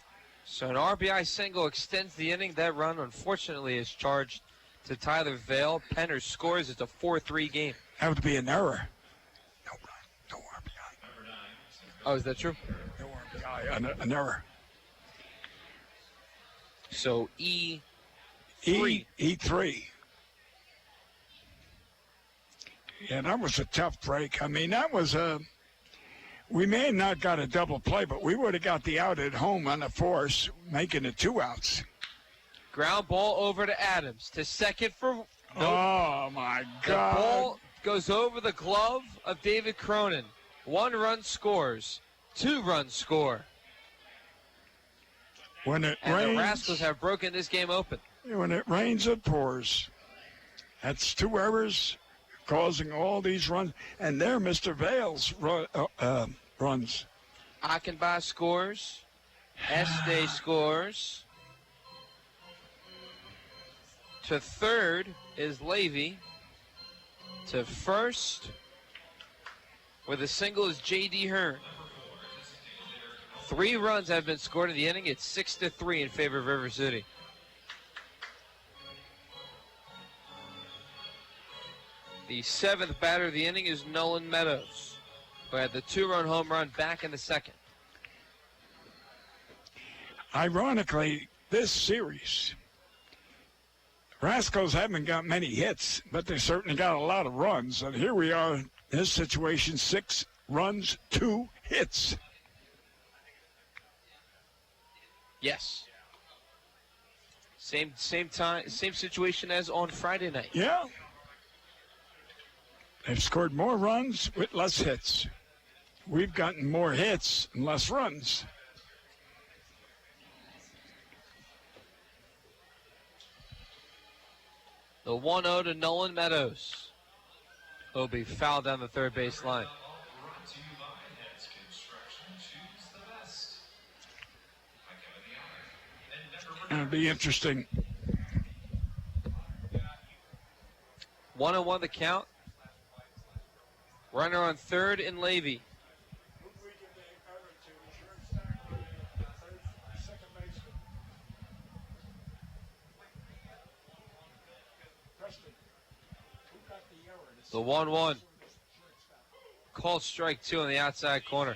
So an RBI single extends the inning. That run, unfortunately, is charged to Tyler Vale. Penner scores. It's a 4-3 game. That would be an error. No RBI. Oh, is that true? No RBI, an error. So E3. E3. Yeah, that was a tough break. I mean, that was we may have not got a double play, but we would have got the out at home on the force, making it 2 outs. Ground ball over to Adams. To second for... Nope. Oh, my God. The ball goes over the glove of David Cronin. 1 run scores. 2 runs score. When it and rains, the Rascals have broken this game open. When it rains, it pours. That's 2 errors causing all these runs. And there, Mr. Vale's runs. Achenbach scores. Este scores. To third is Levy. To first, with a single, is J.D. Hearn. 3 runs have been scored in the inning. It's 6-3 in favor of River City. The 7th batter of the inning is Nolan Meadows, who had the 2-run home run back in the second. Ironically, this series, Rascals haven't got many hits, but they certainly got a lot of runs. And here we are in this situation, 6 runs, 2 hits. Yes. Same situation as on Friday night. Yeah. They've scored more runs with less hits. We've gotten more hits and less runs. The 1-0 to Nolan Meadows. He'll be fouled down the third base line. It'll be interesting. 1-1 the count. Runner on third in Levy. The 1-1. Called strike 2 on the outside corner.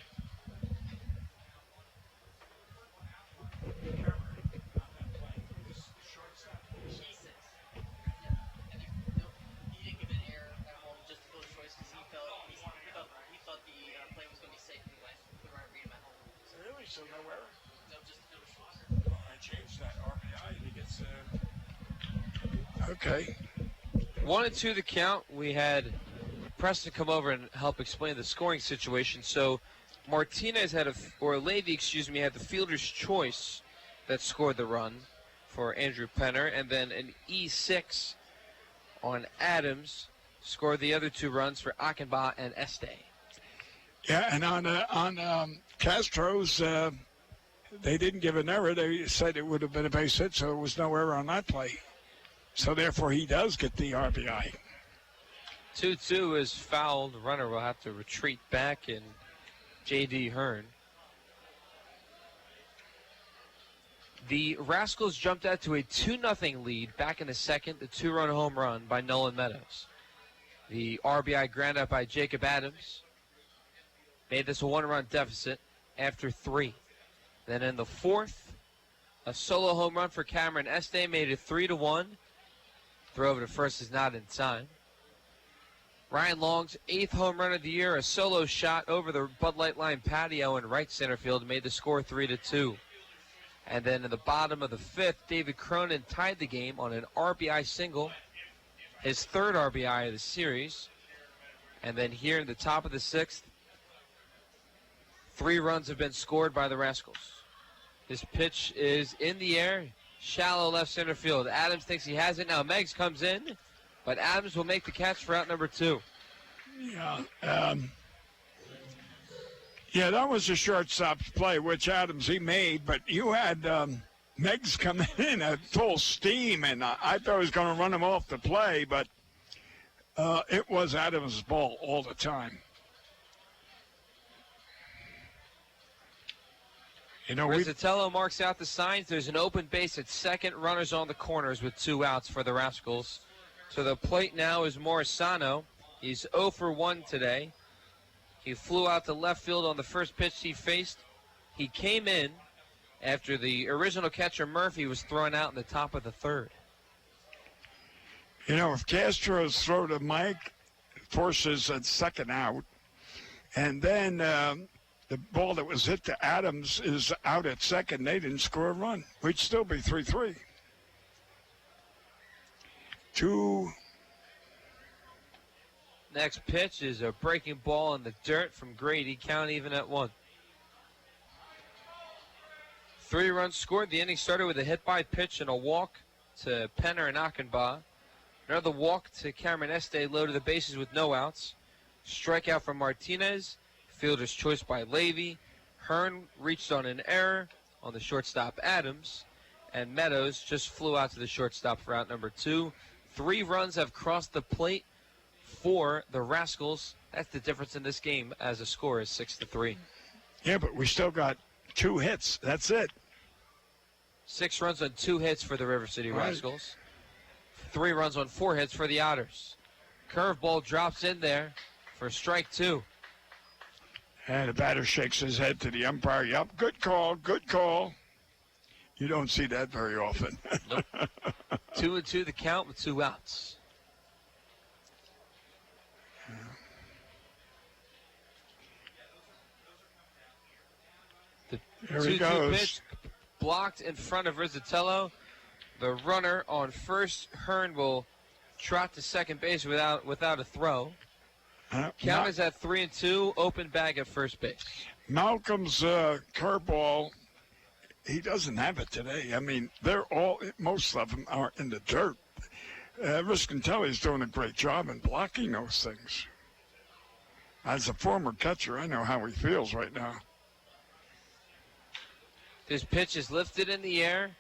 Really? So no error? I changed that RBI. He gets okay. 1-2 the count. We had Preston come over and help explain the scoring situation. So Martinez had Levy, had the fielder's choice that scored the run for Andrew Penner, and then an E6 on Adams scored the other 2 runs for Achenbach and Este. Yeah, and on Castro's, they didn't give an error. They said it would have been a base hit, so there was no error on that play. So therefore, he does get the RBI. 2-2 is fouled. The runner will have to retreat back, and J.D. Hearn. The Rascals jumped out to a 2-0 lead back in the second, the 2-run home run by Nolan Meadows. The RBI ground out by Jacob Adams made this a 1-run deficit after 3. Then in the fourth, a solo home run for Cameron Este made it 3-1. Throw over to first is not in time. Ryan Long's 8th home run of the year, a solo shot over the Bud Light Line patio in right center field, made the score 3-2. And then in the bottom of the 5th, David Cronin tied the game on an RBI single, his 3rd RBI of the series. And then here in the top of the 6th, 3 runs have been scored by the Rascals. This pitch is in the air, shallow left center field. Adams thinks he has it now. Meggs comes in, but Adams will make the catch for out number 2. Yeah, that was a shortstop's play, which Adams he made, but you had Meggs coming in at full steam, and I thought he was going to run him off the play, but it was Adams' ball all the time. Rizzatello marks out the signs. There's an open base at second. Runners on the corners with 2 outs for the Rascals. To the plate now is Morisano. He's 0 for 1 today. He flew out to left field on the first pitch he faced. He came in after the original catcher Murphy was thrown out in the top of the 3rd. If Castro's throw to Mike forces a second out, and then the ball that was hit to Adams is out at second, they didn't score a run. We'd still be 3-3. 2. Next pitch is a breaking ball in the dirt from Grady. Count even at 1. 3 runs scored. The inning started with a hit by pitch and a walk to Penner and Achenbach. Another walk to Cameron Este, loaded the bases with no outs. Strikeout from Martinez. Fielder's choice by Levy. Hearn reached on an error on the shortstop Adams. And Meadows just flew out to the shortstop for out number 2. 3 runs have crossed the plate for the Rascals. That's the difference in this game, as the score is 6-3. Yeah, but we still got 2 hits. That's it. 6 runs on 2 hits for the River City Rascals. 3 runs on 4 hits for the Otters. Curveball drops in there for strike 2. And the batter shakes his head to the umpire. Yep, good call, good call. You don't see that very often. Nope. 2-2 the count with 2 outs. The Here he goes. pitch blocked in front of Rizzatello. The runner on first, Hearn, will trot to second base without a throw. Count is at 3-2. Open bag at first base. Malcolm's curveball, he doesn't have it today. I mean, most of them are in the dirt. Riscantelli's doing a great job in blocking those things. As a former catcher, I know how he feels right now. This pitch is lifted in the air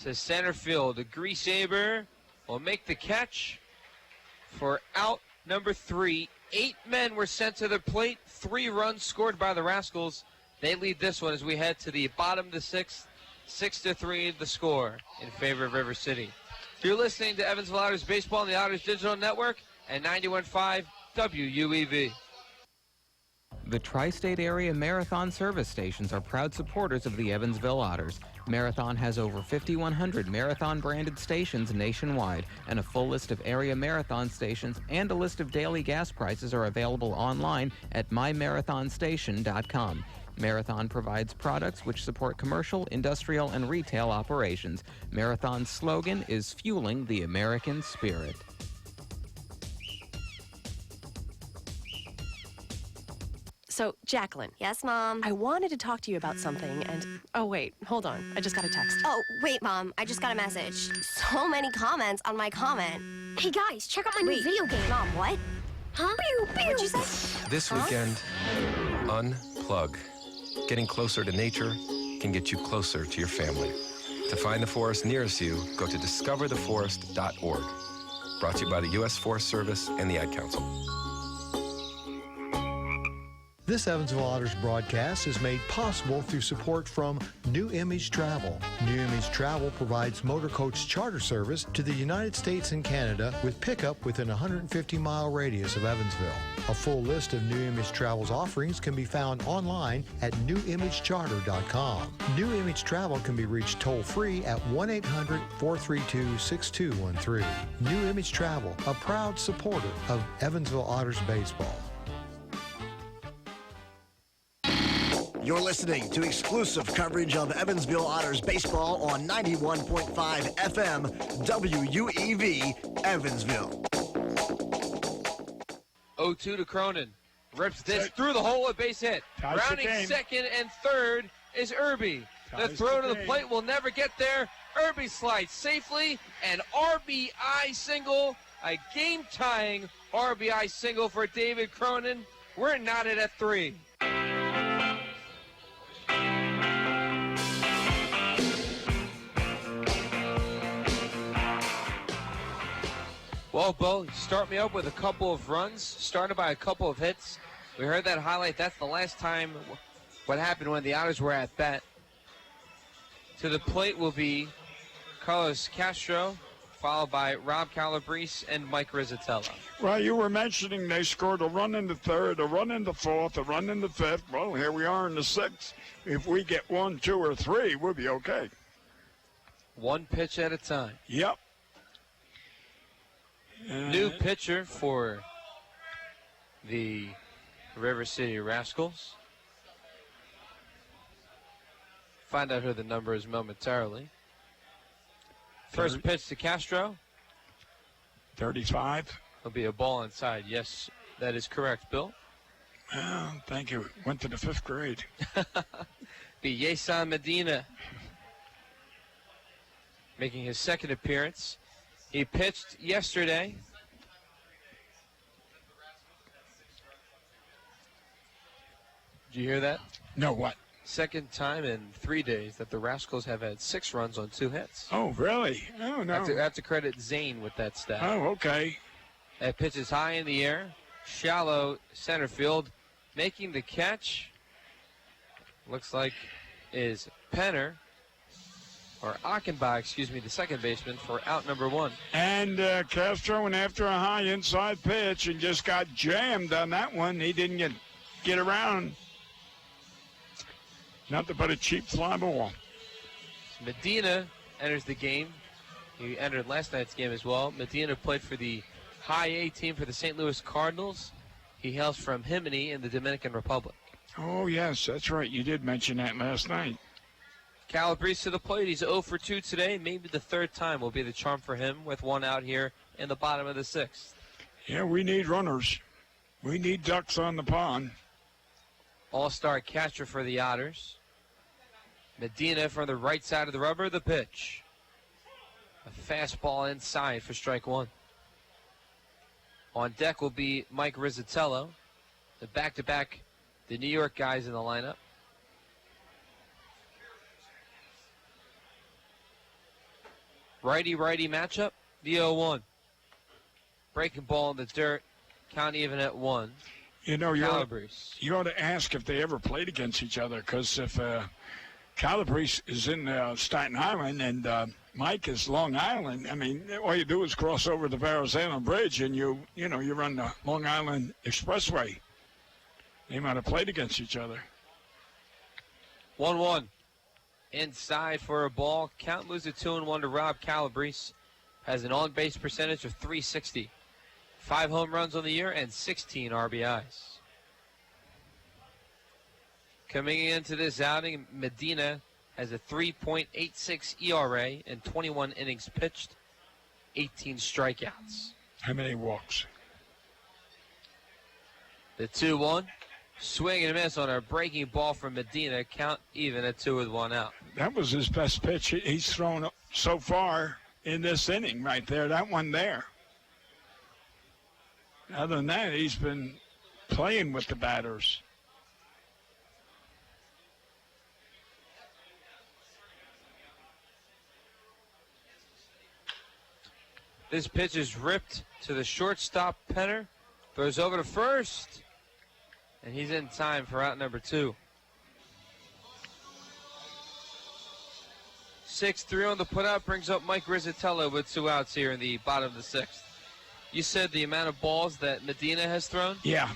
to center field. The Grease Saber will make the catch for out number 3. 8 men were sent to the plate. 3 runs scored by the Rascals. They lead this one as we head to the bottom of the 6th. 6-3 the score in favor of River City. You're listening to Evansville Otters Baseball on the Otters Digital Network and 91.5 WUEV. The tri-state area Marathon service stations are proud supporters of the Evansville Otters. Marathon has over 5,100 Marathon-branded stations nationwide, and a full list of area Marathon stations and a list of daily gas prices are available online at myMarathonStation.com. Marathon provides products which support commercial, industrial, and retail operations. Marathon's slogan is Fueling the American Spirit. So, Jacqueline. Yes, Mom? I wanted to talk to you about something, and... Oh, wait, hold on. I just got a text. Oh, wait, Mom. I just got a message. So many comments on my comment. Hey, guys, check out my new video game. Mom, what? Huh? Pew, pew. What'd you say? This weekend, unplug. Getting closer to nature can get you closer to your family. To find the forest nearest you, go to discovertheforest.org. Brought to you by the U.S. Forest Service and the Ad Council. This Evansville Otters broadcast is made possible through support from New Image Travel. New Image Travel provides motor coach charter service to the United States and Canada with pickup within a 150-mile radius of Evansville. A full list of New Image Travel's offerings can be found online at newimagecharter.com. New Image Travel can be reached toll-free at 1-800-432-6213. New Image Travel, a proud supporter of Evansville Otters baseball. You're listening to exclusive coverage of Evansville Otters baseball on 91.5 FM WUEV Evansville. 0-2 to Cronin. Rips this through the hole, a base hit. Rounding second and third is Irby. The throw to the plate will never get there. Irby slides safely, and RBI single, a game-tying RBI single for David Cronin. We're knotted at 3. Well, Bo, start me up with a couple of runs, started by a couple of hits. We heard that highlight. That's the last time what happened when the Otters were at bat. To the plate will be Carlos Castro, followed by Rob Calabrese and Mike Rizzatello. Well, you were mentioning they scored a run in the third, a run in the fourth, a run in the fifth. Well, here we are in the sixth. If we get 1, 2, or 3, we'll be okay. One pitch at a time. Yep. New pitcher for the River City Rascals. Find out who the number is momentarily. First pitch to Castro. 35. Will be a ball inside. Yes, that is correct, Bill. Thank you. Went to the 5th grade. Be Yesan Medina making his second appearance. He pitched yesterday. Did you hear that? No, what? Second time in 3 days that the Rascals have had 6 runs on 2 hits. Oh, really? Oh, no. I have to credit Zane with that stat. Oh, okay. That pitch is high in the air. Shallow center field. Making the catch, looks like, is Penner. Or Achenbach, excuse me, the second baseman for out number 1. And Castro went after a high inside pitch and just got jammed on that one. He didn't get around. Nothing but a cheap fly ball. Medina enters the game. He entered last night's game as well. Medina played for the High A team for the St. Louis Cardinals. He hails from Jiminy in the Dominican Republic. Oh, yes, that's right. You did mention that last night. Calabrese to the plate. He's 0 for 2 today. Maybe the third time will be the charm for him with 1 out here in the bottom of the 6th. Yeah, we need runners. We need ducks on the pond. All-star catcher for the Otters. Medina from the right side of the rubber, the pitch. A fastball inside for strike 1. On deck will be Mike Rizzatello. The back-to-back, the New York guys in the lineup. Righty-righty matchup, the 0-1. Breaking ball in the dirt, count even at 1. You know, you Calabrese. ought to ask if they ever played against each other, because if Calabrese is in Staten Island and Mike is Long Island, I mean, all you do is cross over the Barrows Island Bridge and you run the Long Island Expressway. They might have played against each other. 1-1. Inside for a ball. Count moves to 2-1 to Rob Calabrese. Has an on-base percentage of .360. 5 home runs on the year and 16 RBIs. Coming into this outing, Medina has a 3.86 ERA and 21 innings pitched, 18 strikeouts. How many walks? The 2-1. Swing and a miss on a breaking ball from Medina. Count even at 2 with 1 out. That was his best pitch he's thrown so far in this inning right there. That one there. Other than that, he's been playing with the batters. This pitch is ripped to the shortstop, Penner. Throws over to first. And he's in time for out number 2. 6-3 on the putout brings up Mike Rizzatello with 2 outs here in the bottom of the 6th. You said the amount of balls that Medina has thrown? Yeah.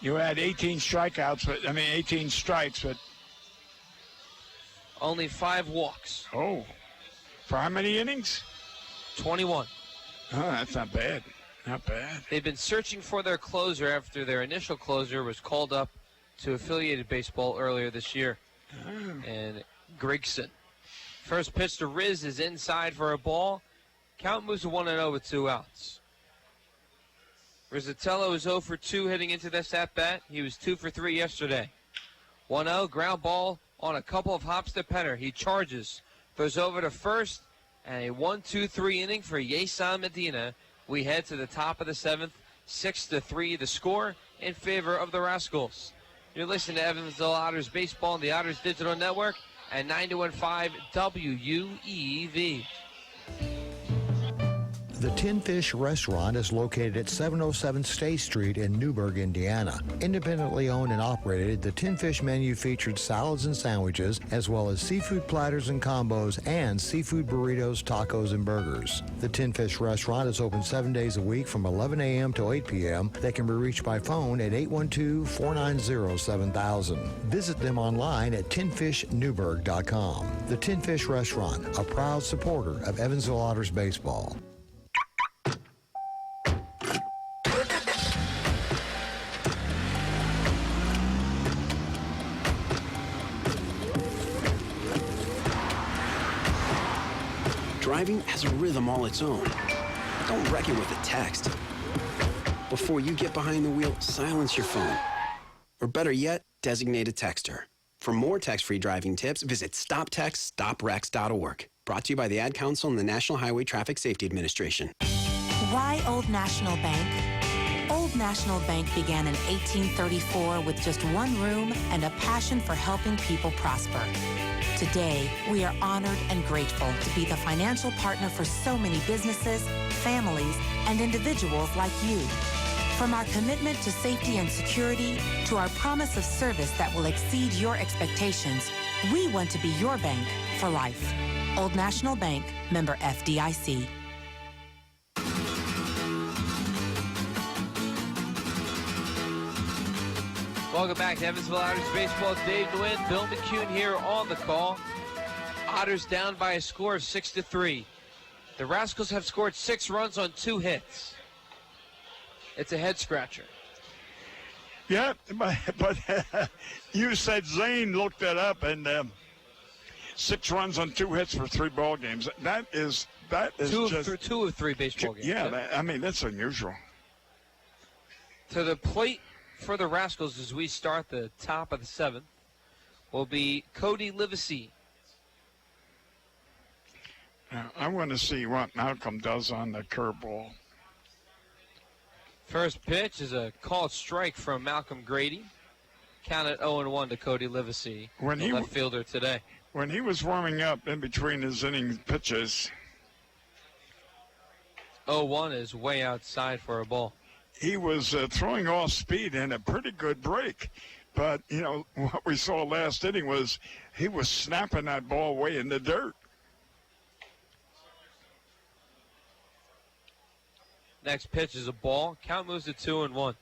You had 18 strikeouts, 18 strikes, but only 5 walks. Oh. For how many innings? 21. Oh, that's not bad. Not bad. They've been searching for their closer after their initial closer was called up to affiliated baseball earlier this year. And Grigson. First pitch to Riz is inside for a ball. Count moves to 1-0 with 2 outs. Rizzatello is 0 for 2 heading into this at-bat. He was 2 for 3 yesterday. 1-0, ground ball on a couple of hops to Penner. He charges, throws over to first, and a 1-2-3 inning for Yeson Medina. We head to the top of the 7th, 6-3 the score in favor of the Rascals. You're listening to Evansville Otters Baseball on the Otters Digital Network at 92.5 WUEV. The Tin Fish Restaurant is located at 707 State Street in Newburgh, Indiana. Independently owned and operated, the Tin Fish menu featured salads and sandwiches, as well as seafood platters and combos, and seafood burritos, tacos, and burgers. The Tin Fish Restaurant is open 7 days a week from 11 a.m. to 8 p.m. They can be reached by phone at 812-490-7000. Visit them online at tinfishnewburgh.com. The Tin Fish Restaurant, a proud supporter of Evansville Otters baseball. Driving has a rhythm all its own. Don't wreck it with a text. Before you get behind the wheel, silence your phone. Or better yet, designate a texter. For more text-free driving tips, visit stoptextstoprex.org. Brought to you by the Ad Council and the National Highway Traffic Safety Administration. Why Old National Bank? Old National Bank began in 1834 with just one room and a passion for helping people prosper. Today, we are honored and grateful to be the financial partner for so many businesses, families, and individuals like you. From our commitment to safety and security to our promise of service that will exceed your expectations, we want to be your bank for life. Old National Bank, member FDIC. Welcome back to Evansville Otters Baseball. Dave Nguyen, Bill McCune here on the call. Otters down by a score of 6-3. The Rascals have scored 6 runs on 2 hits. It's a head scratcher. Yeah, but you said Zane looked that up, and 6 runs on 2 hits for 3 ball games. That is two of three baseball games. Yeah, that's unusual. To the plate for the Rascals as we start the top of the 7th will be Cody Livesey. I want to see what Malcolm does on the curveball. First pitch is a called strike from Malcolm Grady. Counted 0-1 to Cody Livesey, the left fielder today. When he was warming up in between his inning pitches. 0-1 is way outside for a ball. He was throwing off speed and a pretty good break. But, what we saw last inning was he was snapping that ball way in the dirt. Next pitch is a ball. Count moves to 2-1.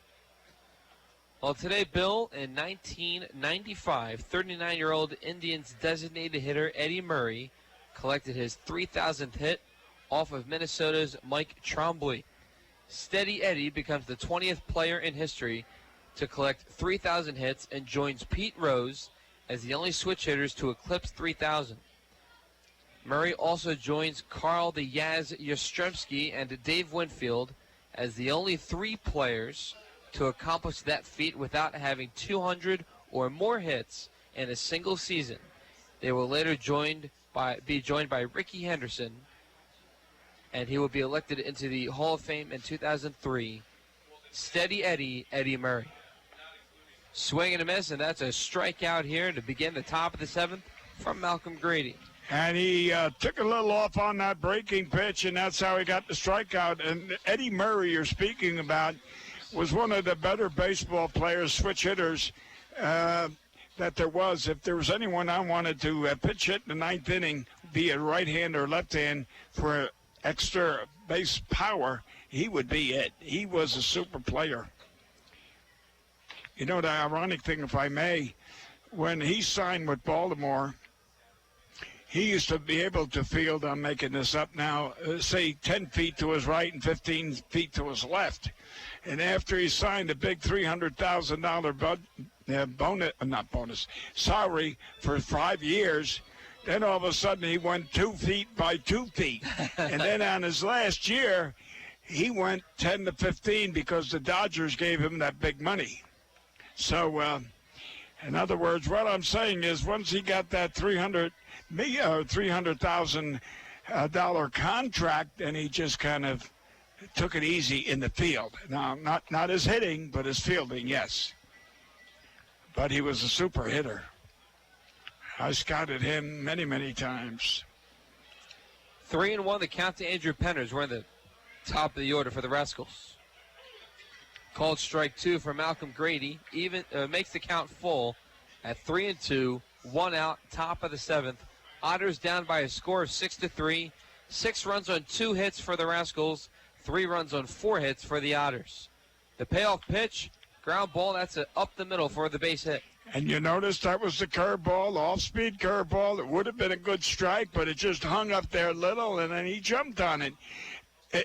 Well, today, Bill, in 1995, 39-year-old Indians designated hitter Eddie Murray collected his 3,000th hit off of Minnesota's Mike Trombley. Steady Eddie becomes the 20th player in history to collect 3,000 hits and joins Pete Rose as the only switch hitters to eclipse 3,000. Murray also joins Carl the Yaz Yastrzemski and Dave Winfield as the only 3 players to accomplish that feat without having 200 or more hits in a single season. They will later be joined by Rickey Henderson, and he will be elected into the Hall of Fame in 2003. Steady Eddie, Eddie Murray. Swing and a miss, and that's a strikeout here to begin the top of the 7th from Malcolm Grady. And he took a little off on that breaking pitch, and that's how he got the strikeout. And Eddie Murray, you're speaking about, was one of the better baseball players, switch hitters, that there was. If there was anyone I wanted to pitch hit in the 9th inning, be it right hand or left hand, for extra base power, he would be it. He was a super player. You know, the ironic thing, if I may, when he signed with Baltimore, he used to be able to field, I'm making this up now, say 10 feet to his right and 15 feet to his left. And after he signed a big $300,000 salary for 5 years, then all of a sudden he went 2 feet by 2 feet. And then on his last year, he went 10 to 15 because the Dodgers gave him that big money. So, in other words, what I'm saying is once he got that $300,000 contract, then he just kind of took it easy in the field. Now, not his hitting, but his fielding, yes. But he was a super hitter. I scouted him many, many times. 3-1, the count to Andrew Penners. We're in the top of the order for the Rascals. Called strike 2 for Malcolm Grady. Even makes the count full at 3-2, 1 out, top of the 7th. Otters down by a score of 6-3. 6 runs on 2 hits for the Rascals. 3 runs on 4 hits for the Otters. The payoff pitch, ground ball, that's up the middle for the base hit. And you notice that was the curveball, off-speed curveball. It would have been a good strike, but it just hung up there a little, and then he jumped on it.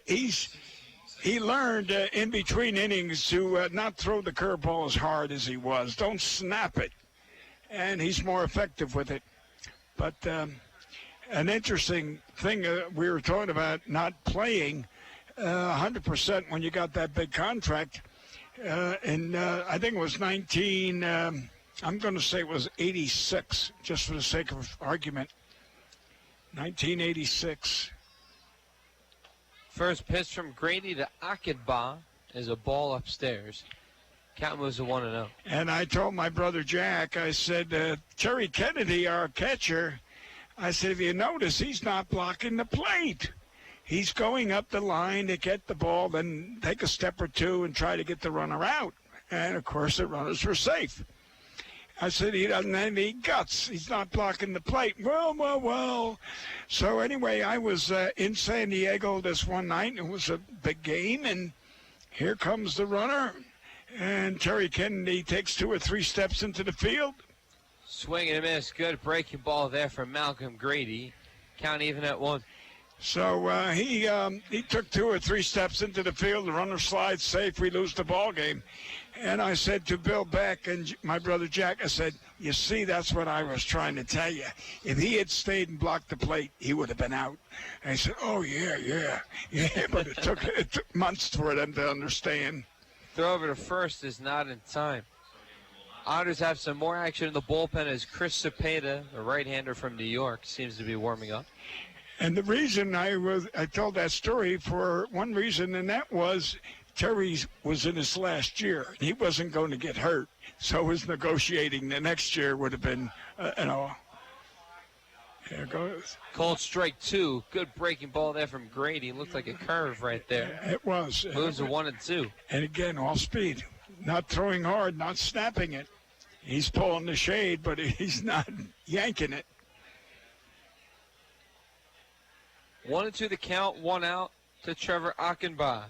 He learned in between innings to not throw the curveball as hard as he was. Don't snap it. And he's more effective with it. But an interesting thing, we were talking about not playing 100% when you got that big contract. And I think it was I'm going to say it was 86, just for the sake of argument. 1986. First pitch from Grady to Akinba is a ball upstairs. Count moves to 1-0. And I told my brother Jack, I said, Terry Kennedy, our catcher, I said, if you notice, he's not blocking the plate. He's going up the line to get the ball, then take a step or two and try to get the runner out. And, of course, the runners were safe. I said, he doesn't have any guts. He's not blocking the plate. Well. So, anyway, I was in San Diego this one night. It was a big game, and here comes the runner. And Terry Kennedy takes 2 or 3 steps into the field. Swing and a miss. Good breaking ball there from Malcolm Grady. Count even at 1. So he took 2 or 3 steps into the field. The runner slides safe. We lose the ball game. And I said to Bill Beck and my brother Jack, I said, you see, that's what I was trying to tell you. If he had stayed and blocked the plate, he would have been out. And I said, oh, yeah. But it took months for them to understand. Throw over to first is not in time. Otters have some more action in the bullpen as Chris Cepeda, a right-hander from New York, seems to be warming up. And the reason I told that story for one reason, and that was Terry was in his last year. He wasn't going to get hurt, so his negotiating the next year would have been, There it goes. Called strike 2. Good breaking ball there from Grady. Looked like a curve right there. It was. Moves to 1-2. And again, off speed. Not throwing hard, not snapping it. He's pulling the shade, but he's not yanking it. 1-2 the count, 1 out to Trevor Akinba,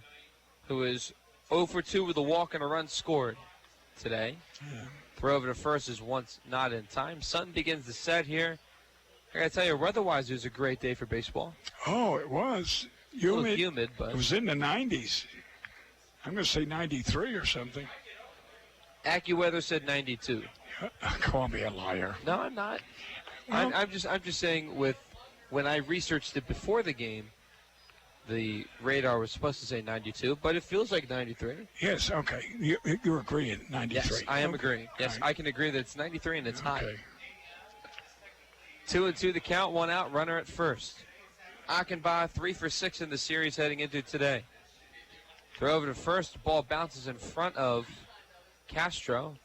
who is 0 for 2 with a walk and a run scored. today. Throw over to first is once not in time. Sun begins the set here. I got to tell you, weather-wise, it was a great day for baseball. Oh, it was. A little humid, but it was in the 90s. I'm going to say 93 or something. AccuWeather said 92. Call me a liar. No, I'm not. Well, I'm just saying when I researched it before the game, the radar was supposed to say 92, but it feels like 93. Yes, okay. You're agreeing, 93. Yes, I am Okay. agreeing. Yes, All right. I can agree that it's 93 and it's high. Okay. 2-2 the count, one out, runner at first. Achenbach 3 for 6 in the series heading into today. Throw over to first, the ball bounces in front of Castro.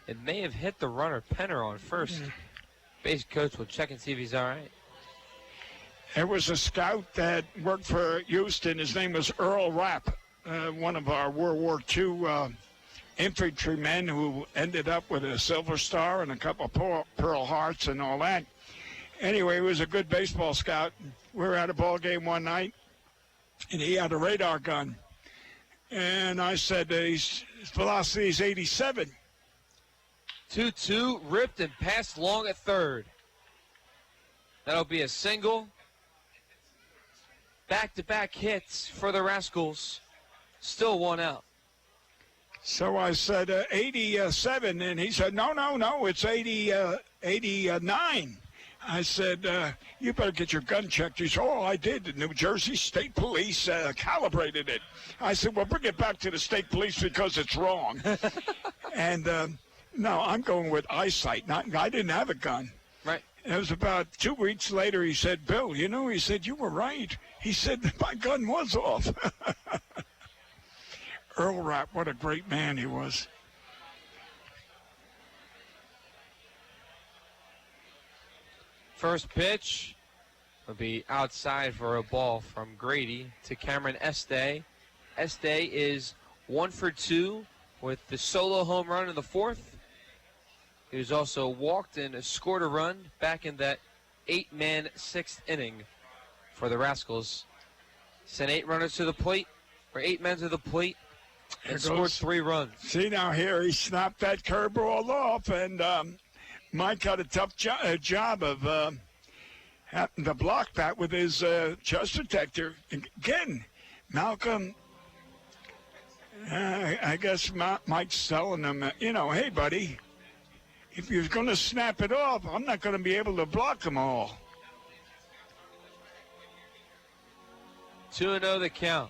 It may have hit the runner Penner on first. Base coach will check and see if he's all right. There was a scout that worked for Houston. His name was Earl Rapp, one of our World War II infantrymen who ended up with a Silver Star and a couple of Pearl Hearts and all that. Anyway, he was a good baseball scout. We were at a ball game one night, and he had a radar gun. And I said, his velocity is 87. 2-2, ripped and passed long at third. That'll be a single. Back-to-back hits for the Rascals. Still one out. So I said 87, and he said, no, it's 89. I said, you better get your gun checked. He said, I did. The New Jersey State Police calibrated it. I said, well, bring it back to the state police because it's wrong. And no, I'm going with eyesight. I didn't have a gun. Right. And it was about 2 weeks later, he said, Bill, he said, you were right. He said, my gun was off. Earl Rapp, what a great man he was. First pitch will be outside for a ball from Grady to Cameron Este. Este is 1 for 2 with the solo home run in the fourth. He was also walked and scored a run back in that 8-man sixth inning for the Rascals. Sent 8 runners to the plate, or 8 men to the plate, and scored 3 runs. See, now here he snapped that curveball off, and Mike had a tough job of having to block that with his chest protector. Again, Malcolm, I guess Mike's telling him, hey, buddy, if you're going to snap it off, I'm not going to be able to block them all. 2-0 the count.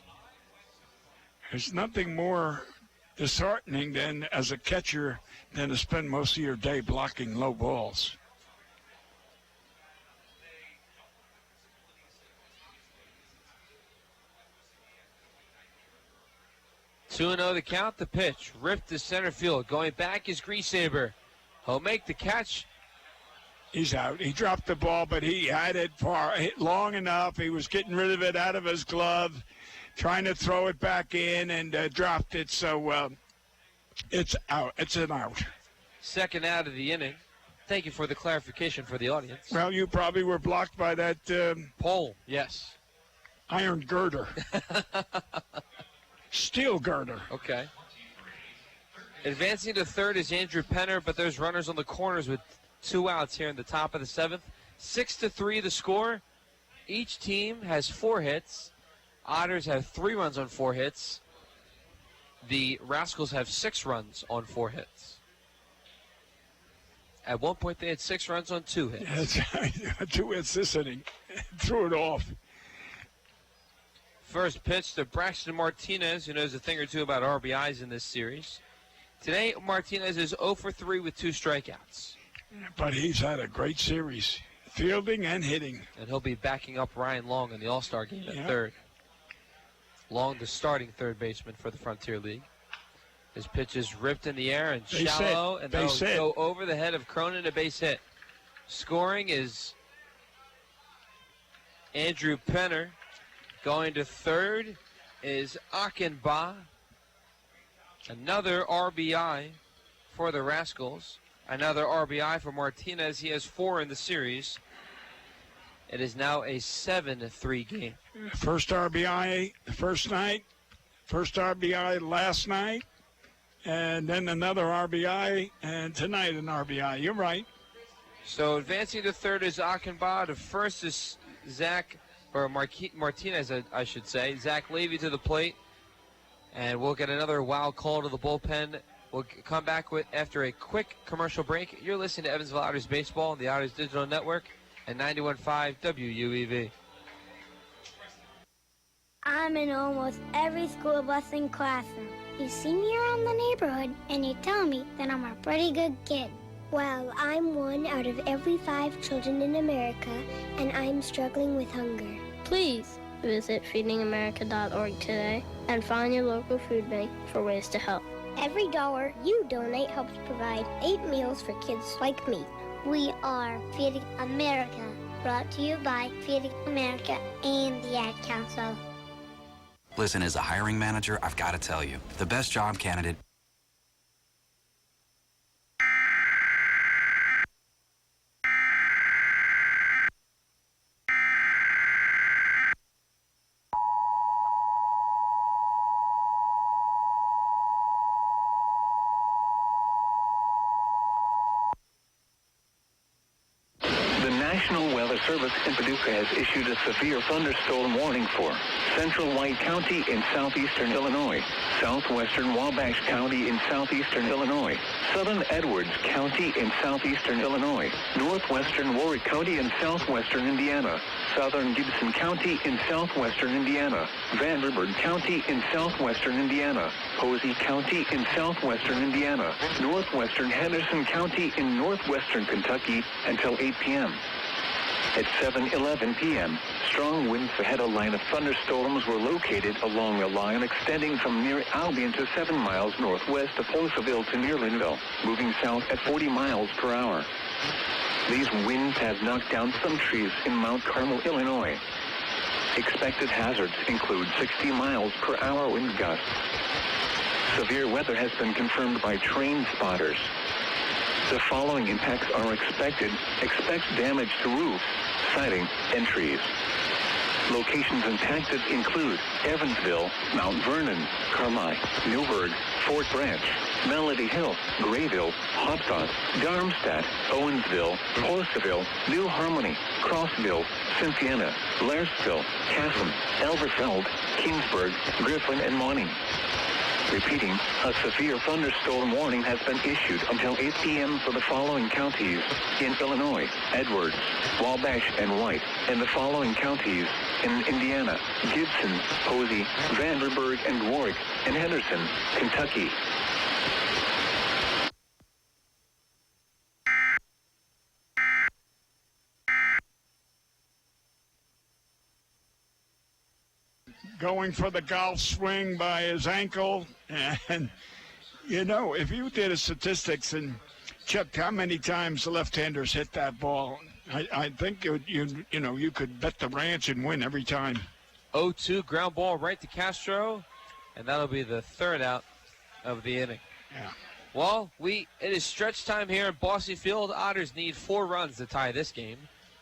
There's nothing more disheartening than as a catcher than to spend most of your day blocking low balls. Two 2-0 the count. The pitch ripped to center field. Going back is Griesaber. He'll make the catch. He's out. He dropped the ball, but he had it long enough. He was getting rid of it out of his glove, trying to throw it back in, and dropped it. So it's out. It's an out. Second out of the inning. Thank you for the clarification for the audience. Well, you probably were blocked by that pole. Yes. Iron girder. Steel girder. Okay. Advancing to third is Andrew Penner, but there's runners on the corners with 2 outs here in the top of the 7th. 6-3 the score. Each team has 4 hits. Otters have 3 runs on 4 hits. The Rascals have 6 runs on 4 hits. At one point, they had 6 runs on 2 hits. Yes, 2 hits this inning. Threw it off. First pitch to Braxton Martinez, who knows a thing or two about RBIs in this series. Today, Martinez is 0 for 3 with 2 strikeouts. But he's had a great series, fielding and hitting. And he'll be backing up Ryan Long in the All-Star game at third. Long, the starting third baseman for the Frontier League. His pitch is ripped in the air and shallow, and that'll go over the head of Cronin, a base hit. Scoring is Andrew Penner. Going to third is Achenbach. Another RBI for the Rascals. Another RBI for Martinez. He has 4 in the series. It is now a 7-3 game. First RBI the first night. First RBI last night. and then another RBI, and tonight an RBI. You're right. So advancing to third is Achenbaugh. To first is Martinez, I should say. Zach Levy to the plate. And we'll get another wild call to the bullpen. We'll come back after a quick commercial break. You're listening to Evansville Otters Baseball on the Otters Digital Network at 91.5 WUEV. I'm in almost every school bus and classroom. You see me around the neighborhood, and you tell me that I'm a pretty good kid. Well, I'm one out of every 5 children in America, and I'm struggling with hunger. Please visit feedingamerica.org today and find your local food bank for ways to help. Every dollar you donate helps provide 8 meals for kids like me. We are Feeding America, brought to you by Feeding America and the Ad Council. Listen, as a hiring manager, I've got to tell you, the best job candidate. National Weather Service in Paducah has issued a severe thunderstorm warning for central White County in southeastern Illinois, southwestern Wabash County in southeastern Illinois, southern Edwards County in southeastern Illinois, northwestern Warwick County in southwestern Indiana, southern Gibson County in southwestern Indiana, Vanderburgh County in southwestern Indiana, Posey County in southwestern Indiana, northwestern Henderson County in northwestern Kentucky until 8 p.m. At 7:11 p.m., strong winds ahead a line of thunderstorms were located along a line extending from near Albion to 7 miles northwest of Poseville to near Linville, moving south at 40 miles per hour. These winds have knocked down some trees in Mount Carmel, Illinois. Expected hazards include 60 miles per hour wind gusts. Severe weather has been confirmed by train spotters. The following impacts are expected. Expect damage to roofs, siding, and trees. Locations impacted include Evansville, Mount Vernon, Carmi, Newburgh, Fort Branch, Melody Hill, Grayville, Hopdot, Darmstadt, Owensville, Porterville, New Harmony, Crossville, Cynthiana, Blairsville, Casson, Elberfeld, Kingsburg, Griffin, and Monning. Repeating, a severe thunderstorm warning has been issued until 8 p.m. for the following counties in Illinois: Edwards, Wabash, and White, and the following counties in Indiana: Gibson, Posey, Vanderburgh, and Warwick, and Henderson, Kentucky. Going for the golf swing by his ankle. And, you know, if you did a statistics and checked how many times the left-handers hit that ball, I think you could bet the ranch and win every time. 0-2 ground ball right to Castro, and that'll be the third out of the inning. Yeah. Well, it is stretch time here at Bossy Field. Otters need 4 runs to tie this game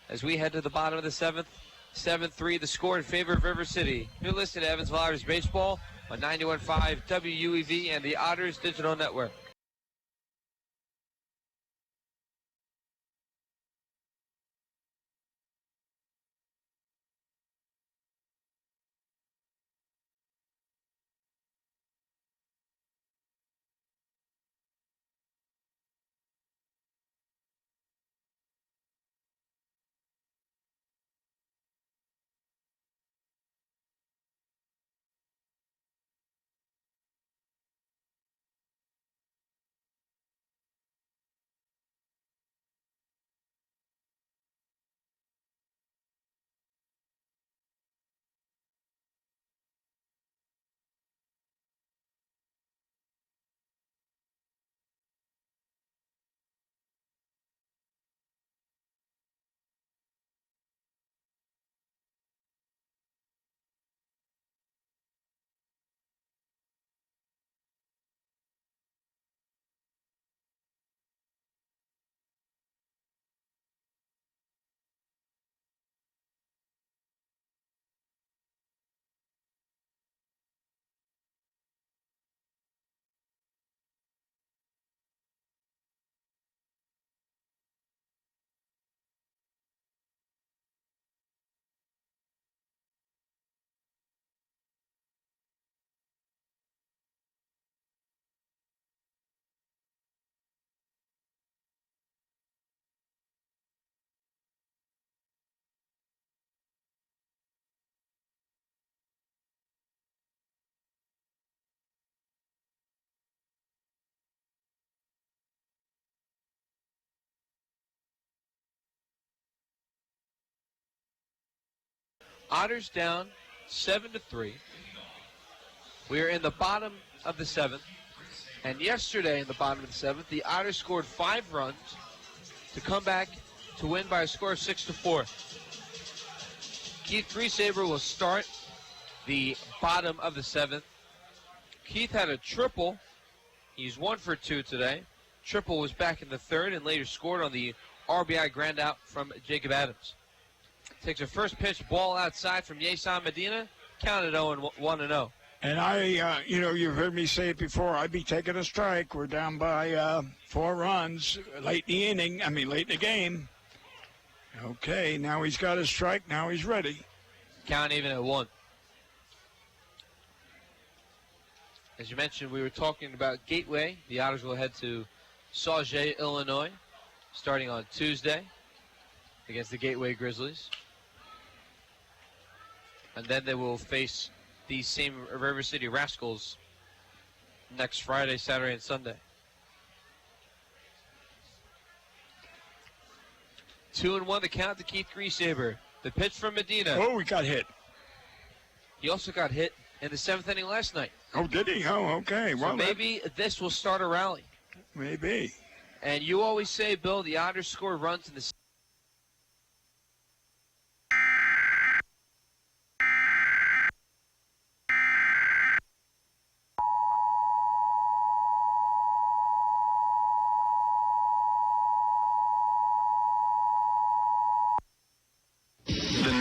as we head to the bottom of the 7th. 7-3 the score in favor of River City. You're listening to Evansville Otters Baseball on 91.5 WUEV and the Otters Digital Network. Otters down 7-3. We are in the bottom of the 7th. And yesterday in the bottom of the 7th, the Otters scored 5 runs to come back to win by a score of 6-4. Keith Griesaber will start the bottom of the 7th. Keith had a triple. He's 1 for 2 today. Triple was back in the 3rd and later scored on the RBI ground out from Jacob Adams. Takes a first pitch ball outside from Yeson Medina. Counted 0-1-0. And you've heard me say it before. I'd be taking a strike. We're down by 4 runs late in the game. Okay, now he's got his strike. Now he's ready. Count even at 1. As you mentioned, we were talking about Gateway. The Otters will head to Sauget, Illinois, starting on Tuesday against the Gateway Grizzlies. And then they will face the same River City Rascals next Friday, Saturday, and Sunday. 2-1 the count to Keith Griesaber. The pitch from Medina. Oh, he got hit. He also got hit in the 7th inning last night. Oh, did he? Oh, okay. So maybe this will start a rally. Maybe. And you always say, Bill, the Otters score runs in the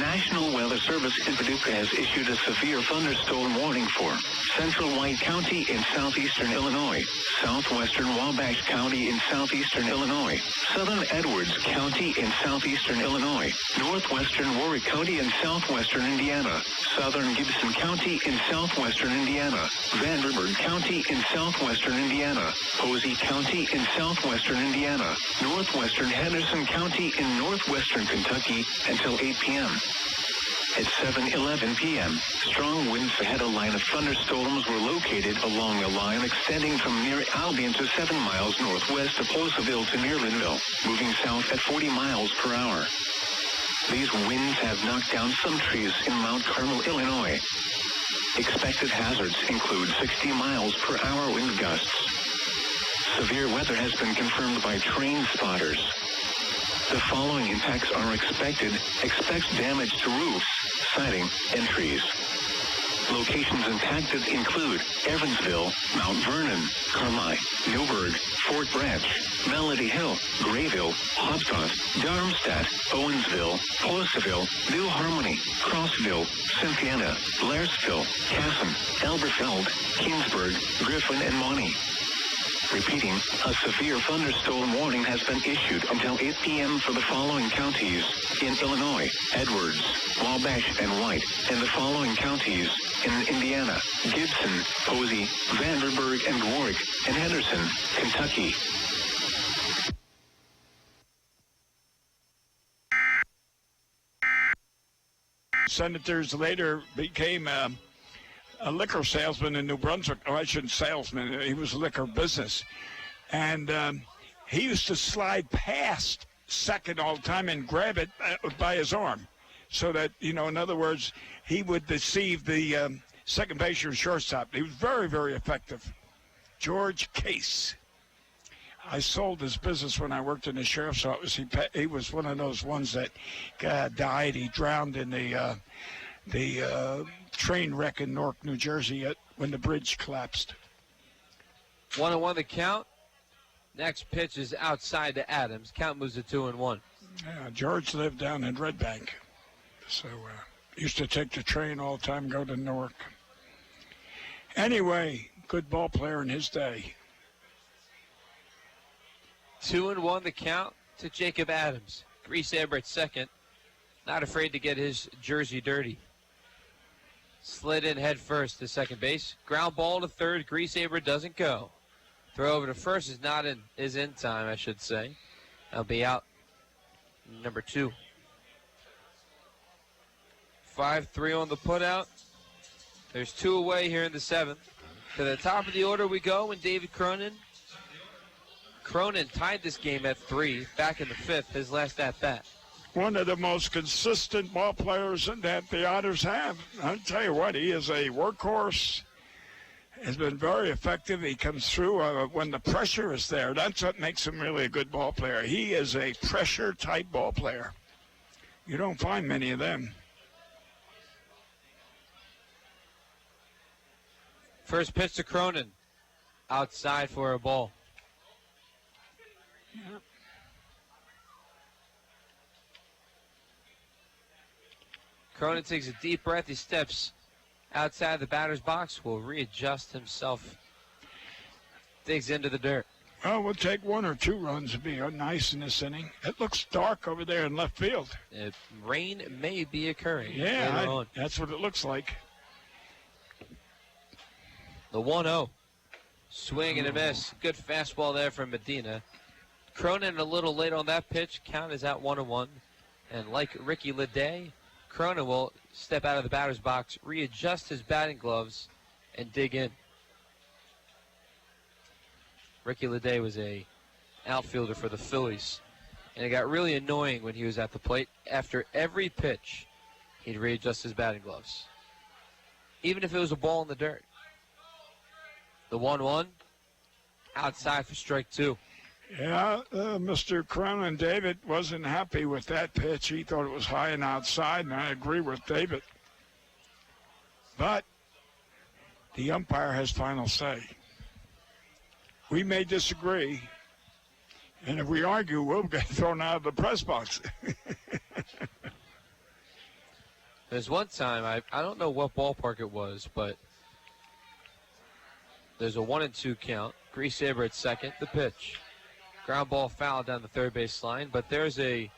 National Weather Service in Paducah has issued a severe thunderstorm warning for central White County in southeastern Illinois, southwestern Wabash County in southeastern Illinois, southern Edwards County in southeastern Illinois, northwestern Warwick County in southwestern Indiana, southern Gibson County in southwestern Indiana, Vanderburgh County in southwestern Indiana, Posey County in southwestern Indiana, northwestern Henderson County in northwestern Kentucky until 8 p.m. At 7:11 p.m., strong winds ahead a line of thunderstorms were located along a line extending from near Albion to 7 miles northwest of Poseville to near Linville, moving south at 40 miles per hour. These winds have knocked down some trees in Mount Carmel, Illinois. Expected hazards include 60 miles per hour wind gusts. Severe weather has been confirmed by train spotters. The following impacts are expected. Expect damage to roofs, siding, and trees. Locations impacted include Evansville, Mount Vernon, Carmi, Newburgh, Fort Branch, Melody Hill, Grayville, Hobsbawd, Darmstadt, Owensville, Poseville, New Harmony, Crossville, Cynthiana, Blairsville, Casson, Elberfeld, Kingsburg, Griffin, and Monty. Repeating, a severe thunderstorm warning has been issued until 8 p.m. for the following counties in Illinois: Edwards, Wabash, and White, and the following counties in Indiana: Gibson, Posey, Vanderburgh, and Warwick, and Henderson, Kentucky. Senators later became a liquor salesman in New Brunswick. Oh, I shouldn't salesman. He was a liquor business. And he used to slide past second all the time and grab it by his arm. So that, in other words, he would deceive the second baseman and shortstop. He was very, very effective. George Case. I sold his business when I worked in the sheriff's office. He was one of those ones that died. He drowned in the train wreck in Newark, New Jersey when the bridge collapsed. 1-1 the count. Next pitch is outside to Adams. Count moves to 2-1. Yeah, George lived down in Red Bank. So used to take the train all the time, go to Newark. Anyway, good ball player in his day. 2-1 the count to Jacob Adams. Griesaber at second. Not afraid to get his jersey dirty. Slid in head first to second base. Ground ball to third. Griesaber doesn't go. Throw over to first is in time, I should say. That'll be out. Number 2. 5-3 on the putout. There's 2 away here in the 7th. To the top of the order we go, and David Cronin. Cronin tied this game at 3 back in the 5th, his last at-bat. one of the most consistent ball players that the Otters have. I'll tell you what, he is a workhorse. Has been very effective. He comes through when the pressure is there. That's what makes him really a good ball player. He is a pressure-type ball player. You don't find many of them. First pitch to Cronin. Outside for a ball. Yeah. Cronin takes a deep breath. He steps outside the batter's box. Will readjust himself. Digs into the dirt. Well, we'll take 1 or 2 runs to be nice in this inning. It looks dark over there in left field. Rain may be occurring. Yeah, that's what it looks like. The 1-0. Swing and a miss. Good fastball there from Medina. Cronin a little late on that pitch. Count is at 1-1. And like Ricky Leday, Cronin will step out of the batter's box, readjust his batting gloves, and dig in. Ricky Leday was a outfielder for the Phillies, and it got really annoying when he was at the plate. After every pitch, he'd readjust his batting gloves, even if it was a ball in the dirt. The 1-1, outside for strike 2. Yeah, Mr. Cronin, David, wasn't happy with that pitch. He thought it was high and outside, and I agree with David. But the umpire has final say. We may disagree, and if we argue, we'll get thrown out of the press box. There's one time, I don't know what ballpark it was, but there's a 1-2 count. Grease Saber at second. The pitch. Ground ball foul down the third base line, but there's a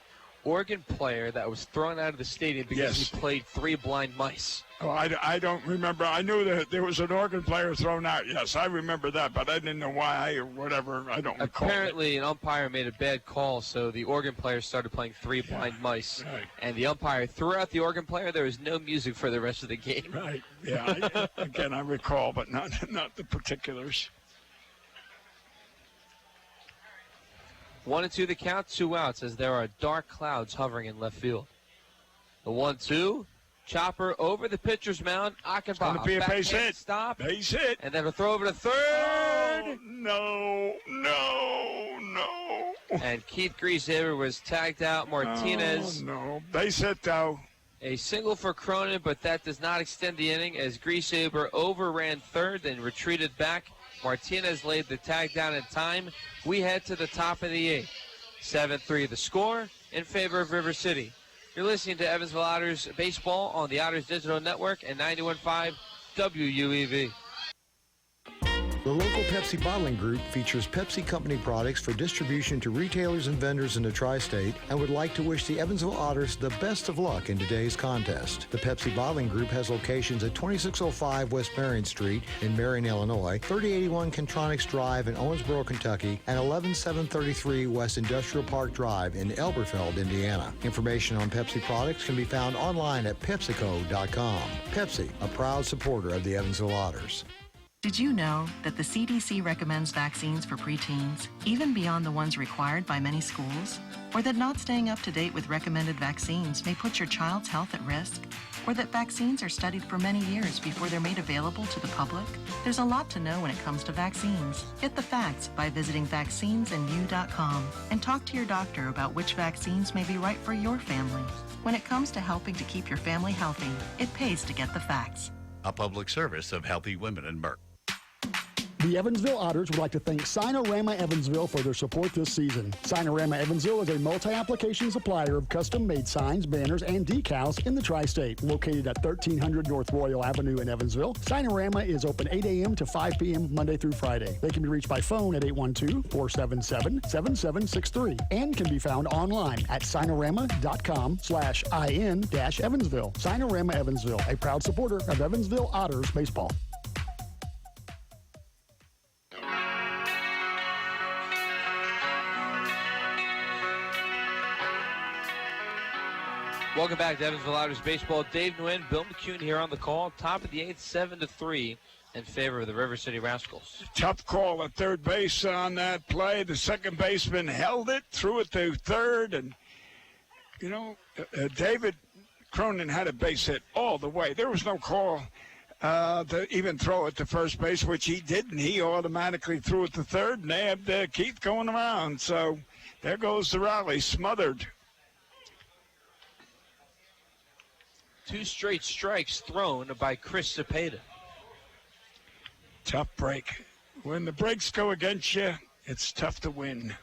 Oregon player that was thrown out of the stadium because he played 3 blind mice. Oh, I don't remember. I knew that there was an Oregon player thrown out. Yes, I remember that, but I didn't know why or whatever. I don't recall. Apparently, an umpire made a bad call, so the Oregon player started playing 3 blind mice. Right. And the umpire threw out the Oregon player. There was no music for the rest of the game. Right, yeah. Again, I recall, but not the particulars. 1-2 the count, 2 outs as there are dark clouds hovering in left field. The 1-2, chopper over the pitcher's mound. Achenbach, It's going to be a base hit. Stop. Base hit. And then a throw over to third. Oh, no. And Keith Greasehaver was tagged out. Martinez. Oh, no. Base hit, though. A single for Cronin, but that does not extend the inning as Greasehaver overran third and retreated back. Martinez laid the tag down in time. We head to the top of the 8th. 7-3 the score in favor of River City. You're listening to Evansville Otters baseball on the Otters Digital Network and 91.5 WUEV. The local Pepsi bottling group features Pepsi Company products for distribution to retailers and vendors in the tri-state and would like to wish the Evansville Otters the best of luck in today's contest. The Pepsi bottling group has locations at 2605 West Marion Street in Marion, Illinois, 3081 Contronics Drive in Owensboro, Kentucky, and 11733 West Industrial Park Drive in Elberfeld, Indiana. Information on Pepsi products can be found online at PepsiCo.com. Pepsi, a proud supporter of the Evansville Otters. Did you know that the CDC recommends vaccines for preteens, even beyond the ones required by many schools? Or that not staying up to date with recommended vaccines may put your child's health at risk? Or that vaccines are studied for many years before they're made available to the public? There's a lot to know when it comes to vaccines. Get the facts by visiting vaccinesandyou.com and talk to your doctor about which vaccines may be right for your family. When it comes to helping to keep your family healthy, it pays to get the facts. A public service of Healthy Women in Merck. The Evansville Otters would like to thank Sinorama Evansville for their support this season. Sinorama Evansville is a multi-application supplier of custom-made signs, banners, and decals in the tri-state. Located at 1300 North Royal Avenue in Evansville, Sinorama is open 8 a.m. to 5 p.m. Monday through Friday. They can be reached by phone at 812-477-7763 and can be found online at sinorama.com/in-Evansville. Sinorama Evansville, a proud supporter of Evansville Otters baseball. Welcome back to Evansville Otters baseball. Dave Nguyen, Bill McCune here on the call. Top of the 8th, 7-3 in favor of the River City Rascals. Tough call at third base on that play. The second baseman held it, threw it to third, and David Cronin had a base hit all the way. There was no call to even throw it to first base, which he didn't. He automatically threw it to third, and they had Keith going around. So there goes the rally, smothered. 2 straight strikes thrown by Chris Cepeda. Tough break. When the breaks go against you, it's tough to win.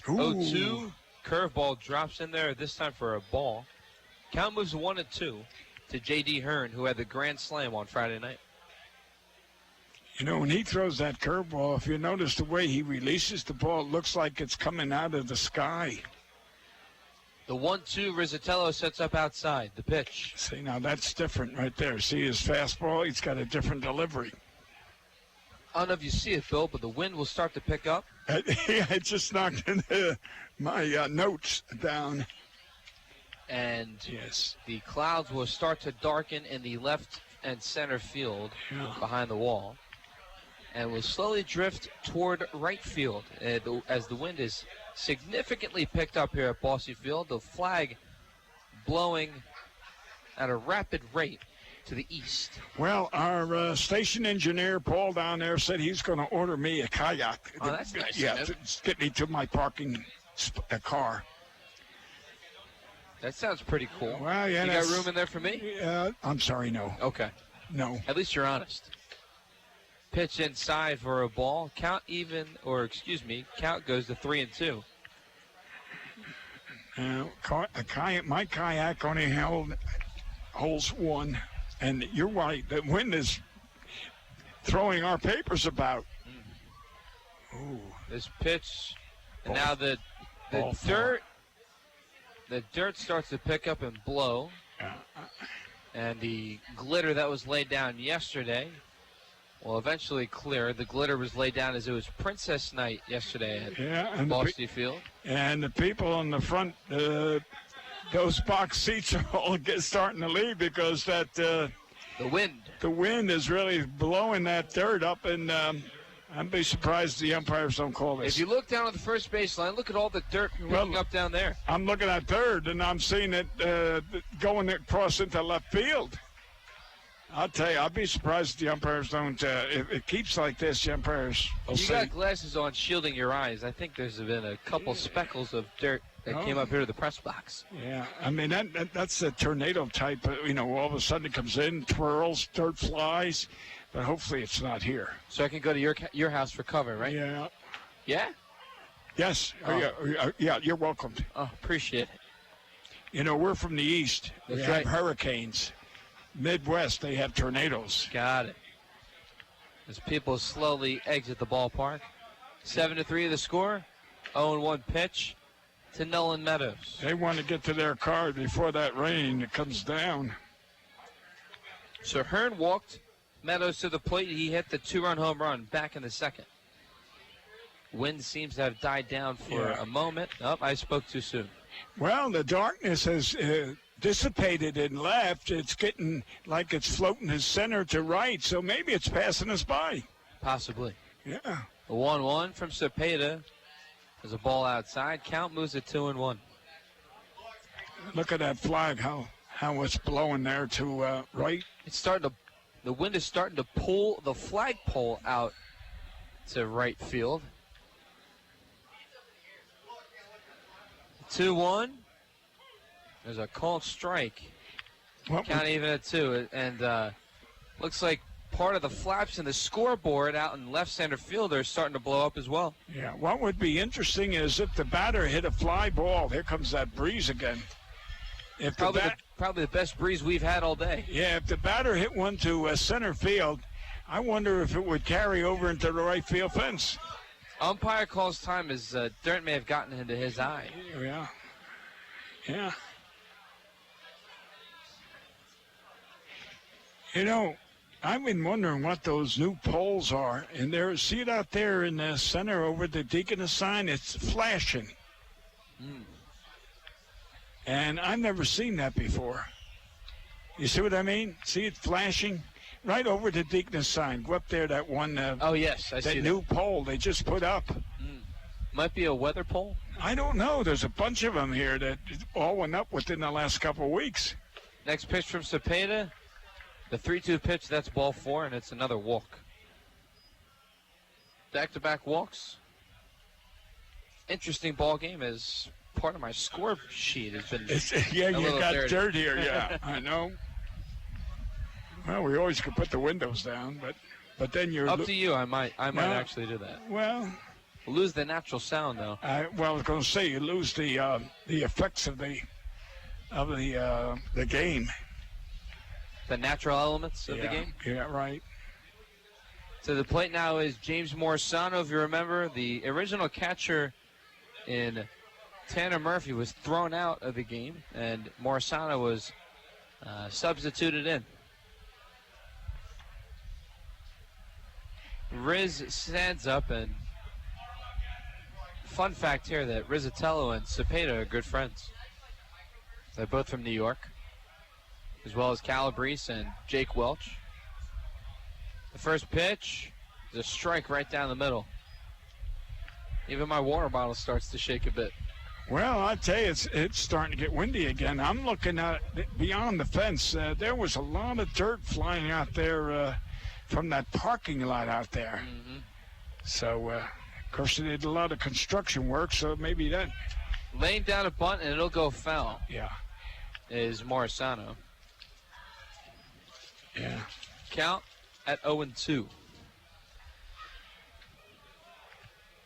0-2. Curveball drops in there, this time for a ball. Count moves 1-2 to J.D. Hearn, who had the grand slam on Friday night. When he throws that curveball, if you notice the way he releases the ball, it looks like it's coming out of the sky. The 1-2, Rizzatello sets up outside. The pitch. See, now that's different right there. See his fastball? He's got a different delivery. I don't know if you see it, Bill, but the wind will start to pick up. Yeah, it just knocked my notes down. And yes, the clouds will start to darken in the left and center field behind the wall, and will slowly drift toward right field as the wind is significantly picked up here at Bosse Field. The flag blowing at a rapid rate to the east. Well, our station engineer, Paul, down there said he's going to order me a kayak. Oh, that's nice. Yeah, to get me to my parking car. That sounds pretty cool. Well, yeah. You got room in there for me? I'm sorry, no. Okay. No. At least you're honest. Pitch inside for a ball. Count goes to 3-2. My kayak only holds 1. And you're right, the wind is throwing our papers about. Ooh. This pitch, and Ball. now the dirt starts to pick up and blow. And the glitter that was laid down yesterday will eventually clear. The glitter was laid down as it was Princess Night yesterday at Bosse Field. And the people in the front, those box seats are all starting to leave because that the wind is really blowing that dirt up, and I'd be surprised the umpires don't call this. If you look down at the first baseline, look at all the dirt picking up down there. I'm looking at third, and I'm seeing it going across into left field. I'll tell you, I'll be surprised if the umpires don't. If it keeps like this, the umpires will You got glasses on shielding your eyes. I think there's been a couple speckles of dirt that came up here to the press box. Yeah, I mean, that's a tornado type. All of a sudden it comes in, twirls, dirt flies, but hopefully it's not here. So I can go to your house for cover, right? Yeah. Yeah? Yes. Yeah, you're welcome. Oh, appreciate it. We're from the east. That's we right. have hurricanes. Midwest, they have tornadoes. Got it. As people slowly exit the ballpark. 7-3 the score. 0-1 pitch to Nolan Meadows. They want to get to their car before that rain comes down. So Hearn walked Meadows to the plate. He hit the 2-run home run back in the second. Wind seems to have died down for a moment. Oh, I spoke too soon. Well, the darkness has dissipated and left. It's getting like it's floating to center to right, so maybe it's passing us by. Possibly. Yeah. The 1-1 from Cepeda. There's a ball outside. Count moves at 2-1. Look at that flag, how it's blowing there to right. It's starting to, the wind is starting to pull the flagpole out to right field. 2-1. There's a called strike. Count even at 2. And looks like part of the flaps in the scoreboard out in left center field are starting to blow up as well. Yeah, what would be interesting is if the batter hit a fly ball. Here comes that breeze again. If probably the best breeze we've had all day. Yeah, if the batter hit one to center field, I wonder if it would carry over into the right field fence. Umpire calls time as dirt may have gotten into his eye. Yeah. Yeah. I've been wondering what those new poles are. And see it out there in the center over the Deaconess sign? It's flashing. And I've never seen that before. You see what I mean? See it flashing? Right over the Deaconess sign. Go up there, that one. Oh, yes, I see that new pole they just put up. Might be a weather pole. I don't know. There's a bunch of them here that all went up within the last couple of weeks. Next pitch from Cepeda. The 3-2 pitch, that's ball 4, and it's another walk. Back-to-back walks. Interesting ball game as part of my score sheet has been yeah, a you little got dirty. dirt here. Yeah, I know. Well, we always could put the windows down, but then you're up to you. I might actually do that. Well, lose the natural sound though. I was going to say you lose the effects of the game. The natural elements of the game. Yeah, right. So the plate now is James Morisano. If you remember, the original catcher in Tanner Murphy was thrown out of the game, and Morisano was substituted in. Riz stands up, and fun fact here that Rizzatello and Cepeda are good friends. They're both from New York, as well as Calabrese and Jake Welch. The first pitch is a strike right down the middle. Even my water bottle starts to shake a bit. Well, I tell you, it's starting to get windy again. I'm looking at beyond the fence. There was a lot of dirt flying out there from that parking lot out there. Mm-hmm. So, of course, they did a lot of construction work, so maybe that. Laying down a bunt, and it'll go foul. Yeah. Is Morisano. Yeah. Count at 0-2.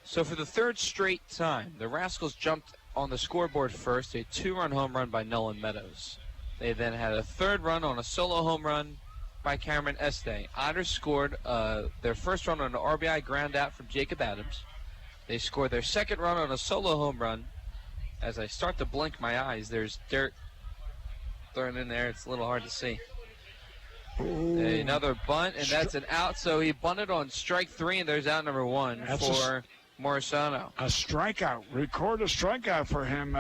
So for the third straight time, the Rascals jumped on the scoreboard first, a 2-run home run by Nolan Meadows. They then had a third run on a solo home run by Cameron Este. Otters scored their first run on an RBI ground out from Jacob Adams. They scored their second run on a solo home run. As I start to blink my eyes, there's dirt thrown in there. It's a little hard to see. Ooh. Another bunt, and that's an out. So he bunted on strike 3, and there's out number 1 for Morisano. A strikeout. Record a strikeout for him.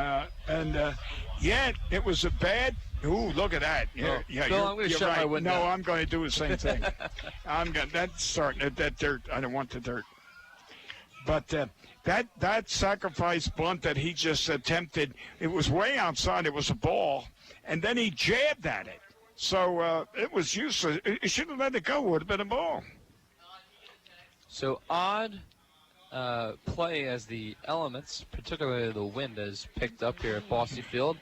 Yet it was a bad. Ooh, look at that. Yeah, Bill, I'm going to shut my window. No, I'm going to do the same thing. That's starting that dirt. I don't want the dirt. But that sacrifice bunt that he just attempted, it was way outside. It was a ball, and then he jabbed at it. So it was useless. He should have let it go. It would have been a ball. So odd play as the elements, particularly the wind, has picked up here at Bossy Field.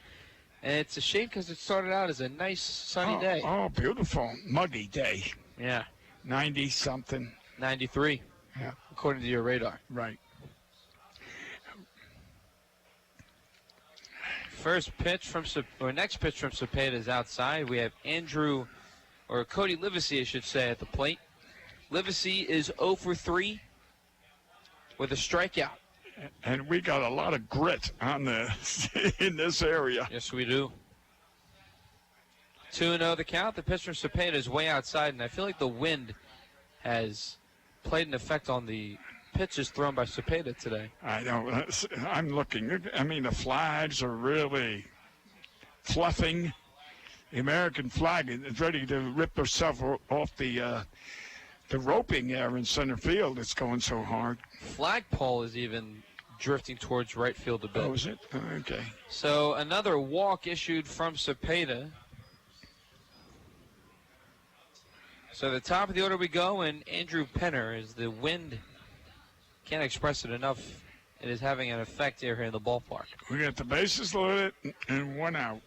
And it's a shame because it started out as a nice sunny day. Oh, beautiful. Muggy day. Yeah. 90-something. 93. Yeah. According to your radar. Right. Next pitch from Cepeda is outside. We have Cody Livesey, I should say, at the plate. Livesey is 0 for 3 with a strikeout. And we got a lot of grit on in this area. Yes, we do. 2-0 the count. The pitch from Cepeda is way outside, and I feel like the wind has played an effect on the pitches thrown by Cepeda today. I know. I'm looking. I mean, the flags are really fluffing. The American flag is ready to rip herself off the roping there in center field. It's going so hard. Flagpole is even drifting towards right field a bit. Oh, is it? Okay. So another walk issued from Cepeda. So the top of the order we go, and Andrew Penner, as the wind, can't express it enough, it is having an effect here in the ballpark. We got the bases loaded and 1 out.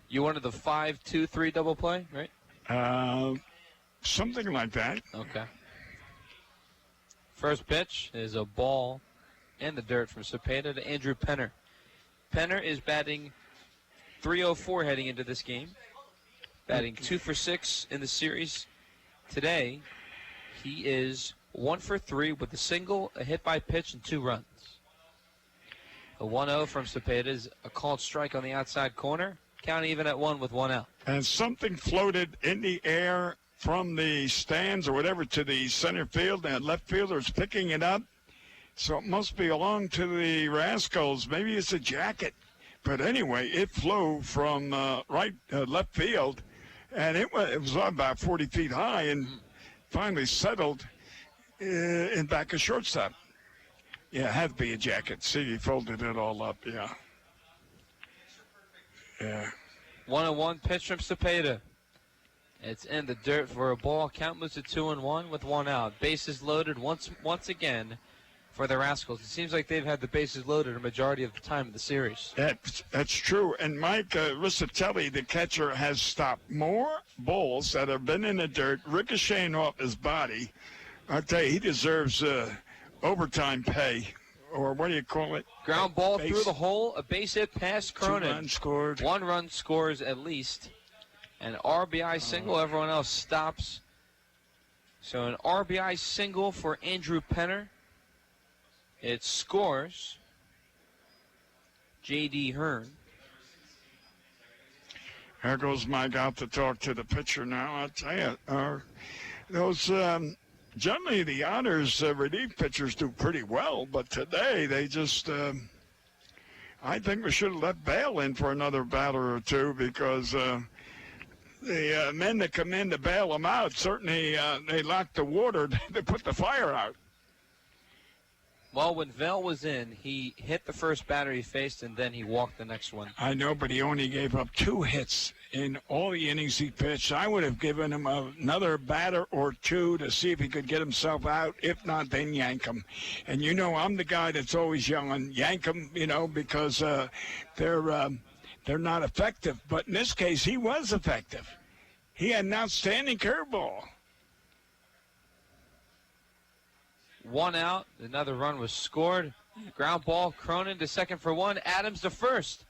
You wanted the 5-2-3 double play, right? Something like that. Okay. First pitch is a ball in the dirt from Cepeda to Andrew Penner. Penner is batting .304 heading into this game. Batting 2 for 6 in the series. Today, he is 1 for 3 with a single, a hit by pitch, and 2 runs. A 1-0 from Cepeda is a called strike on the outside corner. Count even at 1 with 1 out. And something floated in the air from the stands or whatever to the center field, and left fielder's picking it up. So it must belong to the Rascals. Maybe it's a jacket. But anyway, it flew from left field, and it was about 40 feet high and finally settled in back of shortstop. Yeah, it had to be a jacket. See, he folded it all up, yeah. Yeah. 1-1 pitch from Cepeda. It's in the dirt for a ball. Count moves to 2-1 with one out. Bases loaded once again for the Rascals. It seems like they've had the bases loaded a majority of the time of the series. That's true. And Mike Rissatelli, the catcher, has stopped more balls that have been in the dirt, ricocheting off his body. I'll tell you, he deserves overtime pay, or what do you call it? Ground ball through the hole, a base hit past Cronin. 2 runs scored. 1 run scores at least. An RBI single, everyone else stops. So an RBI single for Andrew Penner. It scores J.D. Hearn. Here goes Mike out to talk to the pitcher now. I'll tell you, those generally the Otters relief pitchers do pretty well, but today they just, I think we should have let Bale in for another batter or two, because the men that come in to bail them out, certainly they lock the water, they put the fire out. Well, when Vale was in, he hit the first batter he faced, and then he walked the next one. I know, but he only gave up 2 hits in all the innings he pitched. I would have given him another batter or 2 to see if he could get himself out. If not, then yank him. And you know, I'm the guy that's always yelling, yank him, you know, because they're not effective. But in this case, he was effective. He had an outstanding curveball. 1 out. Another run was scored. Ground ball. Cronin to second for 1. Adams to first.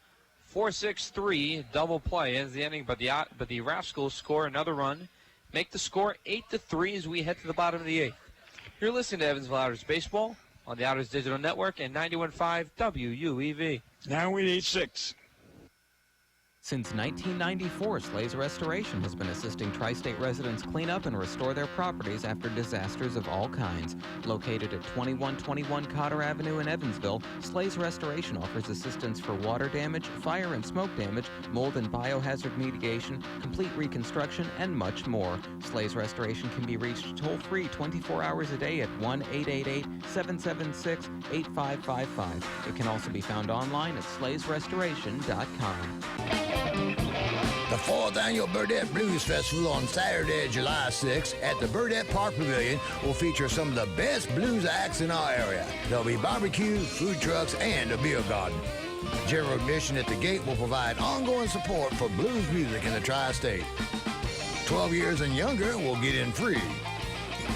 4-6-3 double play ends the inning, but the Rascals score another run, make the score 8-3 as we head to the bottom of the 8th. You're listening to Evansville Otters baseball on the Otters Digital Network and 91.5 WUEV. Now we need 6. Since 1994, Slays Restoration has been assisting tri-state residents clean up and restore their properties after disasters of all kinds. Located at 2121 Cotter Avenue in Evansville, Slays Restoration offers assistance for water damage, fire and smoke damage, mold and biohazard mitigation, complete reconstruction, and much more. Slays Restoration can be reached toll-free 24 hours a day at 1-888-776-8555. It can also be found online at slaysrestoration.com. The 4th Annual Burdette Blues Festival on Saturday, July 6th at the Burdette Park Pavilion will feature some of the best blues acts in our area. There'll be barbecue, food trucks, and a beer garden. General admission at the gate will provide ongoing support for blues music in the tri-state. 12 years and younger will get in free.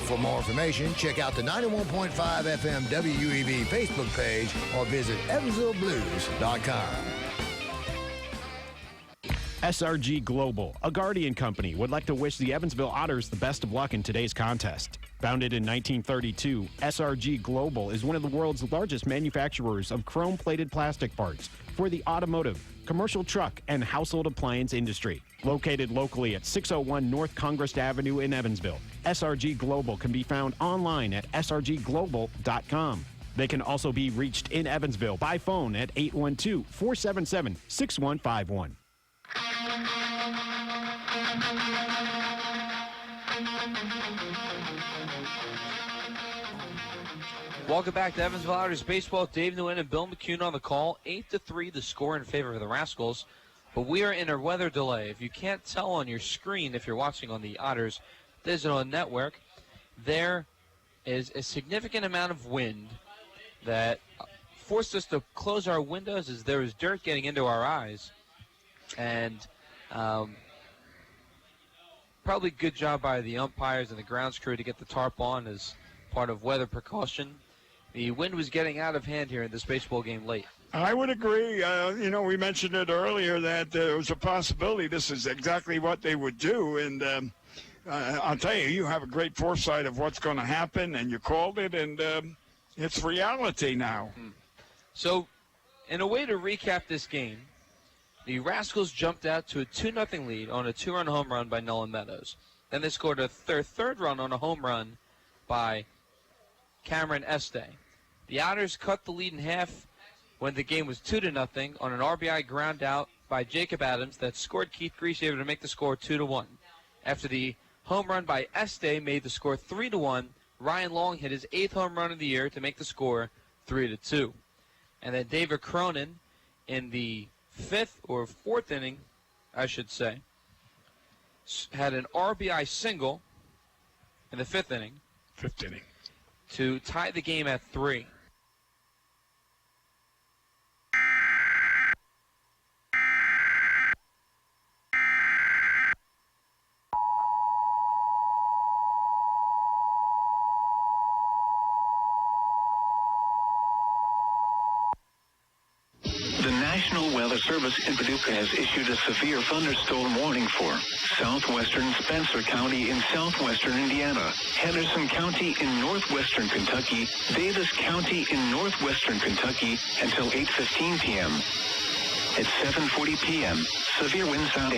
For more information, check out the 91.5 FM WUEV Facebook page or visit evansvilleblues.com. SRG Global, a Guardian company, would like to wish the Evansville Otters the best of luck in today's contest. Founded in 1932, SRG Global is one of the world's largest manufacturers of chrome-plated plastic parts for the automotive, commercial truck, and household appliance industry. Located locally at 601 North Congress Avenue in Evansville, SRG Global can be found online at srgglobal.com. They can also be reached in Evansville by phone at 812-477-6151. Welcome back to Evansville Otters baseball. Dave Nguyen and Bill McCune on the call. 8-3 the score in favor of the Rascals. But we are in a weather delay. If you can't tell on your screen, if you're watching on the Otters Digital Network, there is a significant amount of wind that forced us to close our windows as there is dirt getting into our eyes. And probably good job by the umpires and the grounds crew to get the tarp on as part of weather precaution. The wind was getting out of hand here in this baseball game late. I would agree. We mentioned it earlier that there was a possibility this is exactly what they would do. And I'll tell you, you have a great foresight of what's going to happen, and you called it, and it's reality now. So, in a way to recap this game, the Rascals jumped out to a 2-0 lead on a 2-run home run by Nolan Meadows. Then they scored their third run on a home run by Cameron Este. The Otters cut the lead in half when the game was 2-0 on an RBI ground out by Jacob Adams that scored Keith Grieshaber to make the score 2-1. After the home run by Este made the score 3-1, Ryan Long hit his 8th home run of the year to make the score 3-2. And then David Cronin in the 5th or 4th inning, I should say, had an RBI single in the 5th inning. 5th inning. To tie the game at 3. The National Weather Service in Paducah has issued a severe thunderstorm warning for southwestern Spencer County in southwestern Indiana, Henderson County in northwestern Kentucky, Davis County in northwestern Kentucky until 8:15 p.m. At 7:40 p.m., severe winds out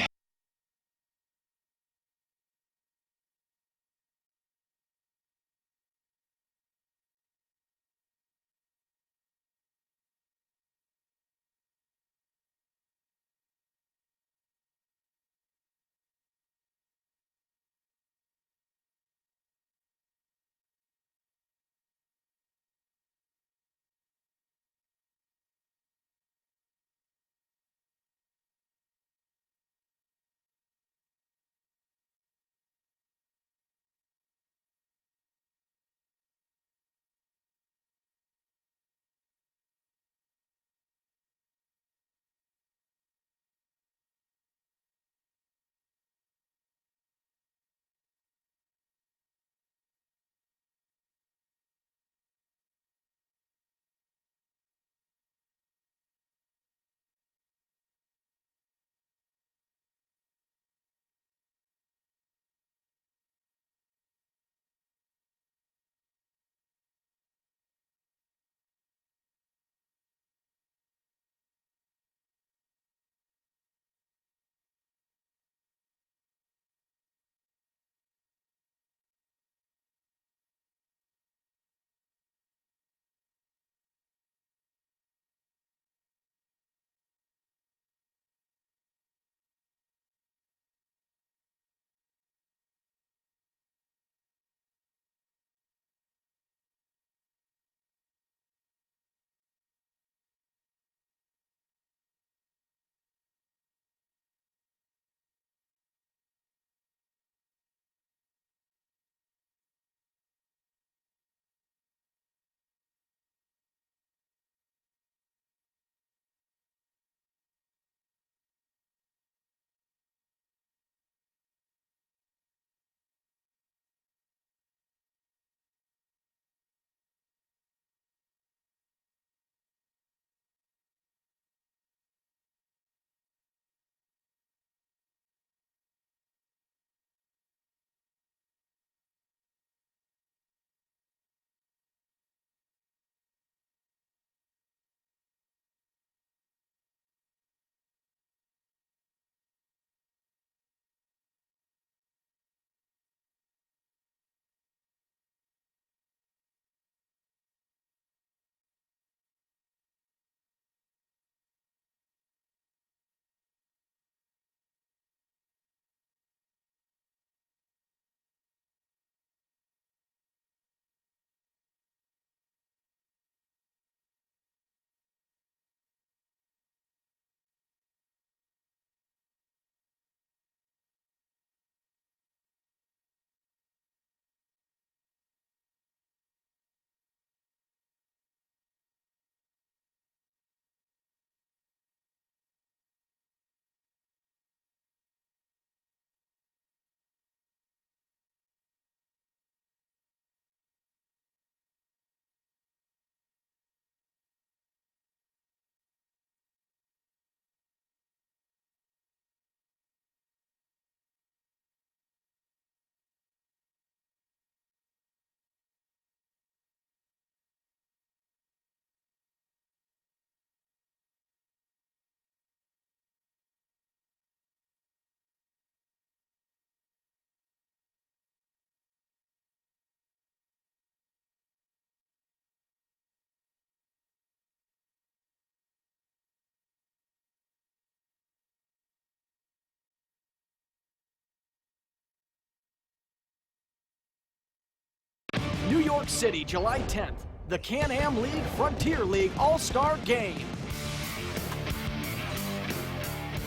York City, July 10th, the Can-Am League Frontier League All-Star Game.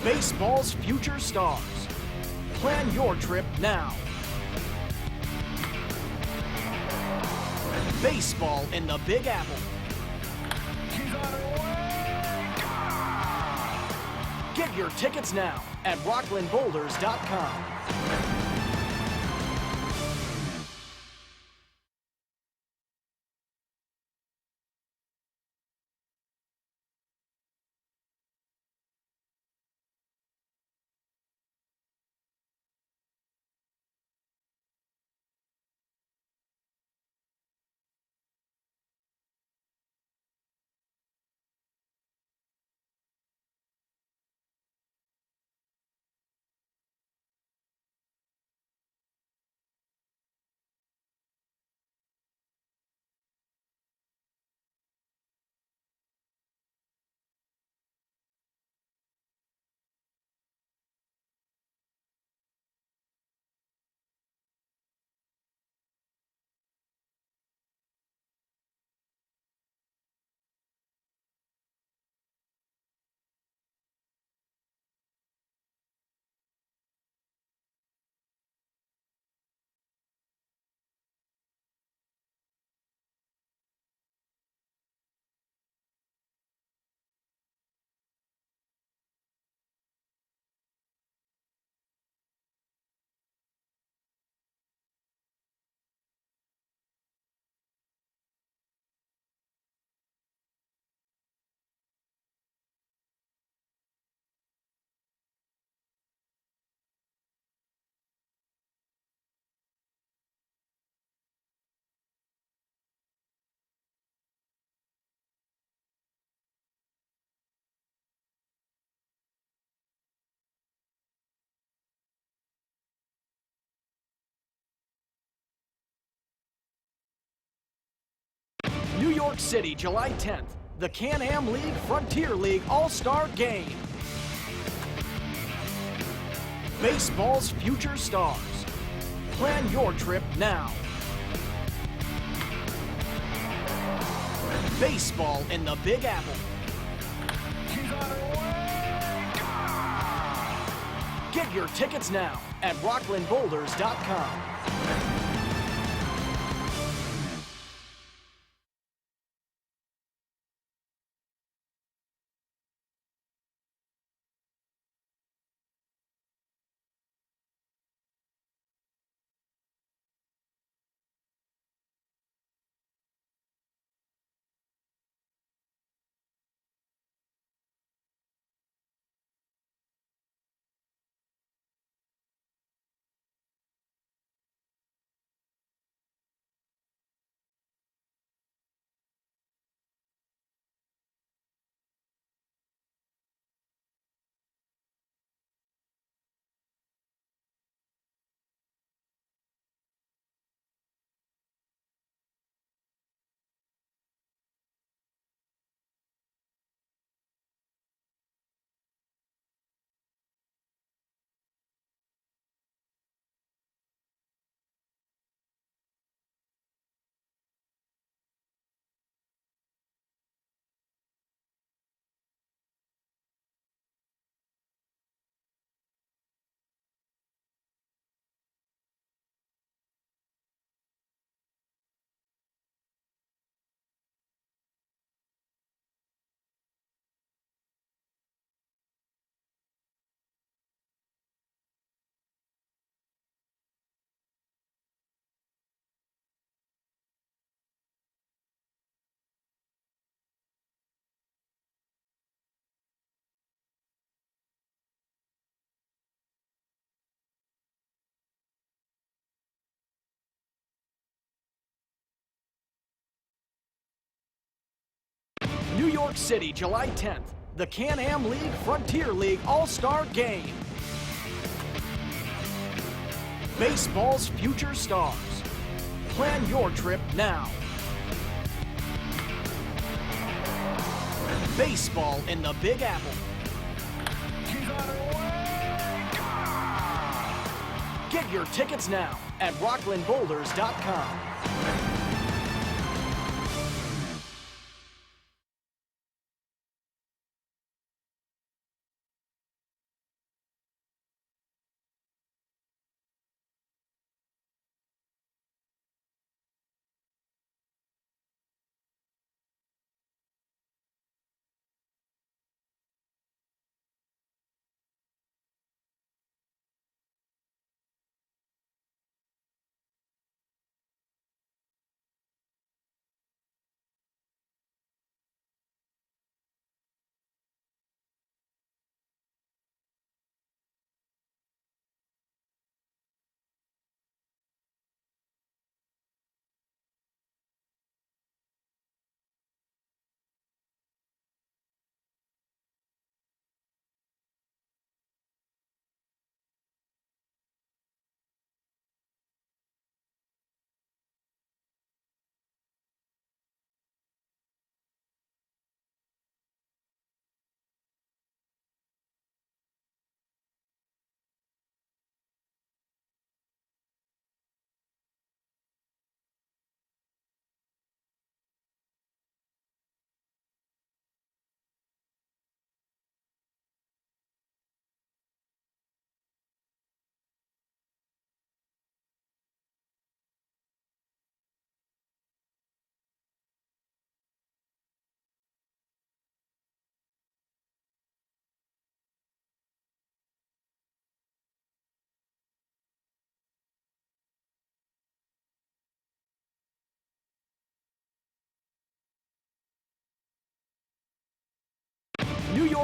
Baseball's future stars. Plan your trip now. Baseball in the Big Apple. Get your tickets now at rocklandboulders.com. New York City, July 10th, the Can-Am League Frontier League All-Star Game. Baseball's future stars. Plan your trip now. Baseball in the Big Apple. Get your tickets now at rocklandboulders.com. New York City, July 10th, the Can-Am League Frontier League All-Star Game. Baseball's future stars. Plan your trip now. Baseball in the Big Apple. Get your tickets now at rocklandboulders.com.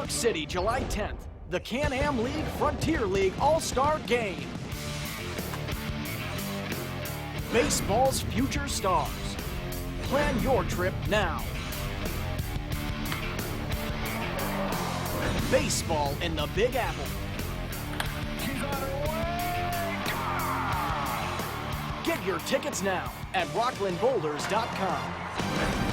York City, July 10th, the Can-Am League Frontier League All-Star Game. Baseball's future stars. Plan your trip now. Baseball in the Big Apple. Get your tickets now at rocklandboulders.com.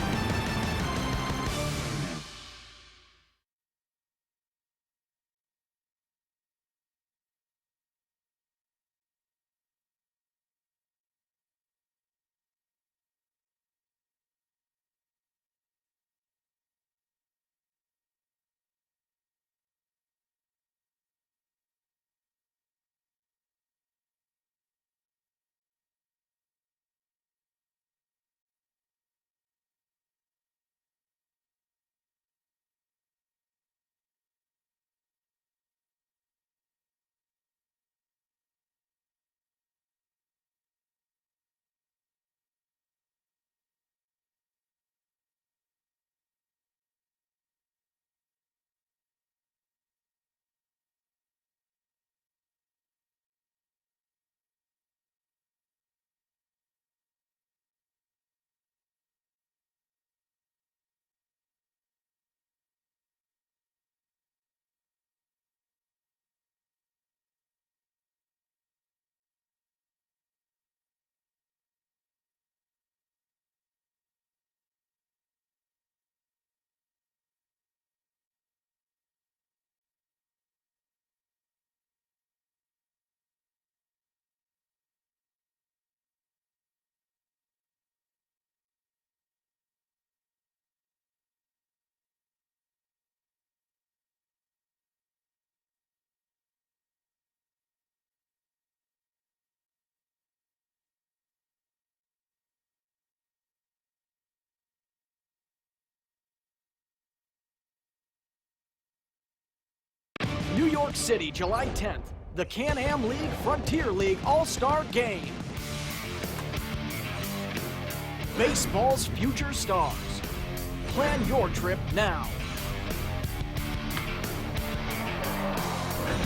New York City, July 10th, the Can-Am League Frontier League All-Star Game. Baseball's future stars. Plan your trip now.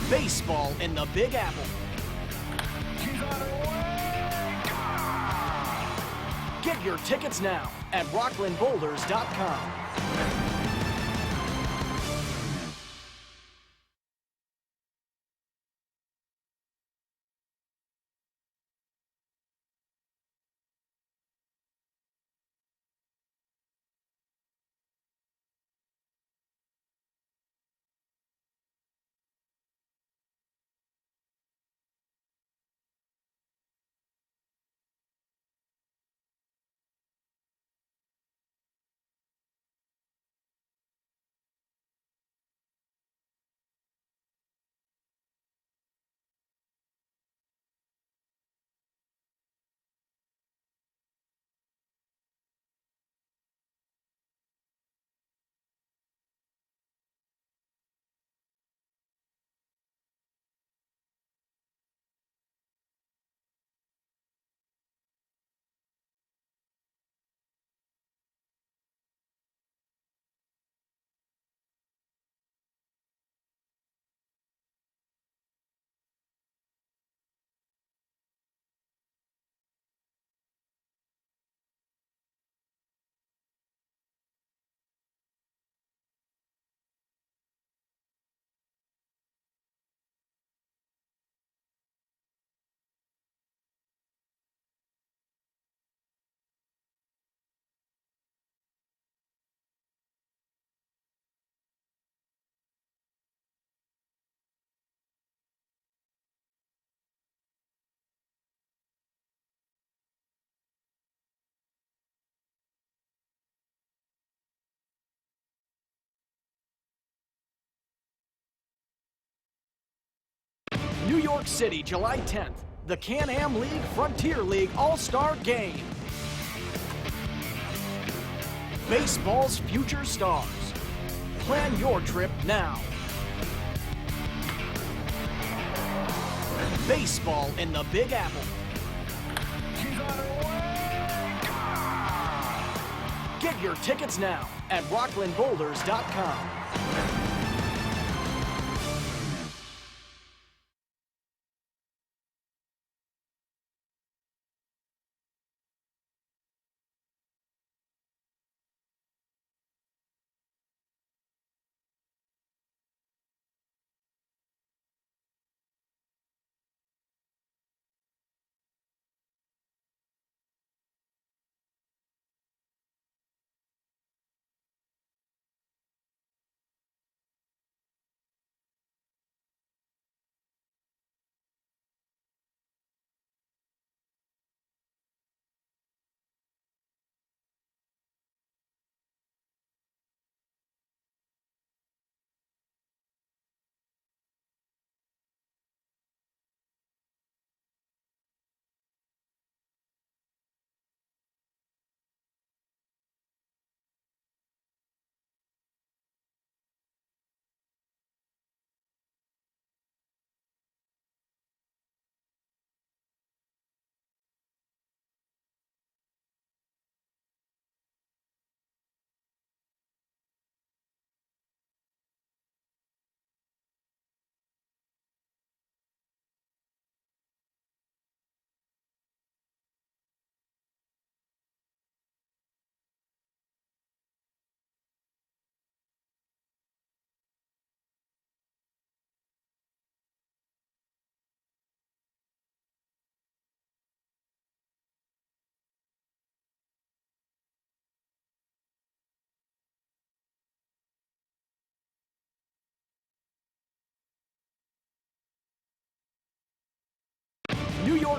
Baseball in the Big Apple. Get your tickets now at rocklandboulders.com. New York City, July 10th, the Can-Am League Frontier League All-Star Game. Baseball's future stars. Plan your trip now. Baseball in the Big Apple. Get your tickets now at rocklandboulders.com.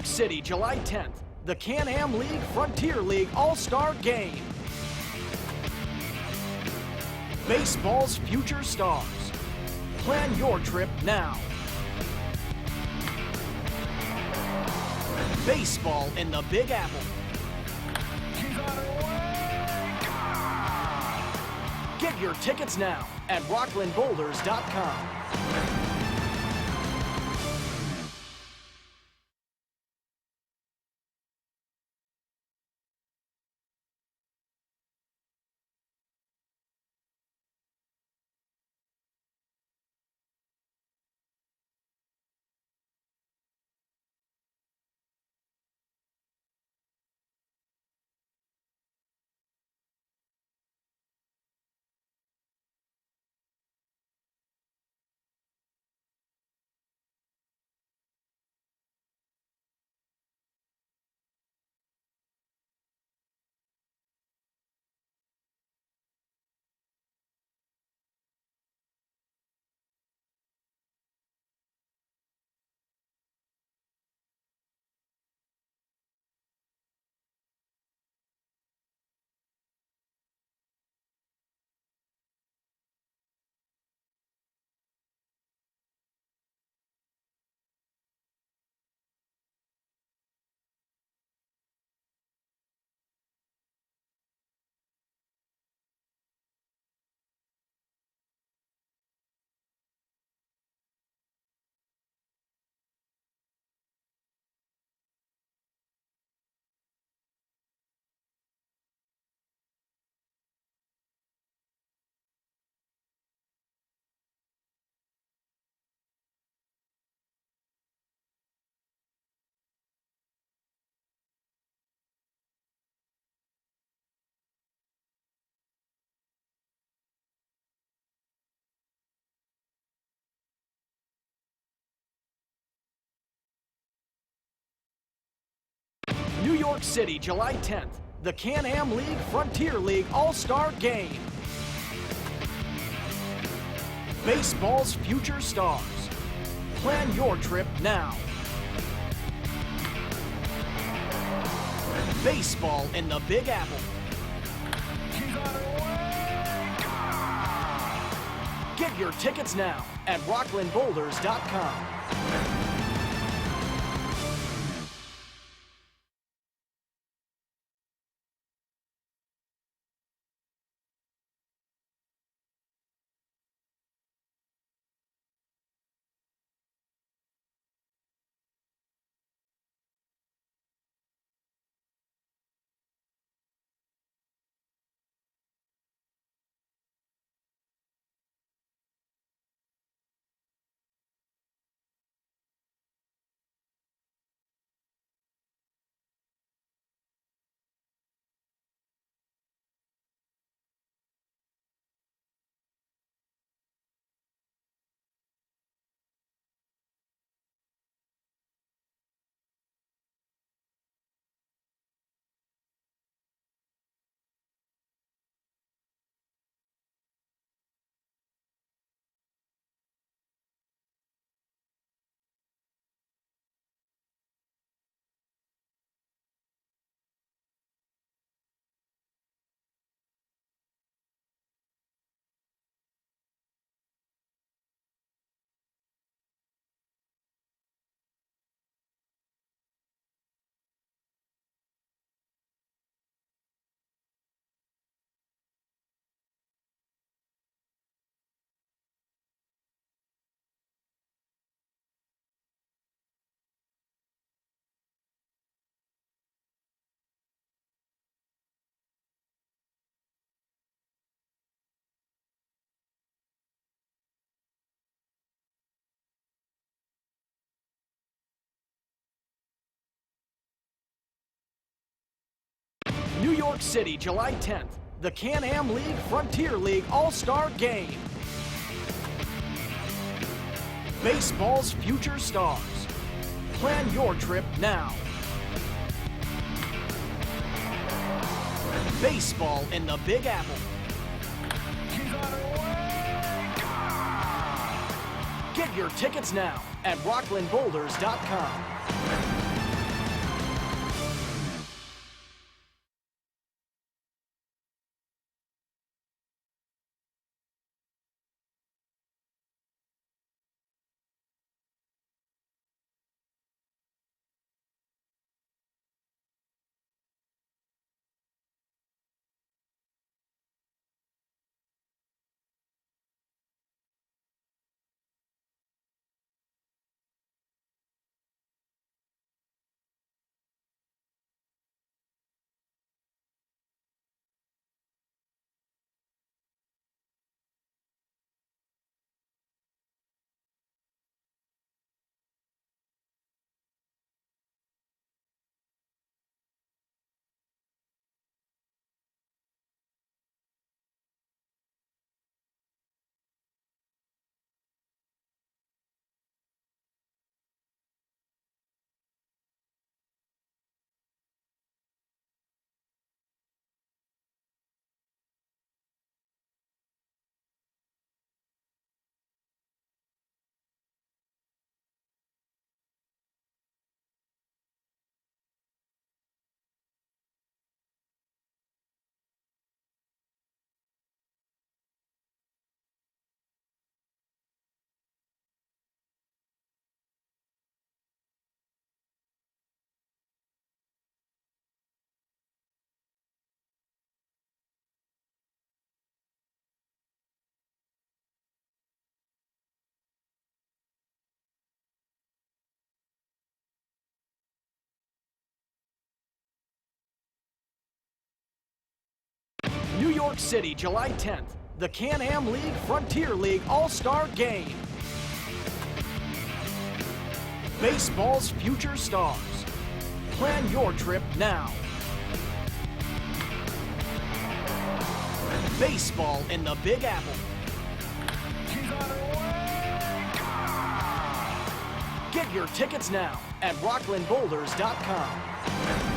York City, July 10th, the Can-Am League Frontier League All-Star Game. Baseball's future stars. Plan your trip now. Baseball in the Big Apple. Get your tickets now at rocklandboulders.com. New York City, July 10th, the Can-Am League Frontier League All-Star Game. Baseball's future stars. Plan your trip now. Baseball in the Big Apple. Get your tickets now at rocklandboulders.com. New York City, July 10th, the Can-Am League Frontier League All-Star Game. Baseball's future stars. Plan your trip now. Baseball in the Big Apple. Get your tickets now at rocklandboulders.com. York City, July 10th, the Can-Am League Frontier League All-Star Game. Baseball's future stars. Plan your trip now. Baseball in the Big Apple. Get your tickets now at rocklandboulders.com.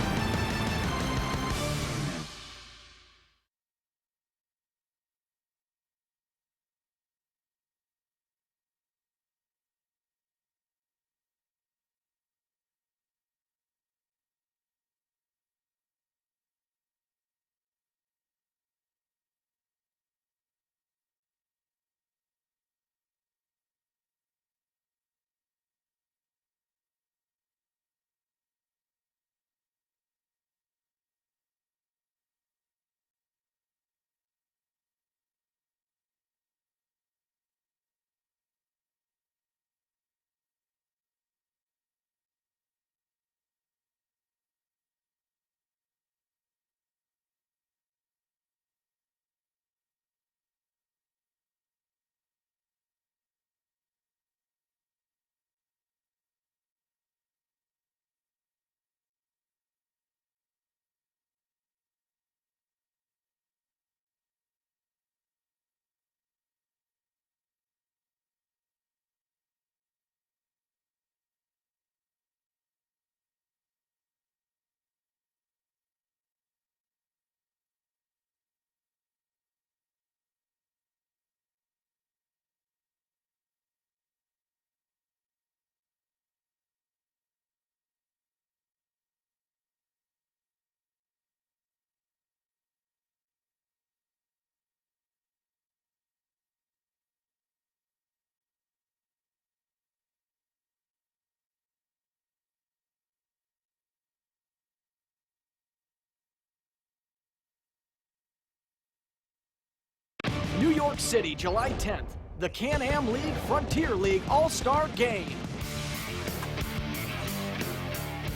New York City, July 10th, the Can-Am League Frontier League All-Star Game.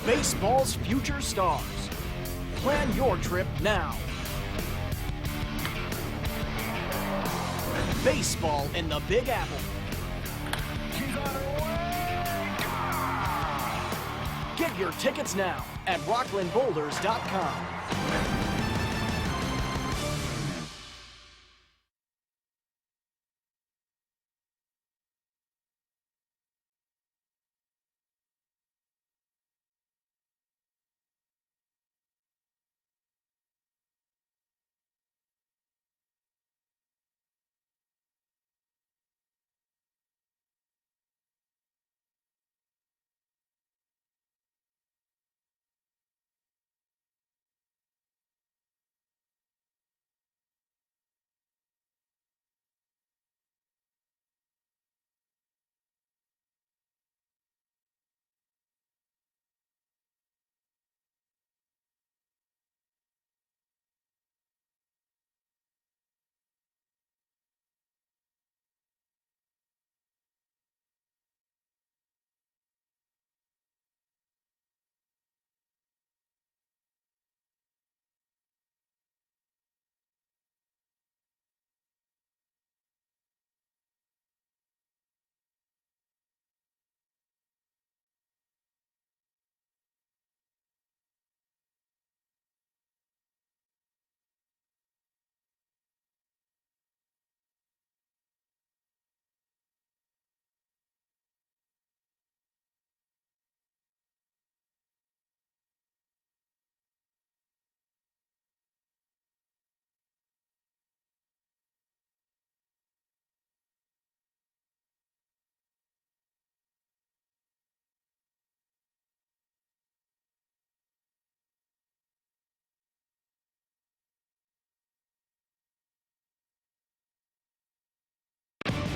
Baseball's future stars. Plan your trip now. Baseball in the Big Apple. Get your tickets now at rocklandboulders.com.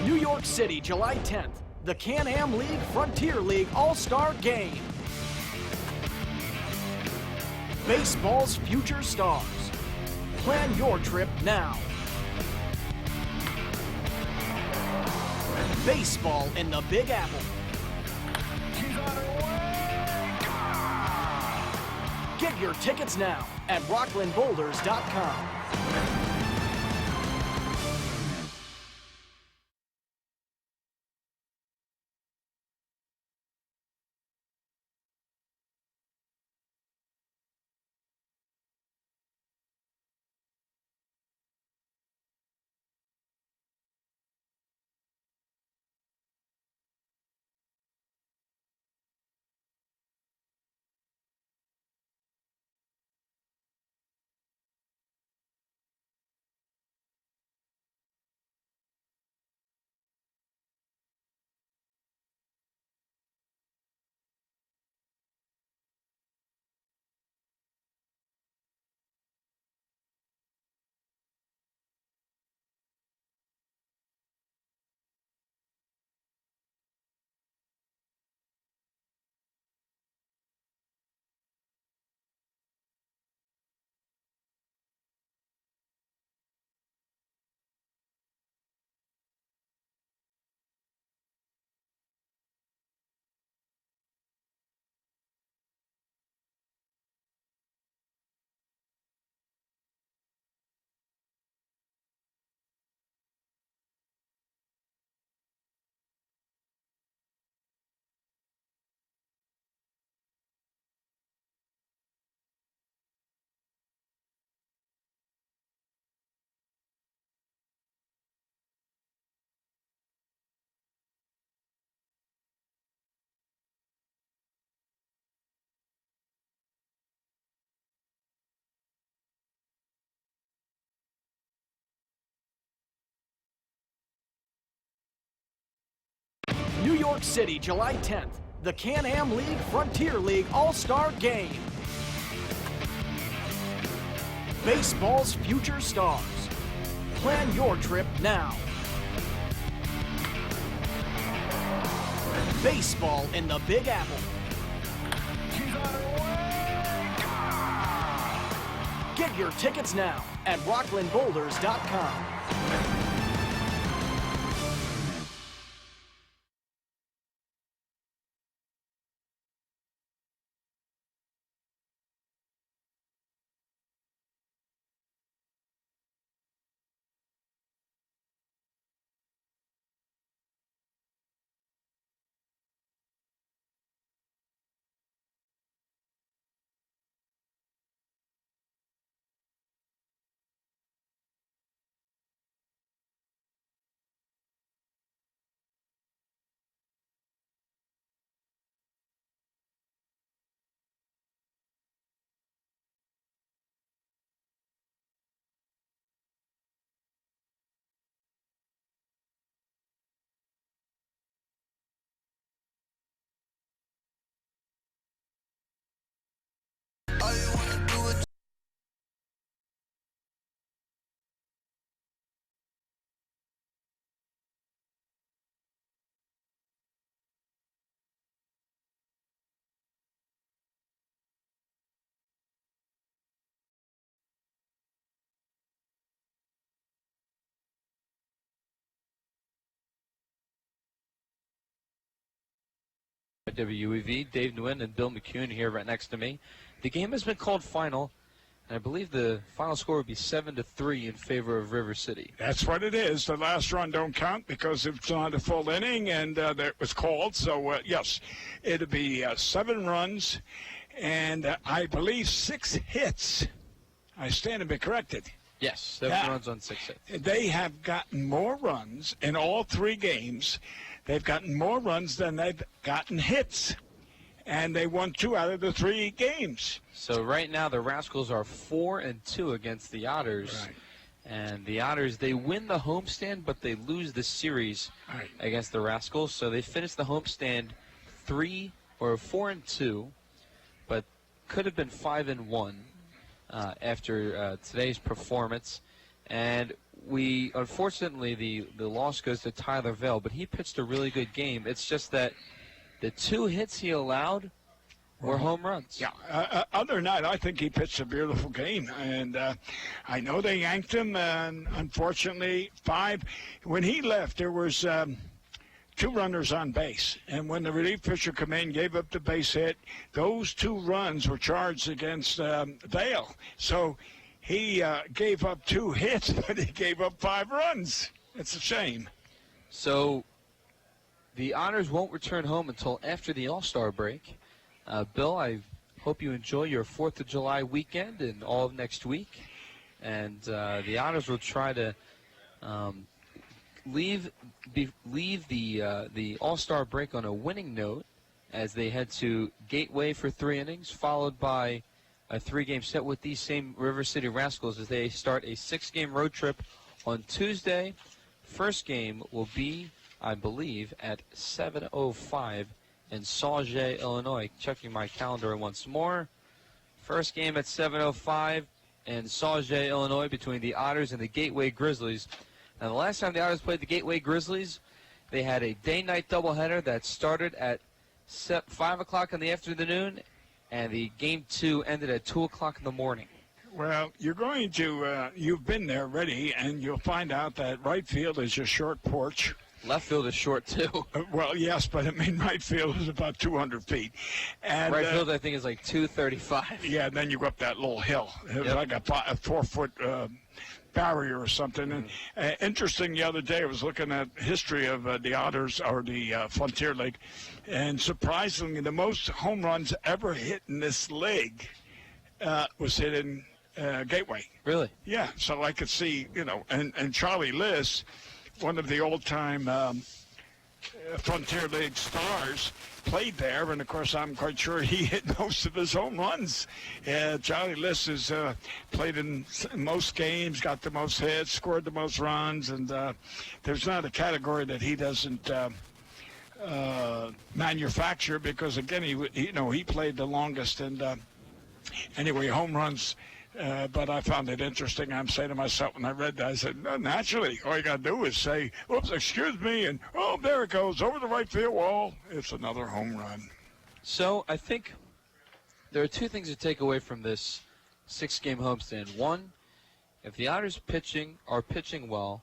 New York City, July 10th, the Can-Am League Frontier League All-Star Game. Baseball's future stars. Plan your trip now. Baseball in the Big Apple. Get your tickets now at rocklandboulders.com. York City, July 10th, the Can-Am League Frontier League All-Star Game. Baseball's future stars. Plan your trip now. Baseball in the Big Apple. Get your tickets now at rocklandboulders.com. WUEV, Dave Nguyen and Bill McCune here right next to me. The game has been called final, and I believe the final score would be 7-3 in favor of River City. That's what it is. The last run don't count because it's not a full inning, and that was called. So, yes, it'll be 7 runs, and I believe 6 hits. I stand to be corrected. Yes, 7 runs on 6 hits. They have gotten more runs in all 3 games. They've gotten more runs than they've gotten hits, and they won 2 out of the 3 games. So right now the Rascals are 4-2 against the Otters. Right. And the Otters, they win the homestand, but they lose the series against the Rascals. So they finished the homestand 4-2, but could have been 5-1 after today's performance. And we, unfortunately, the loss goes to Tyler Vale, but he pitched a really good game. It's just that the 2 hits he allowed were home runs. Yeah. Other than that, I think he pitched a beautiful game. And I know they yanked him, and unfortunately, 5. When he left, there was 2 runners on base. And when the relief pitcher came in, gave up the base hit, those 2 runs were charged against Vale. So he gave up 2 hits, but he gave up 5 runs. It's a shame. So the Otters won't return home until after the All-Star break. Bill, I hope you enjoy your 4th of July weekend and all of next week. And the Otters will try to leave the All-Star break on a winning note as they head to Gateway for 3 innings, followed by a 3-game set with these same River City Rascals as they start a 6-game road trip on Tuesday. First game will be, I believe, at 7:05 in Sauget, Illinois. Checking my calendar once more. First game at 7:05 in Sauget, Illinois, between the Otters and the Gateway Grizzlies. Now, the last time the Otters played the Gateway Grizzlies, they had a day-night doubleheader that started at 5 o'clock in the afternoon, and the game 2 ended at 2 o'clock in the morning. Well, you're going to, you've been there already, and you'll find out that right field is a short porch. Left field is short, too. Well, yes, but I mean, right field is about 200 feet. And, right field, I think, is like 235. Yeah, and then you go up that little hill. It was like a 4-foot barrier or something. And interesting, the other day I was looking at history of the Otters, or the Frontier League, and surprisingly, the most home runs ever hit in this league was hit in Gateway. Really? Yeah, so I could see, you know, and Charlie Liss, one of the old-time Frontier League stars, played there, and of course I'm quite sure he hit most of his home runs. Charlie Liss has played in most games, got the most hits, scored the most runs, and there's not a category that he doesn't manufacture because, again, he played the longest. And anyway, home runs. But I found it interesting. I'm saying to myself when I read that, I said, no, naturally, all you got to do is say, oops, excuse me, and, oh, there it goes, over the right field wall. It's another home run. So I think there are two things to take away from this 6-game homestand. One, if the Otters are pitching well,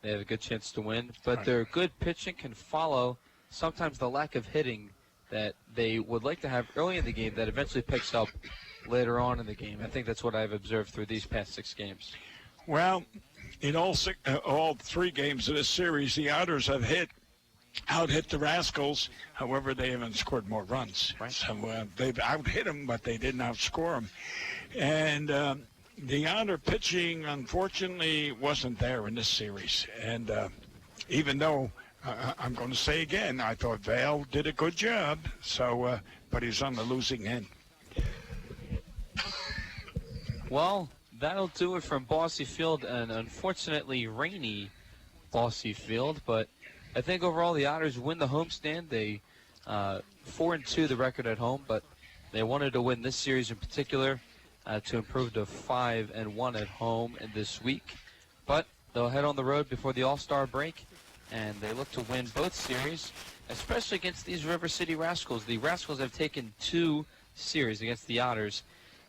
they have a good chance to win. But their good pitching can follow sometimes the lack of hitting that they would like to have early in the game that eventually picks up later on in the game. I think that's what I've observed through these past 6 games. Well, in all 3 games of this series, the Otters have out-hit the Rascals. However, they haven't scored more runs. Right. So they've out-hit them, but they didn't outscore them. And the Otter pitching, unfortunately, wasn't there in this series. And even though, I'm going to say again, I thought Vail did a good job, so but he's on the losing end. Well, that'll do it from Bosse Field, an unfortunately rainy Bosse Field. But I think overall the Otters win the homestand. They 4-2 the record at home, but they wanted to win this series in particular to improve to 5-1 at home in this week. But they'll head on the road before the All-Star break, and they look to win both series, especially against these River City Rascals. The Rascals have taken 2 series against the Otters,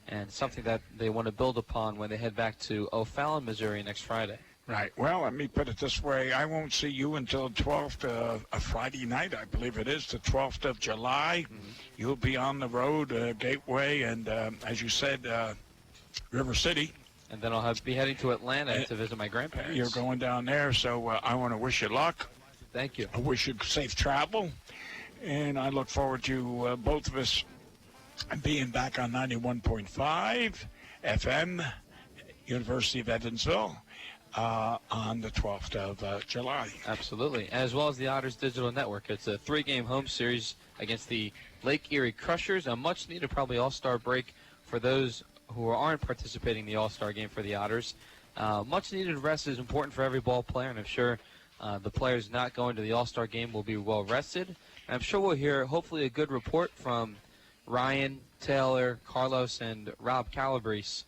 and something that they want to build upon when they head back to O'Fallon, Missouri next Friday. Right. Well, let me put it this way. I won't see you until 12th, a Friday night, I believe it is, the 12th of July. Mm-hmm. You'll be on the road, Gateway, and as you said, River City. And then I'll be heading to Atlanta to visit my grandparents. You're going down there, so I want to wish you luck. Thank you. I wish you safe travel, and I look forward to both of us being back on 91.5 FM, University of Evansville, on the 12th of July. Absolutely, as well as the Otters Digital Network. It's a 3-game home series against the Lake Erie Crushers, a much-needed probably all-star break for those who aren't participating in the all-star game for the Otters. Much-needed rest is important for every ball player, and I'm sure the players not going to the all-star game will be well-rested. And I'm sure we'll hear, hopefully, a good report from Ryan, Taylor, Carlos, and Rob Calabrese,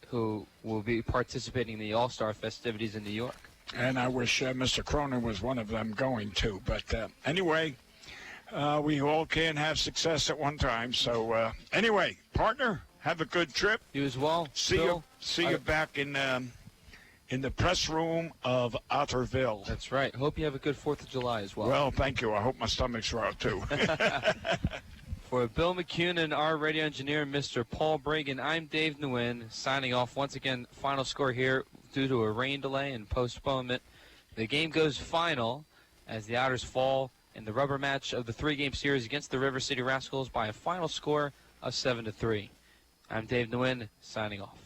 who will be participating in the All-Star festivities in New York. And I wish Mr. Cronin was one of them going to. But anyway, we all can have success at one time. So anyway, partner, have a good trip. You as well. See you back in the press room of Otterville. That's right. Hope you have a good 4th of July as well. Well, thank you. I hope my stomach's right, too. For Bill McCune and our radio engineer, Mr. Paul Bragan, I'm Dave Nguyen, signing off. Once again, final score here due to a rain delay and postponement. The game goes final as the Otters fall in the rubber match of the 3-game series against the River City Rascals by a final score of 7-3. I'm Dave Nguyen, signing off.